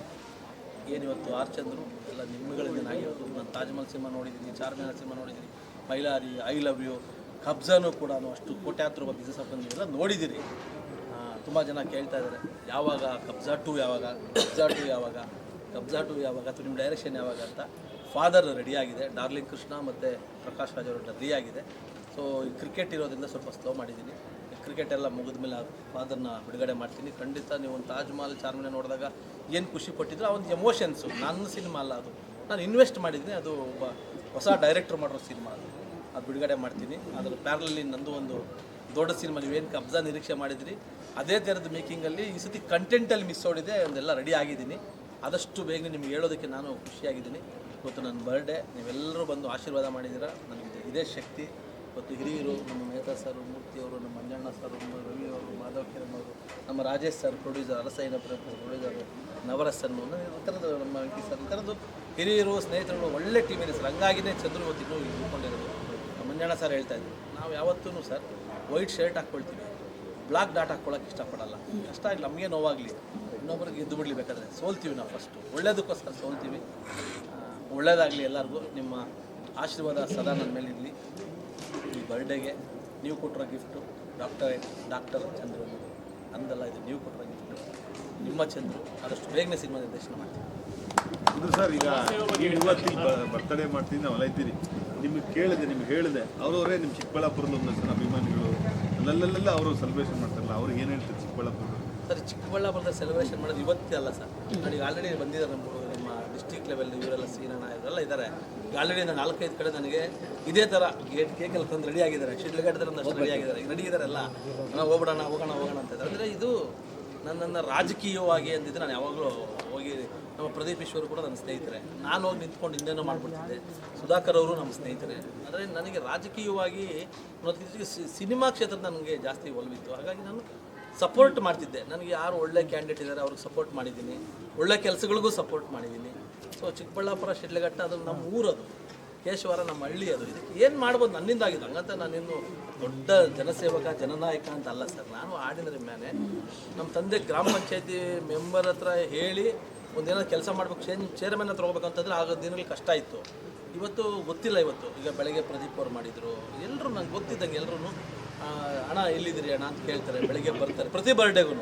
ಏನಿವತ್ತು ಆರ್ ಚಂದ್ರು ಎಲ್ಲ ನಿಮ್ಮಗಳಿಂದ ಆಗಿರೋದು. ನಾನು ತಾಜ್ಮಹಲ್ ಸಿನಿಮಾ ನೋಡಿದ್ದೀನಿ, ಚಾರ್ಮಿನಾರ್ ಸಿನಿಮಾ ನೋಡಿದ್ದೀನಿ, ಮೈಲಾರಿ, ಐ ಲವ್ ಯು, ಕಬ್ಜಾನೂ ಕೂಡ ಅಷ್ಟು ಕೋಟ್ಯಾಂತರ ರೂಪಾಯಿ ಬಿಸ್ನೆಸ್ ಹಾಕೊಂಡು ನೀವೆಲ್ಲ ನೋಡಿದ್ದೀರಿ. ತುಂಬ ಜನ ಕೇಳ್ತಾ ಇದ್ದಾರೆ ಯಾವಾಗ ಕಬ್ಜಾ 2 ಯಾವಾಗ, ಕಬ್ಜಾ 2 ಯಾವಾಗ ಅಥವಾ ನಿಮ್ಮ ಡೈರೆಕ್ಷನ್ ಯಾವಾಗ ಅಂತ. ಫಾದರ್ ರೆಡಿಯಾಗಿದೆ, ಡಾರ್ಲಿಂಗ್ ಕೃಷ್ಣ ಮತ್ತು ಪ್ರಕಾಶ್ ರಾಜ್ ಅವರು ರೆಡಿಯಾಗಿದೆ. ಸೊ ಈ ಕ್ರಿಕೆಟ್ ಇರೋದ್ರಿಂದ ಸ್ವಲ್ಪ ಸ್ಲೋ ಮಾಡಿದ್ದೀನಿ. ಕ್ರಿಕೆಟ್ ಎಲ್ಲ ಮುಗಿದ ಮೇಲೆ ಫಾದರ್ನ ಬಿಡುಗಡೆ ಮಾಡ್ತೀನಿ. ಖಂಡಿತ ನೀವು ಒಂದು ತಾಜ್ಮಹಲ್, ಚಾರ್ಮಿನಾರ್ ನೋಡಿದಾಗ ಏನು ಖುಷಿ ಪಟ್ಟಿದ್ರು ಆ ಒಂದು ಎಮೋಷನ್ಸು ನನ್ನ ಸಿನಿಮಾ ಅಲ್ಲ, ಅದು ನಾನು ಇನ್ವೆಸ್ಟ್ ಮಾಡಿದ್ದೀನಿ. ಅದು ಒಬ್ಬ ಹೊಸ ಡೈರೆಕ್ಟ್ರ್ ಮಾಡೋ ಸಿನಿಮಾ, ಅದು ಬಿಡುಗಡೆ ಮಾಡ್ತೀನಿ. ಅದರ ಪ್ಯಾರಲಲ್ಲಿ ನಂದು ಒಂದು ದೊಡ್ಡ ಸಿನಿಮಾ, ನೀವೇನು ಕಬ್ಜಾ ನಿರೀಕ್ಷೆ ಮಾಡಿದ್ರಿ ಅದೇ ಥರದ ಮೇಕಿಂಗಲ್ಲಿ ಈ ಸತಿ ಕಂಟೆಂಟಲ್ಲಿ ಮಿಸ್ ಹೊಡಿದೆ, ಒಂದೆಲ್ಲ ರೆಡಿ ಆಗಿದ್ದೀನಿ. ಆದಷ್ಟು ಬೇಗ ನಿಮ್ಗೆ ಹೇಳೋದಕ್ಕೆ ನಾನು ಖುಷಿಯಾಗಿದ್ದೀನಿ. ಇವತ್ತು ನನ್ನ ಬರ್ಡೇ, ನೀವೆಲ್ಲರೂ ಬಂದು ಆಶೀರ್ವಾದ ಮಾಡಿದ್ದೀರಾ, ನನಗೆ ಇದೇ ಶಕ್ತಿ. ಇವತ್ತು ಹಿರಿಯರು, ನಮ್ಮ ನೇತಾ ಸರ್, ಮೂರ್ತಿಯವರು, ನಮ್ಮ ಮಂಜಣ್ಣ ಸರ್, ರವಿ ಅವರು, ಮಾಧವ್ ಕಿರಣ್ ಅವರು, ನಮ್ಮ ರಾಜೇಶ್ ಸರ್ ಪ್ರೊಡ್ಯೂಸರ್, ಅರಸೈನ ಪ್ರೊಡ್ಯೂಸರು, ನವರಸನ್ನು, ಈ ಥರದ್ದು ನಮ್ಮ ವೆಂಕಿ ಸರ್, ಈ ಥರದ್ದು ಹಿರಿಯರು, ಸ್ನೇಹಿತರು, ಒಳ್ಳೆ ಟೀಮ್ ಇದೆ ಸರ್. ಹಂಗಾಗಿನೇ ಚಂದ್ರು ಇವತ್ತು ಇನ್ನೂ ಇಟ್ಕೊಂಡಿರೋದು. ಮಂಜಣ್ಣ ಸರ್ ಹೇಳ್ತಾಯಿದ್ರು, ನಾವು ಯಾವತ್ತೂ ಸರ್ ವೈಟ್ ಶರ್ಟ್ ಹಾಕ್ಕೊಳ್ತೀವಿ, ಬ್ಲಾಕ್ ಡಾಟ್ ಹಾಕ್ಕೊಳ್ಳೋಕೆ ಇಷ್ಟಪಡಲ್ಲ. ಕಷ್ಟ ಆಗಲಿ, ನಮಗೆ ನೋವಾಗಲಿ, ಇನ್ನೊಬ್ರಿಗೆ ಗೆದ್ದು ಬಿಡಲಿ, ಬೇಕಾದರೆ ಸೋಲ್ತೀವಿ ನಾವು. ಫಸ್ಟು ಒಳ್ಳೇದಕ್ಕೋಸ್ಕರ ಸೋಲ್ತೀವಿ. ಒಳ್ಳೇದಾಗಲಿ ಎಲ್ಲರಿಗೂ. ನಿಮ್ಮ ಆಶೀರ್ವಾದ ಸದಾ ನನ್ನ ಮೇಲೆ ಇರಲಿ. ಈ ಬರ್ಡೇಗೆ ನೀವು ಕೊಟ್ಟಿರೋ ಗಿಫ್ಟು ಡಾಕ್ಟರ್ ಚಂದ್ರು ಅಂದಲ್ಲ, ಇದು ನೀವು ಕೊಟ್ಟಿರೋ ಗಿಫ್ಟು. ನಿಮ್ಮ ಚಂದ್ರು ಆದಷ್ಟು ಬೇಗನೆ ಸಿನಿಮಾ ನಿರ್ದೇಶನ ಮಾಡ್ತೀವಿ. ಇದು ಸರ್, ಈಗ ಇವತ್ತಿಗೆ ಬರ್ತಡೇ ಮಾಡ್ತೀನಿ, ನಾವೆಲ್ಲ ಇದ್ದೀರಿ. ನಿಮ್ಗೆ ಹೇಳಿದೆ ಅವರವರೇ ನಿಮ್ಮ ಚಿಕ್ಕಬಳ್ಳಾಪುರದ ಒಂದಷ್ಟು ಅಭಿಮಾನಿಗಳು ಅಲ್ಲೆಲ್ಲ ಅವರು ಸೆಲೆಬ್ರೇಷನ್ ಮಾಡ್ತಾರಲ್ಲ, ಅವ್ರಿಗೆ ಏನು ಹೇಳ್ತಾರೆ ಚಿಕ್ಕಬಳ್ಳಾಪುರ? ಸರ್, ಚಿಕ್ಕಬಳ್ಳಾಪುರದ ಸೆಲೆಬ್ರೇಷನ್ ಮಾಡೋದು ಇವತ್ತೇ ಅಲ್ಲ ಸರ್. ನನಗೆ ಆಲ್ರೆಡಿ ಬಂದಿದ್ದಾರೆ ನಮ್ಮ ಡಿಸ್ಟ್ರಿಕ್ಟ್ ಲೆವೆಲ್ ಇವರೆಲ್ಲ ಸೀನಣ್ಣ ಇವರೆಲ್ಲ ಇದ್ದಾರೆ. ಈಗ ಆಲ್ರೆಡಿ ನಾನು 4-5 ಕಡೆ ನನಗೆ ಇದೇ ಥರ ಕೇಕೆಲ್ಲ ತಂದು ರೆಡಿ ಆಗಿದ್ದಾರೆ. ಶಿಡ್ಲಘಟ್ಟದಲ್ಲಿ ಒಂದಷ್ಟು ರೆಡಿ ಆಗಿದ್ದಾರೆ, ರೆಡಿ ಇದ್ದಾರೆಲ್ಲ. ನಾವು ಹೋಗೋಣ ಅಂತ ಇದ್ದಾರೆ. ಅಂದರೆ ಇದು ನನ್ನನ್ನು ರಾಜಕೀಯವಾಗಿ ಅಂದಿದ್ದು ನಾನು ಯಾವಾಗಲೂ ಹೋಗಿ, ನಮ್ಮ ಪ್ರದೀಪ್ ಈಶ್ವರು ಕೂಡ ನನ್ನ ಸ್ನೇಹಿತರೆ, ನಾನು ಹೋಗಿ ನಿಂತ್ಕೊಂಡು ಇನ್ನೇನೋ ಮಾಡ್ಬಿಡ್ತಿದ್ದೆ. ಸುಧಾಕರ್ ಅವರು ನಮ್ಮ ಸ್ನೇಹಿತರೆ. ಆದರೆ ನನಗೆ ರಾಜಕೀಯವಾಗಿ ಸಿನಿಮಾ ಕ್ಷೇತ್ರ ನನಗೆ ಜಾಸ್ತಿ ಒಲವಿತ್ತು. ಹಾಗಾಗಿ ನಾನು ಸಪೋರ್ಟ್ ಮಾಡ್ತಿದ್ದೆ. ನನಗೆ ಯಾರು ಒಳ್ಳೆ ಕ್ಯಾಂಡಿಡೇಟ್ ಇದ್ದಾರೆ ಅವ್ರಿಗೆ ಸಪೋರ್ಟ್ ಮಾಡಿದ್ದೀನಿ, ಒಳ್ಳೆ ಕೆಲಸಗಳಿಗೂ ಸಪೋರ್ಟ್ ಮಾಡಿದ್ದೀನಿ. ಸೊ ಚಿಕ್ಕಬಳ್ಳಾಪುರ, ಶಿಡ್ಲಘಟ್ಟ ಅದು ನಮ್ಮ ಊರದು, ಕೇಶವಾರ ನಮ್ಮ ಹಳ್ಳಿ, ಅದು ಇದಕ್ಕೆ ಏನು ಮಾಡ್ಬೋದು ನನ್ನಿಂದ ಆಗಿದೆ. ಹಂಗಂತ ನಾನಿನ್ನು ದೊಡ್ಡ ಜನಸೇವಕ, ಜನನಾಯಕ ಅಂತ ಅಲ್ಲ ಸರ್. ನಾನು ಆಡಿನ ಮೇಲೆ ನಮ್ಮ ತಂದೆ ಗ್ರಾಮ ಪಂಚಾಯತಿ ಮೆಂಬರ್ ಹತ್ರ ಹೇಳಿ ಒಂದೇನಾದ್ರು ಕೆಲಸ ಮಾಡಬೇಕು ಚೇರ್ಮನ್ ಹತ್ರ ಹೋಗ್ಬೇಕಂತಂದ್ರೆ ಆಗ ದಿನಗಳು ಕಷ್ಟ ಇತ್ತು. ಇವತ್ತು ಗೊತ್ತಿಲ್ಲ. ಇವತ್ತು ಈಗ ಬೆಳಗ್ಗೆ ಪ್ರದೀಪ್ ಅವ್ರು ಮಾಡಿದರು, ಎಲ್ಲರೂ ನಂಗೆ ಗೊತ್ತಿದ್ದಂಗೆ ಎಲ್ಲರೂ ಹಣ ಎಲ್ಲಿದ್ದೀರಿ ಅಣ್ಣ ಅಂತ ಕೇಳ್ತಾರೆ, ಬೆಳಗ್ಗೆ ಬರ್ತಾರೆ ಪ್ರತಿ ಬರ್ಡೇಗೂ.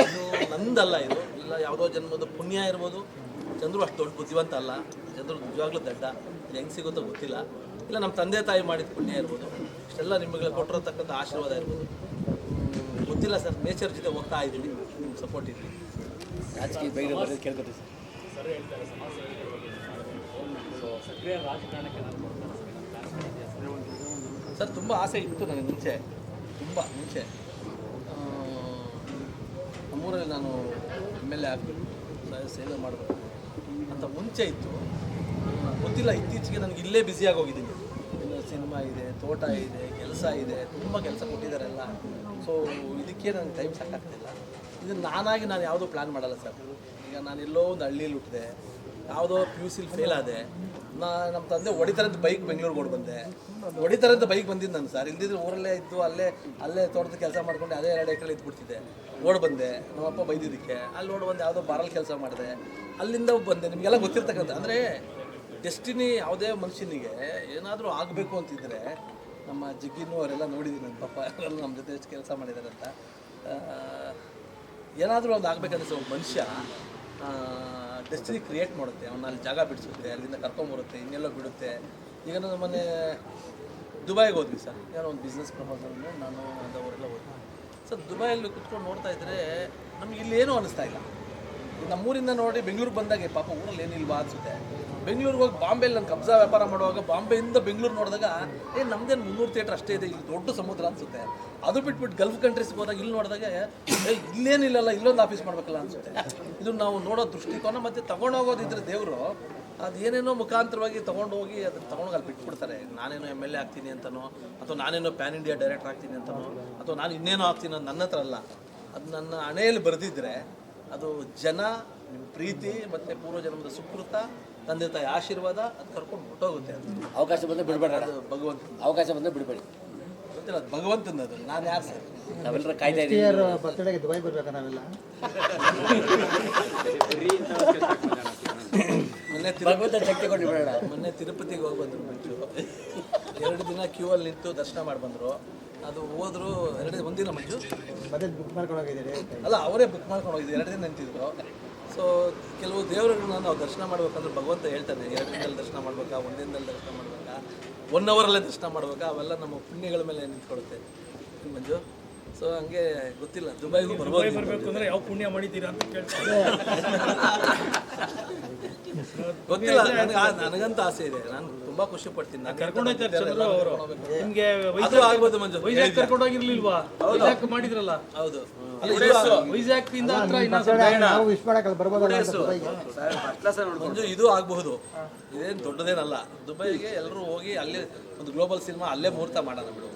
ಇದು ನಂದಲ್ಲ, ಇದು ಇಲ್ಲ ಯಾವುದೋ ಜನ್ಮದ ಪುಣ್ಯ ಇರ್ಬೋದು. ಚಂದ್ರು ಅಷ್ಟು ದೊಡ್ಡ ಬುದ್ಧಿವಂತ ಅಲ್ಲ, ಚಂದ್ರು ನಿಜವಾಗ್ಲೂ ದಡ್ಡ, ಇದು ಹೆಂಗೆ ಸಿಗುತ್ತೋ ಗೊತ್ತಿಲ್ಲ. ಇಲ್ಲ ನಮ್ಮ ತಂದೆ ತಾಯಿ ಮಾಡಿದ ಪುಣ್ಯ ಇರ್ಬೋದು, ಇಷ್ಟೆಲ್ಲ ನಿಮಗೆ ಕೊಟ್ಟಿರತಕ್ಕಂಥ ಆಶೀರ್ವಾದ ಇರ್ಬೋದು, ಗೊತ್ತಿಲ್ಲ ಸರ್. ನೇಚರ್ ಜೊತೆ ಹೋಗ್ತಾ ಇದ್ದೀನಿ, ನಿಮ್ಮ ಸಪೋರ್ಟ್ ಇರಲಿ. ರಾಜಕೀಯ ಬೇಗ ಬರೋದು ಕೇಳ್ಕೊತೀವಿ ಸರ್. ಹೇಳ್ತಾರೆ ಸಮಾಜ ಸಕ್ರಿಯ ರಾಜಕಾರಣಕ್ಕೆ ನಾನು ಸರ್ ತುಂಬ ಆಸೆ ಇತ್ತು ನನಗೆ ಮುಂಚೆ, ತುಂಬ ಮುಂಚೆ. ನಮ್ಮೂರಲ್ಲಿ ನಾನು MLA ಆಗಬೇಕು, ಸೇವೆ ಮಾಡಬೇಕು ಅಂತ ಮುಂಚೆ ಇತ್ತು. ಗೊತ್ತಿಲ್ಲ, ಇತ್ತೀಚೆಗೆ ನನಗೆ ಇಲ್ಲೇ ಬ್ಯುಸಿಯಾಗಿ ಹೋಗಿದ್ದೀನಿ. ಇನ್ನು ಸಿನಿಮಾ ಇದೆ, ತೋಟ ಇದೆ, ಕೆಲಸ ಇದೆ, ತುಂಬ ಕೆಲಸ ಕೊಟ್ಟಿದ್ದಾರೆಲ್ಲ. ಸೊ ಇದಕ್ಕೆ ನನಗೆ ಟೈಮ್ ಸಾಕಾಗ್ತಿಲ್ಲ. ಇದು ನಾನಾಗಿ ನಾನು ಯಾವುದೂ ಪ್ಲ್ಯಾನ್ ಮಾಡಲ್ಲ ಸರ್. ಈಗ ನಾನು ಎಲ್ಲೋ ಒಂದು ಹಳ್ಳಿಯಲ್ಲಿ ಹುಟ್ಟಿದೆ, ಯಾವುದೋ PUC ಫೇಲ್ ಆದೆ. ನಮ್ಮ ತಂದೆ ಹೊಡಿತಾರಂತ ಬೈಕ್ ಬೆಂಗಳೂರಿಗೆ ಓಡಿ ಬಂದೆ. ಹೊಡಿತಾರಂತ ಬೈಕ್ ಬಂದಿದ್ದು ನಾನು ಸರ್. ಇಲ್ದಿದ್ರೆ ಊರಲ್ಲೇ ಇದ್ದು ಅಲ್ಲೇ ತೋಟದ ಕೆಲಸ ಮಾಡ್ಕೊಂಡು ಅದೇ 2 ಎಕರೆ ಇದ್ಬಿಡ್ತಿದ್ದೆ. ಓಡಿ ಬಂದೆ, ನಮ್ಮಪ್ಪ ಬೈದಿದ್ದಕ್ಕೆ. ಅಲ್ಲಿ ಓಡಿ ಬಂದೆ, ಯಾವುದೋ ಬಾರಲ್ಲಿ ಕೆಲಸ ಮಾಡಿದೆ, ಅಲ್ಲಿಂದ ಬಂದೆ. ನಿಮಗೆಲ್ಲ ಗೊತ್ತಿರ್ತಕ್ಕಂಥ ಅಂದರೆ ಡೆಸ್ಟಿನಿ ಯಾವುದೇ ಮನುಷ್ಯನಿಗೆ ಏನಾದರೂ ಆಗಬೇಕು ಅಂತಿದ್ರೆ, ನಮ್ಮ ಜಿಗ್ಗಿನೂ ಅವರೆಲ್ಲ ನೋಡಿದ್ದೀನಿ ನನ್ನ ಪಾಪ, ಅವರೆಲ್ಲ ನಮ್ಮ ಜೊತೆ ಎಷ್ಟು ಕೆಲಸ ಮಾಡಿದ್ದಾರೆ ಅಂತ. ಏನಾದರೂ ಒಂದು ಆಗಬೇಕಂದ್ರೆ ಒಬ್ಬ ಮನುಷ್ಯ ಡೆಸ್ಟಿನಿ ಕ್ರಿಯೇಟ್ ಮಾಡುತ್ತೆ. ಅವನ್ನ ಅಲ್ಲಿ ಜಾಗ ಬಿಡಿಸುತ್ತೆ, ಅಲ್ಲಿಂದ ಕರ್ಕೊಂಬರುತ್ತೆ, ಇನ್ನೆಲ್ಲೋ ಬಿಡುತ್ತೆ. ಈಗ ನಾನು ಮೊನ್ನೆ ದುಬೈಗೆ ಹೋದ್ವಿ ಸರ್, ಏನೋ ಒಂದು ಬಿಸ್ನೆಸ್ ಪ್ರಪೋಸಲ್ನು ನಾನು ಅದವರೆಲ್ಲ ಹೋದ್ವಿ ಸರ್. ದುಬೈಯಲ್ಲಿ ಕುತ್ಕೊಂಡು ನೋಡ್ತಾ ಇದ್ದರೆ ನಮ್ಗೆ ಇಲ್ಲೇನೂ ಅನ್ನಿಸ್ತಾ ಇಲ್ಲ. ನಮ್ಮೂರಿಂದ ನೋಡಿ ಬೆಂಗಳೂರಿಗೆ ಬಂದಾಗೆ ಪಾಪ ಊರಲ್ಲಿ ಏನಿಲ್ವಾ ಅನಿಸುತ್ತೆ. ಬೆಂಗಳೂರಿಗೆ ಹೋಗಿ ಬಾಂಬೆಯಲ್ಲಿ ನಾನು ಕಬ್ಜಾ ವ್ಯಾಪಾರ ಮಾಡುವಾಗ ಬಾಂಬೆಯಿಂದ ಬೆಂಗಳೂರು ನೋಡಿದಾಗ ನಮ್ಮದೇನು 300 ಥಿಯೇಟ್ರ್ ಅಷ್ಟೇ ಇದೆ, ಇಲ್ಲಿ ದೊಡ್ಡ ಸಮುದ್ರ ಅನಿಸುತ್ತೆ. ಅದು ಬಿಟ್ಬಿಟ್ಟು ಗಲ್ಫ್ ಕಂಟ್ರೀಸ್ಗೆ ಹೋದಾಗ ಇಲ್ಲಿ ನೋಡಿದಾಗ ಇಲ್ಲೇನಿಲ್ಲಲ್ಲ, ಇಲ್ಲೊಂದು ಆಫೀಸ್ ಮಾಡಬೇಕಲ್ಲ ಅನಿಸುತ್ತೆ. ಇದು ನಾವು ನೋಡೋ ದೃಷ್ಟಿಕೋನ. ಮತ್ತು ತೊಗೊಂಡೋಗೋದಿದ್ರೆ ದೇವರು ಅದು ಏನೇನೋ ಮುಖಾಂತರವಾಗಿ ತೊಗೊಂಡೋಗಿ ಅದನ್ನು ತೊಗೊಂಡೋಗಿ ಅಲ್ಲಿ ಬಿಟ್ಬಿಡ್ತಾರೆ. ನಾನೇನೋ MLA ಆಗ್ತೀನಿ ಅಂತನೋ, ಅಥವಾ ನಾನೇನೋ ಪ್ಯಾನ್ ಇಂಡಿಯಾ ಡೈರೆಕ್ಟರ್ ಆಗ್ತೀನಿ ಅಂತನೋ, ಅಥವಾ ನಾನು ಇನ್ನೇನೋ ಆಗ್ತೀನಿ ಅಂತ ನನ್ನ ಹತ್ರ ಅಲ್ಲ. ಅದು ನನ್ನ ಹಣೆಯಲ್ಲಿ ಬರೆದಿದ್ದರೆ ಅದು ಜನ, ನಿಮ್ಮ ಪ್ರೀತಿ ಮತ್ತು ಪೂರ್ವಜನ್ಮದ ಸುಕೃತ, ತಂದೆ ತಾಯಿ ಆಶೀರ್ವಾದ ಅದು ಕರ್ಕೊಂಡು ಹೊಟ್ಟೋಗುತ್ತೆ. ಅದು ಅವಕಾಶ ಬಂದರೆ ಬಿಡಬೇಡ, ಅದು ಭಗವಂತ ಅವಕಾಶ ಬಂದರೆ ಬಿಡಬೇಡಿ. ಗೊತ್ತಿಲ್ಲ, ಅದು ಭಗವಂತನ. ಅದು ನಾನು ಯಾರು ಸರ್? ನಾವೆಲ್ಲರೂ ಕಾಯ್ತಾ ಇದ್ದೀವಿ. ಬರ್ತಡೆಗೆ ದುಬೈ ಬರ್ಬೇಕಾ ನಾವೆಲ್ಲ? ಮೊನ್ನೆ ತಿರುಪತಿಗೆ ಹೋಗಿ ಬಂದರು ಮಂಜು. 2 ದಿನ ಕ್ಯೂ ಅಲ್ಲಿ ನಿಂತು ದರ್ಶನ ಮಾಡಿ ಬಂದರು. ಅದು ಹೋದ್ರು 1 ದಿನ ಮಂಜು ಮತ್ತೆ ಬುಕ್ ಮಾಡ್ಕೊಂಡು ಹೋಗಿದ್ದೀರಿ? ಅಲ್ಲ, ಅವರೇ ಬುಕ್ ಮಾಡ್ಕೊಂಡು ಹೋಗಿದ್ದು. 2 ದಿನ ನಿಂತಿದ್ರು. ಸೊ ಕೆಲವು ದೇವರುಗಳನ್ನ ನಾವು ದರ್ಶನ ಮಾಡ್ಬೇಕಂದ್ರೆ ಭಗವಂತ ಹೇಳ್ತಾನೆ, 2 ದಿನದಲ್ಲಿ ದರ್ಶನ ಮಾಡ್ಬೇಕಾ, 1 ದಿನದಲ್ಲಿ ದರ್ಶನ ಮಾಡ್ಬೇಕಾ, 1 ಅವರಲ್ಲೇ ದರ್ಶನ ಮಾಡ್ಬೇಕಾ, ಅವೆಲ್ಲ ನಮ್ಮ ಪುಣ್ಯಗಳ ಮೇಲೆ ನಿಂತ್ಕೊಳುತ್ತೆ ಮಂಜು. ಸೊ ಹಂಗೆ ಗೊತ್ತಿಲ್ಲ, ದುಬೈಗೂ ಬರಬೇಕು ಅಂದರೆ ಯಾವ ಪುಣ್ಯ ಮಾಡಿದ್ದೀರಾ ಅಂತ ಕೇಳ್ತಾರೆ. ಗೊತ್ತಿಲ್ಲ, ನನಗಂತ ಆಸೆ ಇದೆ. ನಾನು ತುಂಬಾ ಖುಷಿ ಪಡ್ತೀನಿ. ನಾನು ಕರ್ಕೊಂಡು ನಿಮ್ಗೆ ಆಗ್ಬೋದು ಮಂಜು. ವೈಜಾಗ್ ಕರ್ಕೊಂಡು ಹೋಗಿರ್ಲಿಲ್ವಾ? ವೈಜಾಗ್ ಮಾಡಿದ್ರಲ್ಲ? ಹೌದು, ವೈಜಾಗ್ ಇಂದ ಮಂಜು ಇದು ಆಗಬಹುದು. ಇದೇನು ದೊಡ್ಡದೇನಲ್ಲ. ದುಬೈಗೆ ಎಲ್ಲರೂ ಹೋಗಿ ಅಲ್ಲಿ ಒಂದು ಗ್ಲೋಬಲ್ ಸಿನಿಮಾ ಅಲ್ಲೇ ಮುಹೂರ್ತ ಮಾಡೋಣ ಬಿಡು.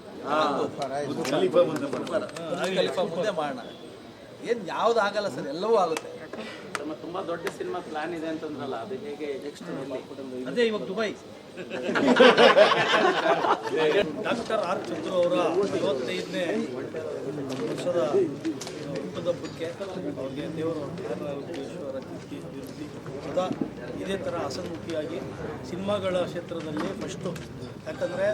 ಖಲೀಫಾ ಮುಂದೆ ಮಾಡೋಣ. ಏನು ಯಾವ್ದು ಆಗಲ್ಲ ಸರ್, ಎಲ್ಲವೂ ಆಗುತ್ತೆ. ತುಂಬಾ ದೊಡ್ಡ ಸಿನಿಮಾ ಪ್ಲಾನ್ ಇದೆ ಅಂತಂದ್ರಲ್ಲ, ಅದು ಹೇಗೆ? ನೆಕ್ಸ್ಟ್ ಅದೇ ಇವಾಗ ದುಬೈ. Doctor R. ಚಂದ್ರು ಅವರ 55ನೇ ವರ್ಷದ ಹುಟ್ಟುಹಬ್ಬಕ್ಕೆ ಅವ್ರಿಗೆ ದೇವರು ಆರೋಗ್ಯೇಶ್ವರ ಸದಾ ಇದೇ ಥರ ಹಸನ್ಮುಖಿಯಾಗಿ ಸಿನಿಮಾಗಳ ಕ್ಷೇತ್ರದಲ್ಲಿ ಫಸ್ಟು. ಯಾಕಂದರೆ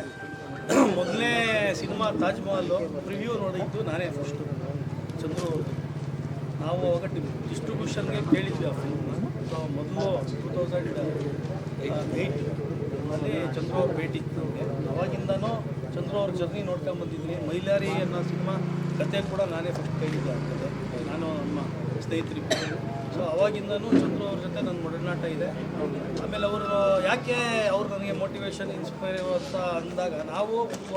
ಮೊದಲನೇ ಸಿನಿಮಾ ತಾಜ್ ಮಹಲ್ ಪ್ರಿವ್ಯೂ ನೋಡಿದ್ದು ನಾನೇ ಫಸ್ಟು, ಚಂದ್ರು ಅವ್ರದ್ದು. ನಾವು ಅವಾಗ ಡಿಸ್ಟ್ರಿಬ್ಯೂಷನ್ಗೆ ಕೇಳಿದ್ವಿ ಆ ಫಿಲ್ಮ್ನ. ನಾವು ಮೊದಲು 2008 ಅಲ್ಲಿ ಚಂದ್ರು ಅವ್ರ ಭೇಟಿ ನಮಗೆ. ಅವಾಗಿಂದನೂ ಚಂದ್ರು ಅವ್ರ ಜರ್ನಿ ನೋಡ್ಕೊಂಬಂದಿದ್ದೀನಿ. ಮೈಲಾರಿ ಅನ್ನೋ ಸಿನಿಮಾ ಕತೆ ಕೂಡ ನಾನೇ ಫಸ್ಟ್ ಕೇಳಿದ್ದೆ ಆಗ್ತದೆ, ನಾನು ನಮ್ಮ ಸ್ನೇಹಿತರಿಬ್ಬರು. ಸೊ ಅವಾಗಿಂದನೂ ಚಂದ್ರು ಅವ್ರ ಜೊತೆ ನನ್ನ ಒಡನಾಟ ಇದೆ. ಆಮೇಲೆ ಅವರು ಯಾಕೆ ಅವ್ರು ನನಗೆ ಮೋಟಿವೇಶನ್, ಇನ್ಸ್ಪೈರ್ ಅಂತ ಅಂದಾಗ, ನಾವು ಒಬ್ಬ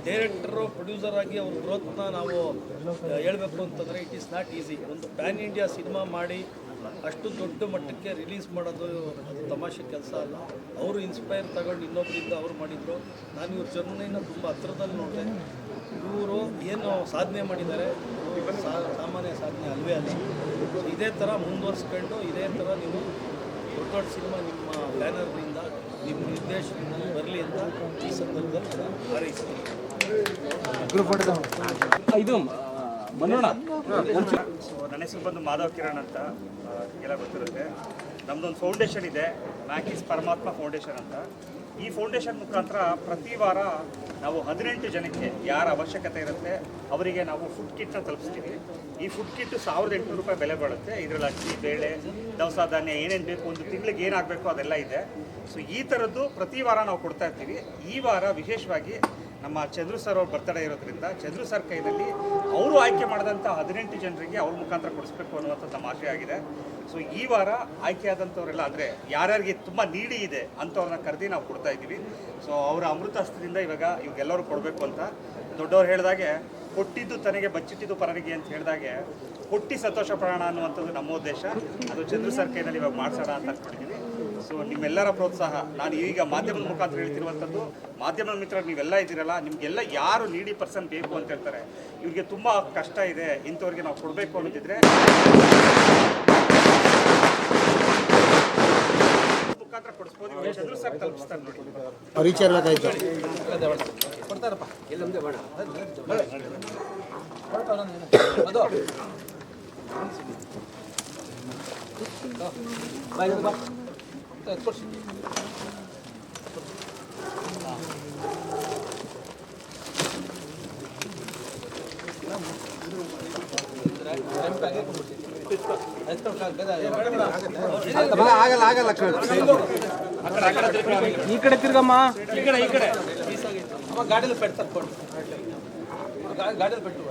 ಡೈರೆಕ್ಟರು, ಪ್ರೊಡ್ಯೂಸರ್ ಆಗಿ ಅವ್ರ ಗ್ರೋತ್ನ ನಾವು ಹೇಳಬೇಕು ಅಂತಂದರೆ ಇಟ್ ಈಸ್ ನಾಟ್ ಈಸಿ. ಒಂದು ಪ್ಯಾನ್ ಇಂಡಿಯಾ ಸಿನಿಮಾ ಮಾಡಿ ಅಷ್ಟು ದೊಡ್ಡ ಮಟ್ಟಕ್ಕೆ ರಿಲೀಸ್ ಮಾಡೋದು ಅದು ತಮಾಷೆ ಕೆಲಸ ಅಲ್ಲ. ಅವರು ಇನ್ಸ್ಪೈರ್ ತಗೊಂಡು ಇನ್ನೊಬ್ಬರಿಂದ ಅವ್ರು ಮಾಡಿದರು. ನಾನು ಇವ್ರ ಜರ್ನಿನ ತುಂಬ ಹತ್ರದಲ್ಲಿ ನೋಡಿದೆ. ಇವರು ಏನು ಸಾಧನೆ ಮಾಡಿದ್ದಾರೆ ಸಾಮಾನ್ಯ ಸಾಧನೆ ಅಲ್ವೇ ಅಲ್ಲ. ಇದೇ ಥರ ಮುಂದುವರ್ಸ್ಕೊಂಡು ಇದೇ ಥರ ನೀವು ದೊಡ್ಡ ದೊಡ್ಡ ಸಿನಿಮಾ ನಿಮ್ಮ ಬ್ಯಾನರ್ನಿಂದ, ನಿಮ್ಮ ನಿರ್ದೇಶನದಿಂದ ಬರಲಿ ಅಂತ ಈ ಸಂದರ್ಭದಲ್ಲಿ ನಾನು ಹಾರೈಸ್ತೀನಿ. ಇದು ನನ್ನ ಹೆಸರು ಬಂದು ಮಾಧವ್ ಕಿರಣ್ ಅಂತ ಎಲ್ಲ ಗೊತ್ತಿರುತ್ತೆ. ನಮ್ಮದೊಂದು ಫೌಂಡೇಶನ್ ಇದೆ, ಮ್ಯಾಕಿಸ್ ಪರಮಾತ್ಮ ಫೌಂಡೇಶನ್ ಅಂತ. ಈ ಫೌಂಡೇಶನ್ ಮುಖಾಂತರ ಪ್ರತಿ ವಾರ ನಾವು 18 ಜನಕ್ಕೆ ಯಾರ ಅವಶ್ಯಕತೆ ಇರುತ್ತೆ ಅವರಿಗೆ ನಾವು ಫುಡ್ ಕಿಟ್ನ ತಲುಪಿಸ್ತೀವಿ. ಈ ಫುಡ್ ಕಿಟ್ಟು 1800 ರೂಪಾಯಿ ಬೆಲೆ ಬಾಳುತ್ತೆ. ಇದರಲ್ಲಿ ಅಕ್ಕಿ, ಬೇಳೆ, ದವಸ ಧಾನ್ಯ ಏನೇನು ಬೇಕು, ಒಂದು ತಿಂಗಳಿಗೆ ಏನಾಗಬೇಕು ಅದೆಲ್ಲ ಇದೆ. ಸೊ ಈ ಥರದ್ದು ಪ್ರತಿ ವಾರ ನಾವು ಕೊಡ್ತಾ ಇರ್ತೀವಿ. ಈ ವಾರ ವಿಶೇಷವಾಗಿ ನಮ್ಮ ಚಂದ್ರು ಸರ್ ಅವ್ರ ಬರ್ತಡೇ ಇರೋದ್ರಿಂದ ಚಂದ್ರು ಸರ್ ಕೈಯಲ್ಲಿ ಅವರು ಆಯ್ಕೆ ಮಾಡಿದಂಥ 18 ಜನರಿಗೆ ಅವ್ರ ಮುಖಾಂತರ ಕೊಡಿಸ್ಬೇಕು ಅನ್ನುವಂಥದ್ದು ನಮ್ಮ ಆಶಯ ಆಗಿದೆ. ಸೊ ಈ ವಾರ ಆಯ್ಕೆಯಾದಂಥವರೆಲ್ಲ ಅಂದರೆ ಯಾರ್ಯಾರಿಗೆ ತುಂಬ ನೀಡಿ ಇದೆ ಅಂಥವ್ರನ್ನ ಕರೆದಿ ನಾವು ಕೊಡ್ತಾ ಇದ್ದೀವಿ. ಸೊ ಅವರ ಅಮೃತ ಹಸ್ತದಿಂದ ಇವಾಗೆಲ್ಲರೂ ಕೊಡಬೇಕು ಅಂತ. ದೊಡ್ಡವ್ರು ಹೇಳಿದಾಗೆ ಕೊಟ್ಟಿದ್ದು ತನಗೆ ಬಚ್ಚಿಟ್ಟಿದ್ದು ಪರನಿಗೆ ಅಂತ ಹೇಳಿದಾಗೆ ಕೊಟ್ಟಿ ಸಂತೋಷ ಪಡೋಣ ಅನ್ನುವಂಥದ್ದು ನಮ್ಮ ಉದ್ದೇಶ. ಅದು ಚಂದ್ರು ಸರ್ ಕೈನಲ್ಲಿ ಇವಾಗ ಮಾಡಿಸೋಣ ಅಂತ ಅಂದ್ಕೊಂಡಿದ್ದೀವಿ. ಸೊ ನಿಮ್ಮೆಲ್ಲರ ಪ್ರೋತ್ಸಾಹ, ನಾನು ಈಗ ಮಾಧ್ಯಮದ ಮುಖಾಂತರ ಹೇಳ್ತಿರುವಂಥದ್ದು, ಮಾಧ್ಯಮದ ಮಿತ್ರರು ನೀವೆಲ್ಲ ಇದ್ದೀರಲ್ಲ, ನಿಮಗೆಲ್ಲ ಯಾರು ನೀಡಿ ಪರ್ಸನ್ ಬೇಕು ಅಂತ ಹೇಳ್ತಾರೆ, ಇವ್ರಿಗೆ ತುಂಬ ಕಷ್ಟ ಇದೆ, ಇಂಥವ್ರಿಗೆ ನಾವು ಕೊಡಬೇಕು ಅನ್ನೋದಿದ್ರೆ ಮುಖಾಂತರ ಕೊಡಿಸ್ಬೋದು. ಇವಾಗ ಚಂದ್ರು ಸರ್ ತಲುಪಿಸ್ತಾರೆ ನೋಡಿ. ರೀಚ್ ಇರಬೇಕಾಯ್ತು. ಕೊಡ್ತಾರಪ್ಪ ಎಲ್ಲೊಂದೇ ಬೇಡ ಆಗಲ್ಲ ಆಗಲ್ಲ ಈ ಕಡೆ ತಿರ್ಗಮ್ಮ, ಈ ಕಡೆ ಅಮ್ಮ ಗಾಡಿಯಲ್ಲಿ ಪೆಟ್ಟು ತಕ್ಕೊಂಡು ಗಾಡಿಯಲ್ಲಿ ಪೆಟ್ಟು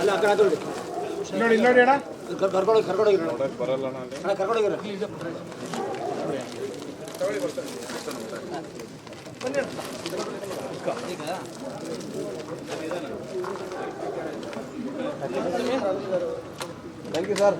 ಅಲ್ಲ ಆ ಕಡೆ ನೋಡಿ ನೋಡಿ ಅಣ್ಣ, ಕರ್ಕೊಂಡೋಗಿ ಬರಲ್ಲ ಕರ್ಕೊಂಡೋಗಿರ ಥ್ಯಾಂಕ್ ಯು ಸರ್.